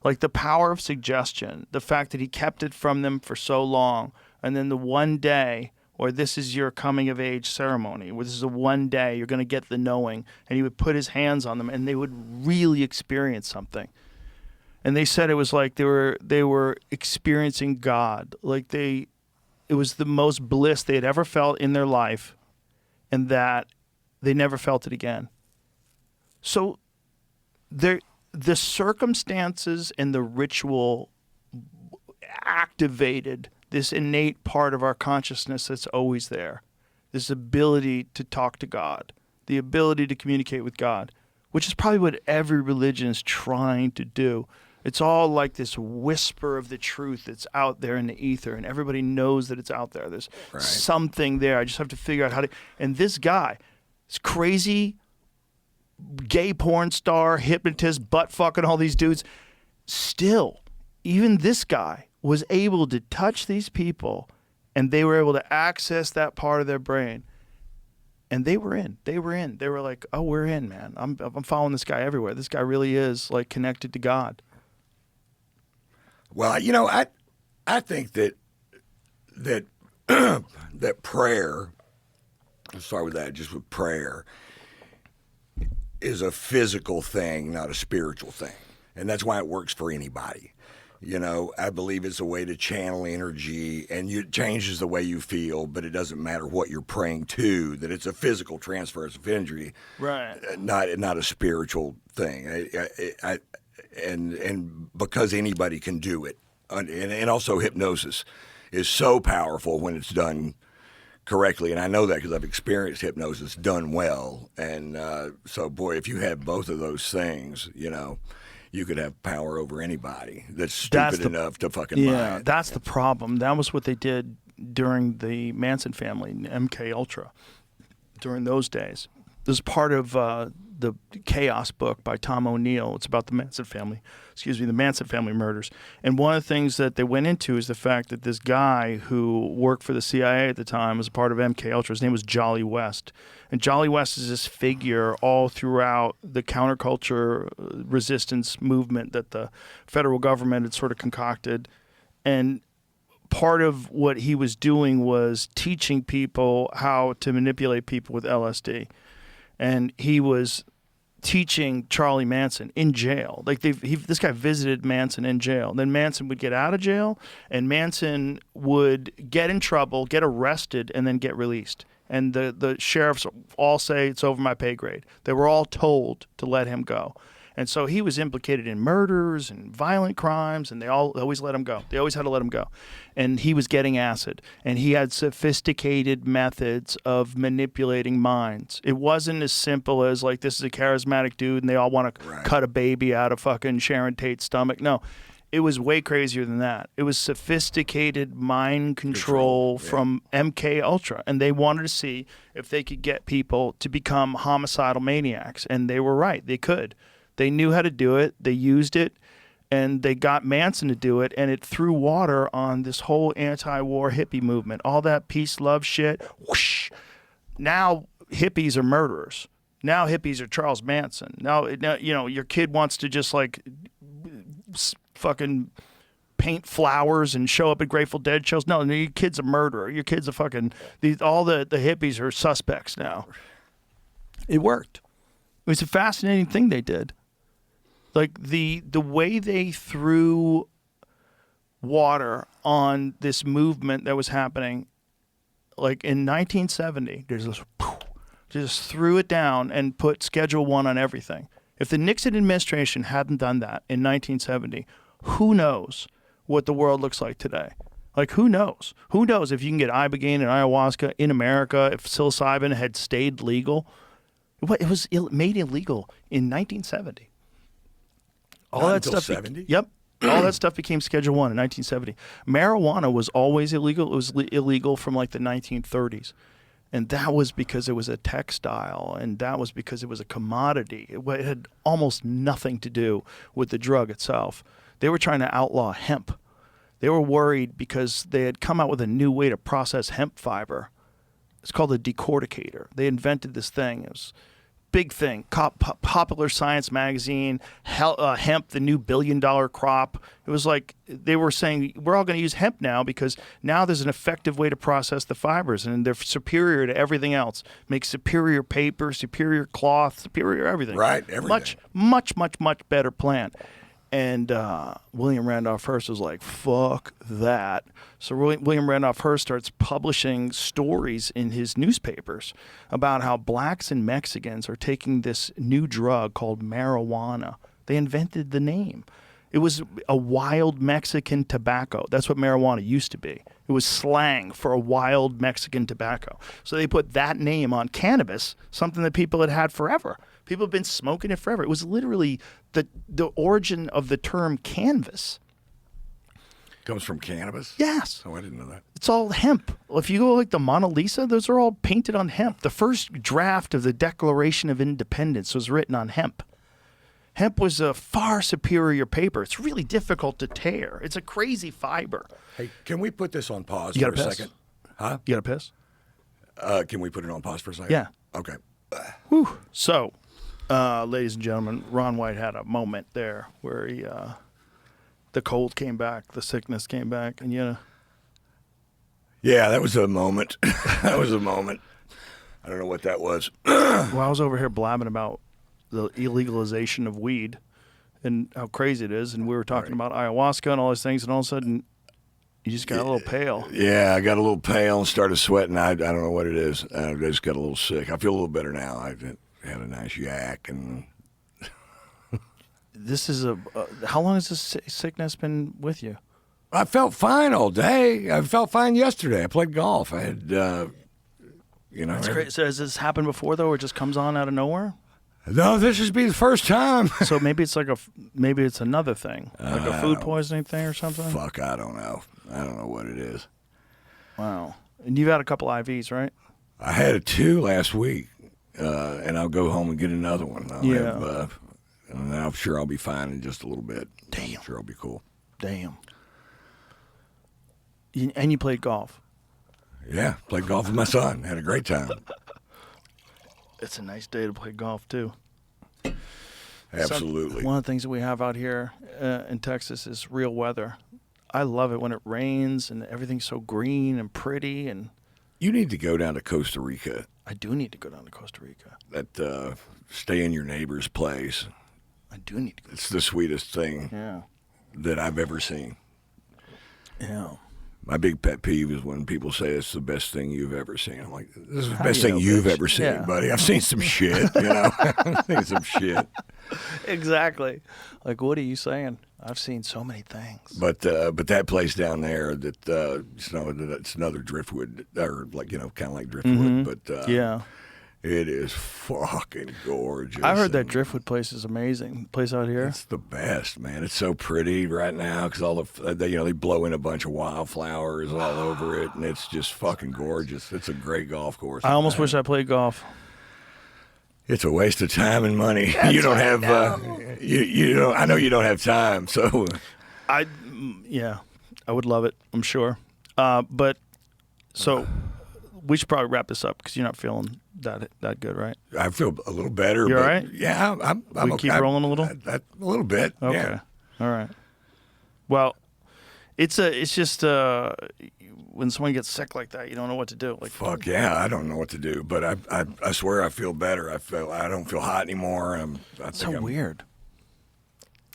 Like the power of suggestion, the fact that he kept it from them for so long, and then the one day, or this is your coming of age ceremony, where this is a one day you're going to get the knowing, and he would put his hands on them, and they would really experience something. And they said it was like they were experiencing God, like it was the most bliss they had ever felt in their life, and that they never felt it again. So the circumstances and the ritual activated this innate part of our consciousness that's always there. This ability to talk to God, the ability to communicate with God, which is probably what every religion is trying to do. It's all like this whisper of the truth that's out there in the ether, and everybody knows that it's out there. There's something there. I just have to figure out how to. And this guy, this crazy gay porn star, hypnotist, butt fucking all these dudes, still, even this guy was able to touch these people, and they were able to access that part of their brain. And they were in. They were like, oh, we're in, man. I'm following this guy everywhere. This guy really is like connected to God. Well, you know, I think that that prayer, let's start with that, just with prayer, is a physical thing, not a spiritual thing. And that's why it works for anybody. You know, I believe it's a way to channel energy, and it changes the way you feel, but it doesn't matter what you're praying to, that it's a physical transference of energy, Right. not a spiritual thing. And because anybody can do it. And also hypnosis is so powerful when it's done correctly, and I know that because I've experienced hypnosis done well. And so, boy, if you have both of those things, you know, you could have power over anybody that's stupid enough to fucking buy Yeah, it. that's the problem. That was what they did during the Manson family, MK Ultra, during those days. This is part of the Chaos book by Tom O'Neill. It's about the Manson family murders. And one of the things that they went into is the fact that this guy who worked for the CIA at the time was a part of MK Ultra. His name was Jolly West. And Jolly West is this figure all throughout the counterculture resistance movement that the federal government had sort of concocted. And part of what he was doing was teaching people how to manipulate people with LSD. And he was teaching Charlie Manson in jail. Like this guy visited Manson in jail. Then Manson would get out of jail, and Manson would get in trouble, get arrested, and then get released. And the sheriffs all say, it's over my pay grade. They were all told to let him go. And so he was implicated in murders and violent crimes, and they always let him go. They always had to let him go. And he was getting acid, and he had sophisticated methods of manipulating minds. It wasn't as simple as, like, this is a charismatic dude, and they all want to cut a baby out of fucking Sharon Tate's stomach. No, It was way crazier than that. It was sophisticated mind control from MK Ultra, and they wanted to see if they could get people to become homicidal maniacs, and they were right. They could. They knew how to do it. They used it, and they got Manson to do it, and it threw water on this whole anti-war hippie movement. All that peace, love shit. Whoosh. Now hippies are murderers. Now hippies are Charles Manson. Now you know, your kid wants to just like fucking paint flowers and show up at Grateful Dead shows. No, your kid's a murderer. Your kid's a fucking... all the hippies are suspects now. It worked. It was a fascinating thing they did. Like the way they threw water on this movement that was happening, like in 1970, there's this... just threw it down and put Schedule 1 on everything. If the Nixon administration hadn't done that in 1970, who knows what the world looks like today? Like, who knows? Who knows if you can get ibogaine and ayahuasca in America, if psilocybin had stayed legal? It was made illegal in 1970. All that stuff. 70? Yep. All that stuff became Schedule 1 in 1970. Marijuana was always illegal. It was illegal from like the 1930s. And that was because it was a textile, and that was because it was a commodity. It had almost nothing to do with the drug itself. They were trying to outlaw hemp. They were worried because they had come out with a new way to process hemp fiber. It's called a decorticator. They invented this thing. It was a big thing. Popular Science magazine, hemp, the new billion-dollar crop. It was like they were saying, we're all going to use hemp now because now there's an effective way to process the fibers, and they're superior to everything else. Make superior paper, superior cloth, superior everything. Right, everything. Much better plant. And William Randolph Hearst was like, fuck that. So William Randolph Hearst starts publishing stories in his newspapers about how blacks and Mexicans are taking this new drug called marijuana. They invented the name. It was a wild Mexican tobacco. That's what marijuana used to be. It was slang for a wild Mexican tobacco. So they put that name on cannabis, something that people had had forever. People have been smoking it forever. It was literally the origin of the term canvas. Comes from cannabis? Yes. Oh, I didn't know that. It's all hemp. If you go like the Mona Lisa, those are all painted on hemp. The first draft of the Declaration of Independence was written on hemp. Hemp was a far superior paper. It's really difficult to tear. It's a crazy fiber. Hey, can we put this on pause You for gotta a piss? second? Huh? You got to piss? Can we put it on pause for a second? Yeah. Okay. Whew. So, ladies and gentlemen, Ron White had a moment there where he, the cold came back, the sickness came back, and Yeah, that was a moment. That was a moment. I don't know what that was. well, I was over here blabbing about the illegalization of weed and how crazy it is, and we were talking about ayahuasca and all those things, and all of a sudden, you just got a little pale. Yeah, I got a little pale and started sweating. I don't know what it is. I just got a little sick. I feel a little better now. I had a nice yak. And This is how long has this sickness been with you? I felt fine all day. I felt fine yesterday. I played golf. I had, That's crazy. So has this happened before, though, or it just comes on out of nowhere? No, this would be the first time. So maybe it's like maybe it's another thing, like a food poisoning thing or something? Fuck, I don't know. I don't know what it is. Wow. And you've had a couple IVs, right? I had 2 last week, and I'll go home and get another one. And I'm sure I'll be fine in just a little bit. Damn. I'm sure I'll be cool. Damn. And you played golf. Yeah, played golf with my son. Had a great time. It's a nice day to play golf, too. Absolutely. One of the things that we have out here in Texas is real weather. I love it when it rains and everything's so green and pretty. And You need to go down to Costa Rica. I do need to go down to Costa Rica. Stay in your neighbor's place. I do need to go. It's the sweetest thing that I've ever seen. Yeah. My big pet peeve is when people say it's the best thing you've ever seen. I'm like, this is the How best do you thing know, you've bitch? ever seen, Yeah. buddy. I've seen some shit, I've seen some shit. Exactly. Like, what are you saying? I've seen so many things. But that place down there it's another driftwood, or kind of like driftwood. Mm-hmm. But Yeah. It is fucking gorgeous. I heard that Driftwood place is amazing. Place out here. It's the best, man. It's so pretty right now because all they blow in a bunch of wildflowers all over it, and it's just fucking gorgeous. It's a great golf course. I almost wish I played golf. It's a waste of time and money. You don't have you don't. I know you don't have time, so I would love it. I'm sure. But so we should probably wrap this up because you're not feeling that good, right? I feel a little better. You all but right? Yeah, I'm We okay. keep rolling a little? A little bit. Okay. Yeah. All right. Well, it's just when someone gets sick like that, you don't know what to do. Like, Fuck yeah, I don't know what to do, but I swear I feel better. I don't feel hot anymore. so weird.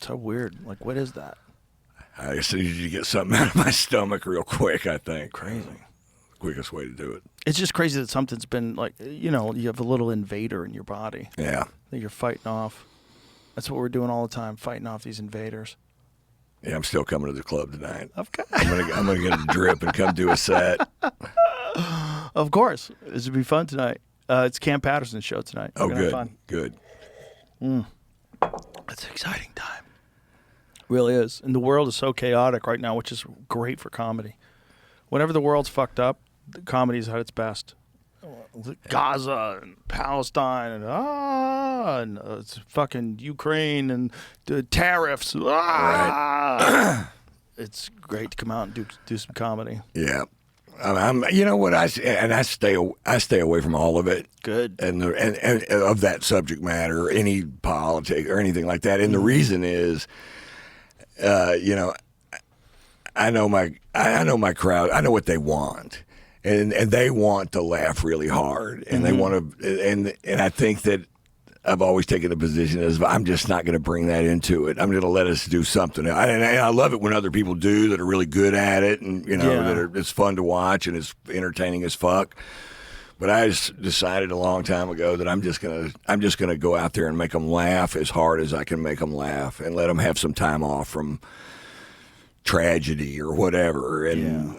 So weird. Like, what is that? I just need to get something out of my stomach real quick. I think Crazy. Quickest way to do it. It's just crazy that something's been like, you have a little invader in your body Yeah. that you're fighting off. That's what we're doing all the time, fighting off these invaders. Yeah, I'm still coming to the club tonight. Okay. I'm gonna get a drip and come do a set. Of course. This would be fun tonight. It's Cam Patterson's show tonight. Oh, We're gonna have good, fun. good. It's an exciting time. Really is. And the world is so chaotic right now, which is great for comedy. Whenever the world's fucked up, the comedy's at its best. Gaza and Palestine and it's fucking Ukraine and the tariffs. It's great to come out and do some comedy. Yeah. You know what I stay away from all of it. Good. And of that subject matter, any politics or anything like that. And the reason is, I know my crowd. I know what they want, and they want to laugh really hard, and they want to. And I think that I've always taken a position as I'm just not going to bring that into it. I'm going to let us do something. And I love it when other people do that are really good at it, and it's fun to watch and it's entertaining as fuck. But I just decided a long time ago that I'm just gonna go out there and make them laugh as hard as I can make them laugh, and let them have some time off from tragedy or whatever. And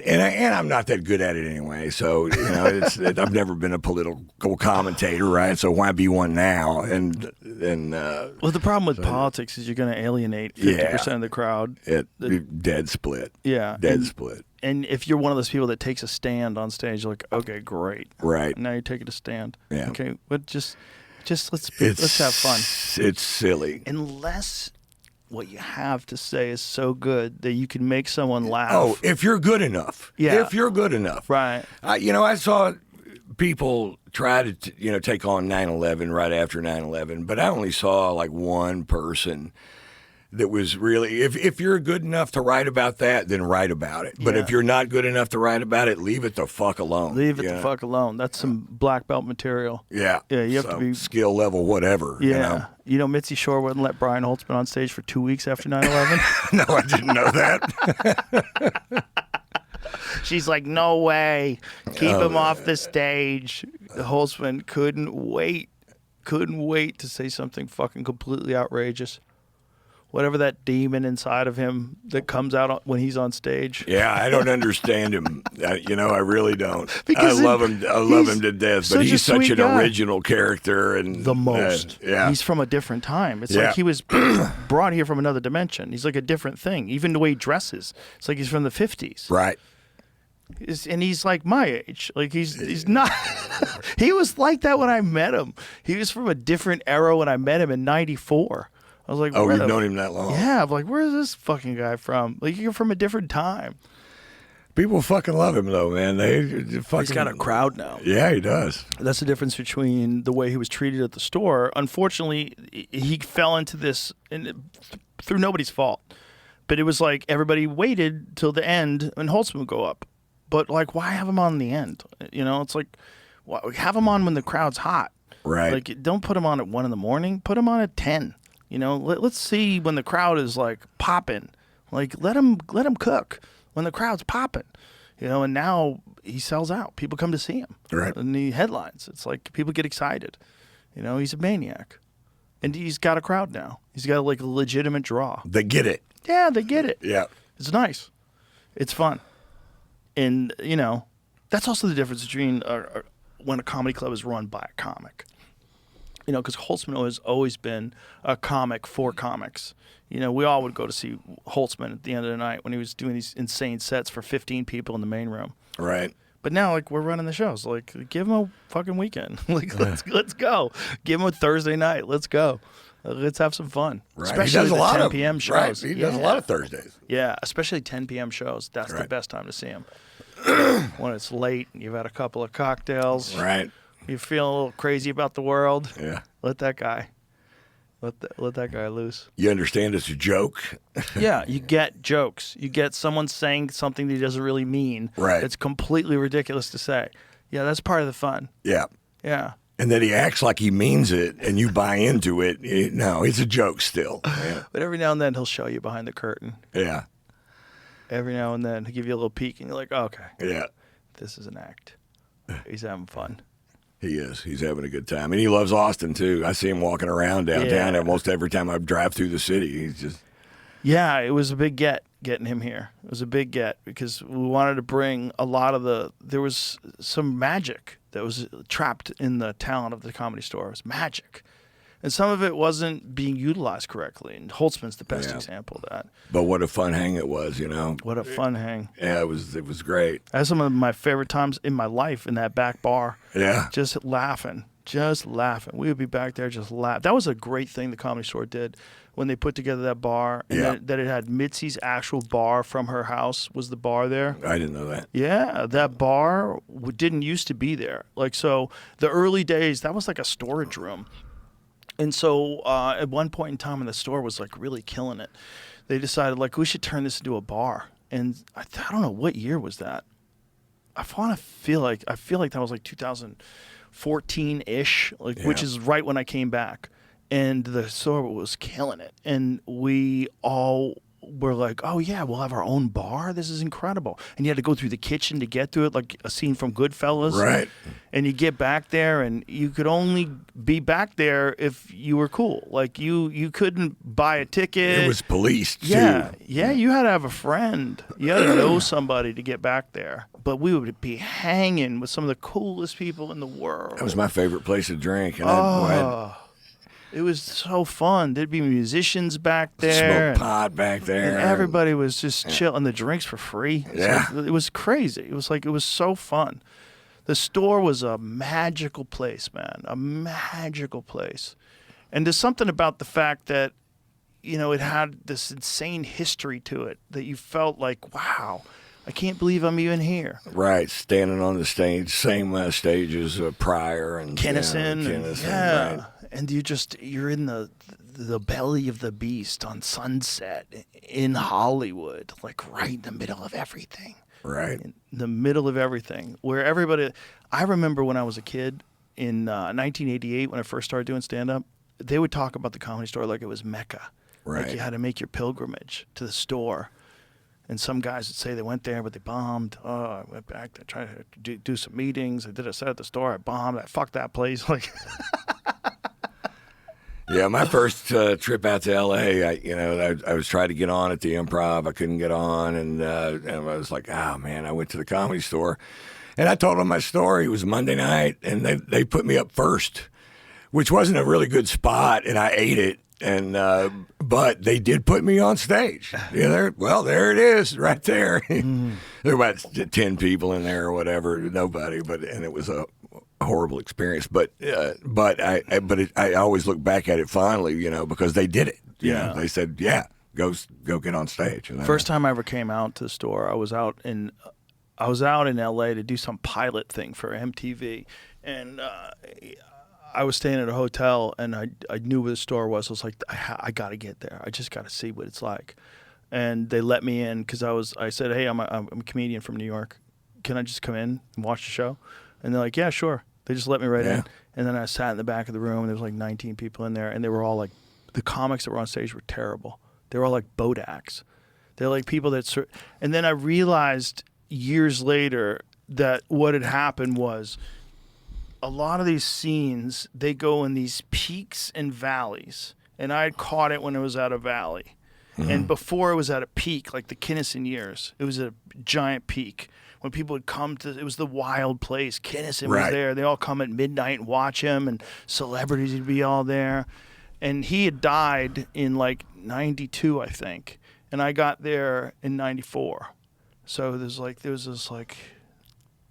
I'm not that good at it anyway. So I've never been a political commentator, right? So why be one now? And well, the problem with politics is you're going to alienate 50% of the crowd. Dead split. Yeah, dead split. And if you're one of those people that takes a stand on stage, you're like, okay, great. Right. Now you're taking a stand. Yeah. Okay, but just let's have fun. It's silly. Unless what you have to say is so good that you can make someone laugh. Oh, if you're good enough. Yeah. If you're good enough. Right. I saw people try to take on 9/11 right after 9/11, but I only saw like one person that was really, if you're good enough to write about that, then write about it. But if you're not good enough to write about it, leave it the fuck alone. Leave it the fuck alone. That's some black belt material. Yeah. Yeah, you have to be skill level, whatever. Yeah. Mitzi Shore wouldn't let Brian Holtzman on stage for 2 weeks after 9/11. No, I didn't know that. She's like, no way. Keep him off the stage. Holtzman couldn't wait to say something fucking completely outrageous. Whatever that demon inside of him that comes out when he's on stage. Yeah, I don't understand him. I really don't. Because I love him. I love him to death. But he's such an guy. original character, and the most. Yeah, he's from a different time. It's like he was brought here from another dimension. He's like a different thing. Even the way he dresses, it's like he's from the 50s. Right. And he's like my age. Like he's not. He was like that when I met him. He was from a different era when I met him in '94. I was like, oh, you've known him that long? Yeah, I'm like, where is this fucking guy from? Like, you're from a different time. People fucking love him, though, man. He's got a crowd now. Yeah, he does. That's the difference between the way he was treated at the store. Unfortunately, he fell into this through nobody's fault. But it was like everybody waited till the end and Holtzman would go up. But, like, why have him on the end? It's like, have him on when the crowd's hot. Right. Like, don't put him on at 1 a.m. Put him on at 10. Let's see when the crowd is like popping. Like let him cook when the crowd's popping. And now he sells out. People come to see him. Right. And the headlines. It's like people get excited. He's a maniac, and he's got a crowd now. He's got like a legitimate draw. They get it. Yeah, they get it. Yeah. It's nice. It's fun, and that's also the difference between when a comedy club is run by a comic. You know, because Holtzman has always been a comic for comics. You know, we all would go to see Holtzman at the end of the night when he was doing these insane sets for 15 people in the main room. Right. But now, like, we're running the shows. Like, give him a fucking weekend. Like, let's go. Give him a Thursday night. Let's go. Let's have some fun. Right. Especially the 10 p.m. shows. Right. He does a lot of Thursdays. Yeah, especially 10 p.m. shows. That's the Right. best time to see him. When it's late and you've had a couple of cocktails. Right. You feel a little crazy about the world. Yeah. Let that guy loose. You understand it's a joke. Yeah, you get jokes. You get someone saying something that he doesn't really mean. Right. It's completely ridiculous to say. Yeah, that's part of the fun. Yeah. Yeah. And then he acts like he means it, and you buy into it. No, it's a joke still. Yeah. But every now and then he'll show you behind the curtain. Yeah. Every now and then he'll give you a little peek, and you're like, okay, Yeah. this is an act. He's having fun. He is. He's having a good time. And he loves Austin, too. I see him walking around downtown Yeah. almost every time I drive through the city. He's just... Yeah, it was a big getting him here. It was a big get because we wanted to bring a lot of there was some magic that was trapped in the talent of the Comedy Store. It was magic. And some of it wasn't being utilized correctly. And Holtzman's the best example of that. But what a fun hang it was, you know? What a fun hang. Yeah, it was great. I had some of my favorite times in my life in that back bar. Yeah. Just laughing. We would be back there just laugh. That was a great thing the Comedy Store did when they put together that bar. And that it had Mitzi's actual bar from her house was the bar there. I didn't know that. Yeah, that bar didn't used to be there. Like, so the early days, that was like a storage room. And so at one point in time when the store was like really killing it, they decided like we should turn this into a bar. And I don't know what year was that. I feel like that was like 2014-ish, like which is right when I came back. And the store was killing it. And we all were like, oh, yeah, we'll have our own bar. This is incredible. And you had to go through the kitchen to get to it, like a scene from Goodfellas. Right. And you get back there, and you could only be back there if you were cool. Like, you couldn't buy a ticket. It was policed, too. Yeah, you had to have a friend. You had to know somebody to get back there. But we would be hanging with some of the coolest people in the world. That was my favorite place to drink. And It was so fun. There'd be musicians back there. Smoke pot back there. And everybody was just chill. And the drinks were free. It was crazy. It was so fun. The store was a magical place, man. A magical place. And there's something about the fact that, you know, it had this insane history to it that you felt like, wow, I can't believe I'm even here. Right, standing on the stage, same stage as Pryor and Kinnison. Right. And you're in the belly of the beast on Sunset in Hollywood, like right in the middle of everything. Right. In the middle of everything, where everybody. I remember when I was a kid in 1988 when I first started doing stand-up, they would talk about the Comedy Store like it was Mecca. Right. Like you had to make your pilgrimage to the store. And some guys would say they went there, but they bombed. Oh, I went back to try to do some meetings. I did a set at the store. I bombed. I fucked that place. Like. Yeah, my first trip out to L.A., I was trying to get on at the Improv. I couldn't get on, and I was like, oh, man, I went to the Comedy Store. And I told them my story. It was Monday night, and they put me up first, which wasn't a really good spot, and I ate it. And but they did put me on stage. Yeah, there it is, right there. There were about 10 people in there or whatever, nobody, and it was a horrible experience. But I always look back at it fondly, you know, because they did it. You know, they said, yeah, go get on stage. And First time I ever came out to the store, I was out in L.A. to do some pilot thing for MTV, and I was staying at a hotel, and I knew where the store was. I was like, I got to get there. I just got to see what it's like. And they let me in because I said, hey, I'm a comedian from New York. Can I just come in and watch the show? And they're like, yeah, sure. They just let me right in. And then I sat in the back of the room, and there was like 19 people in there, and they were all like, the comics that were on stage were terrible. They were all like boat acts. They're like people that and then I realized years later that what had happened was a lot of these scenes, they go in these peaks and valleys. And I had caught it when it was at a valley. And before it was at a peak, like the Kinnison years, it was a giant peak. When people would come to, it was the wild place. Kinnison was Right. there. They all come at midnight and watch him, and celebrities would be all there. And he had died in like 92, I think. And I got there in 94. So there was this like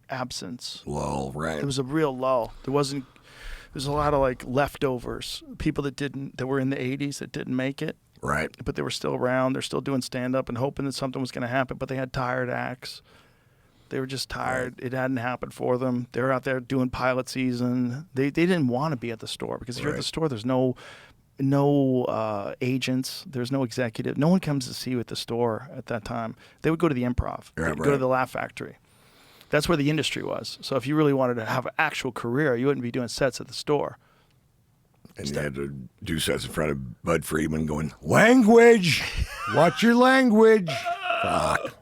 absence. Lull, right? It was a real lull. There's a lot of like leftovers, people that were in the 80s that didn't make it, Right. but they were still around. They're still doing stand-up and hoping that something was going to happen, but they had tired acts. They were just tired. It hadn't happened for them. They were out there doing pilot season. They didn't want to be at the store, because if you're at the store, there's no agents. There's no executive. No one comes to see you at the store at that time. They would go to the Improv. Right, They'd go to right. the Laugh Factory. That's where the industry was. So if you really wanted to have an actual career, you wouldn't be doing sets at the store. And you had to do sets in front of Bud Friedman going, language! Watch your language! Fuck.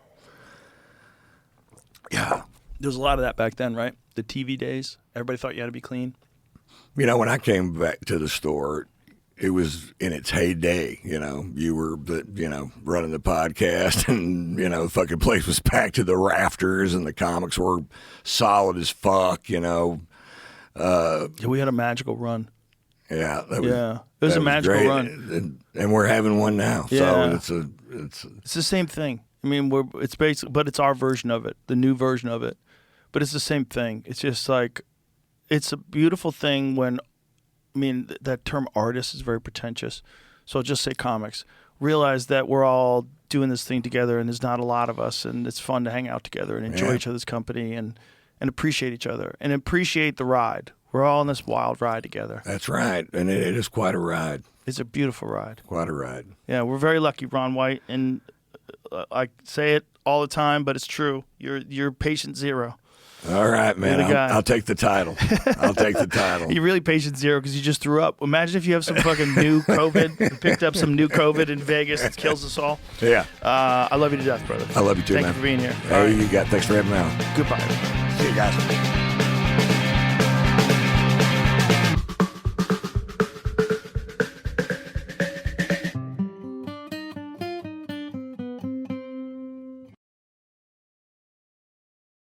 Yeah. There was a lot of that back then, right? The TV days. Everybody thought you had to be clean. You know, when I came back to the store, it was in its heyday. You know, you were, running the podcast, and, the fucking place was packed to the rafters, and the comics were solid as fuck, Yeah, we had a magical run. Yeah. That It was a magical great. run. And we're having one now. Yeah. So It's the same thing. I mean, it's basically, but it's our version of it, the new version of it. But it's the same thing. It's just like, it's a beautiful thing when, that term artist is very pretentious. So I'll just say comics. Realize that we're all doing this thing together, and there's not a lot of us, and it's fun to hang out together and enjoy each other's company and appreciate each other and appreciate the ride. We're all on this wild ride together. That's right. And it is quite a ride. It's a beautiful ride. Quite a ride. Yeah, we're very lucky, Ron White, and I say it all the time, but it's true. You're patient zero. All right, man. You're the guy. I'll take the title. I'll take the title. You're really patient zero because you just threw up. Imagine if you have some fucking new COVID. You picked up some new COVID in Vegas that kills us all. Yeah. I love you to death, brother. I love you too, Thank man. you for being here. Hey, you got. Thanks for having me on. Goodbye. See you guys.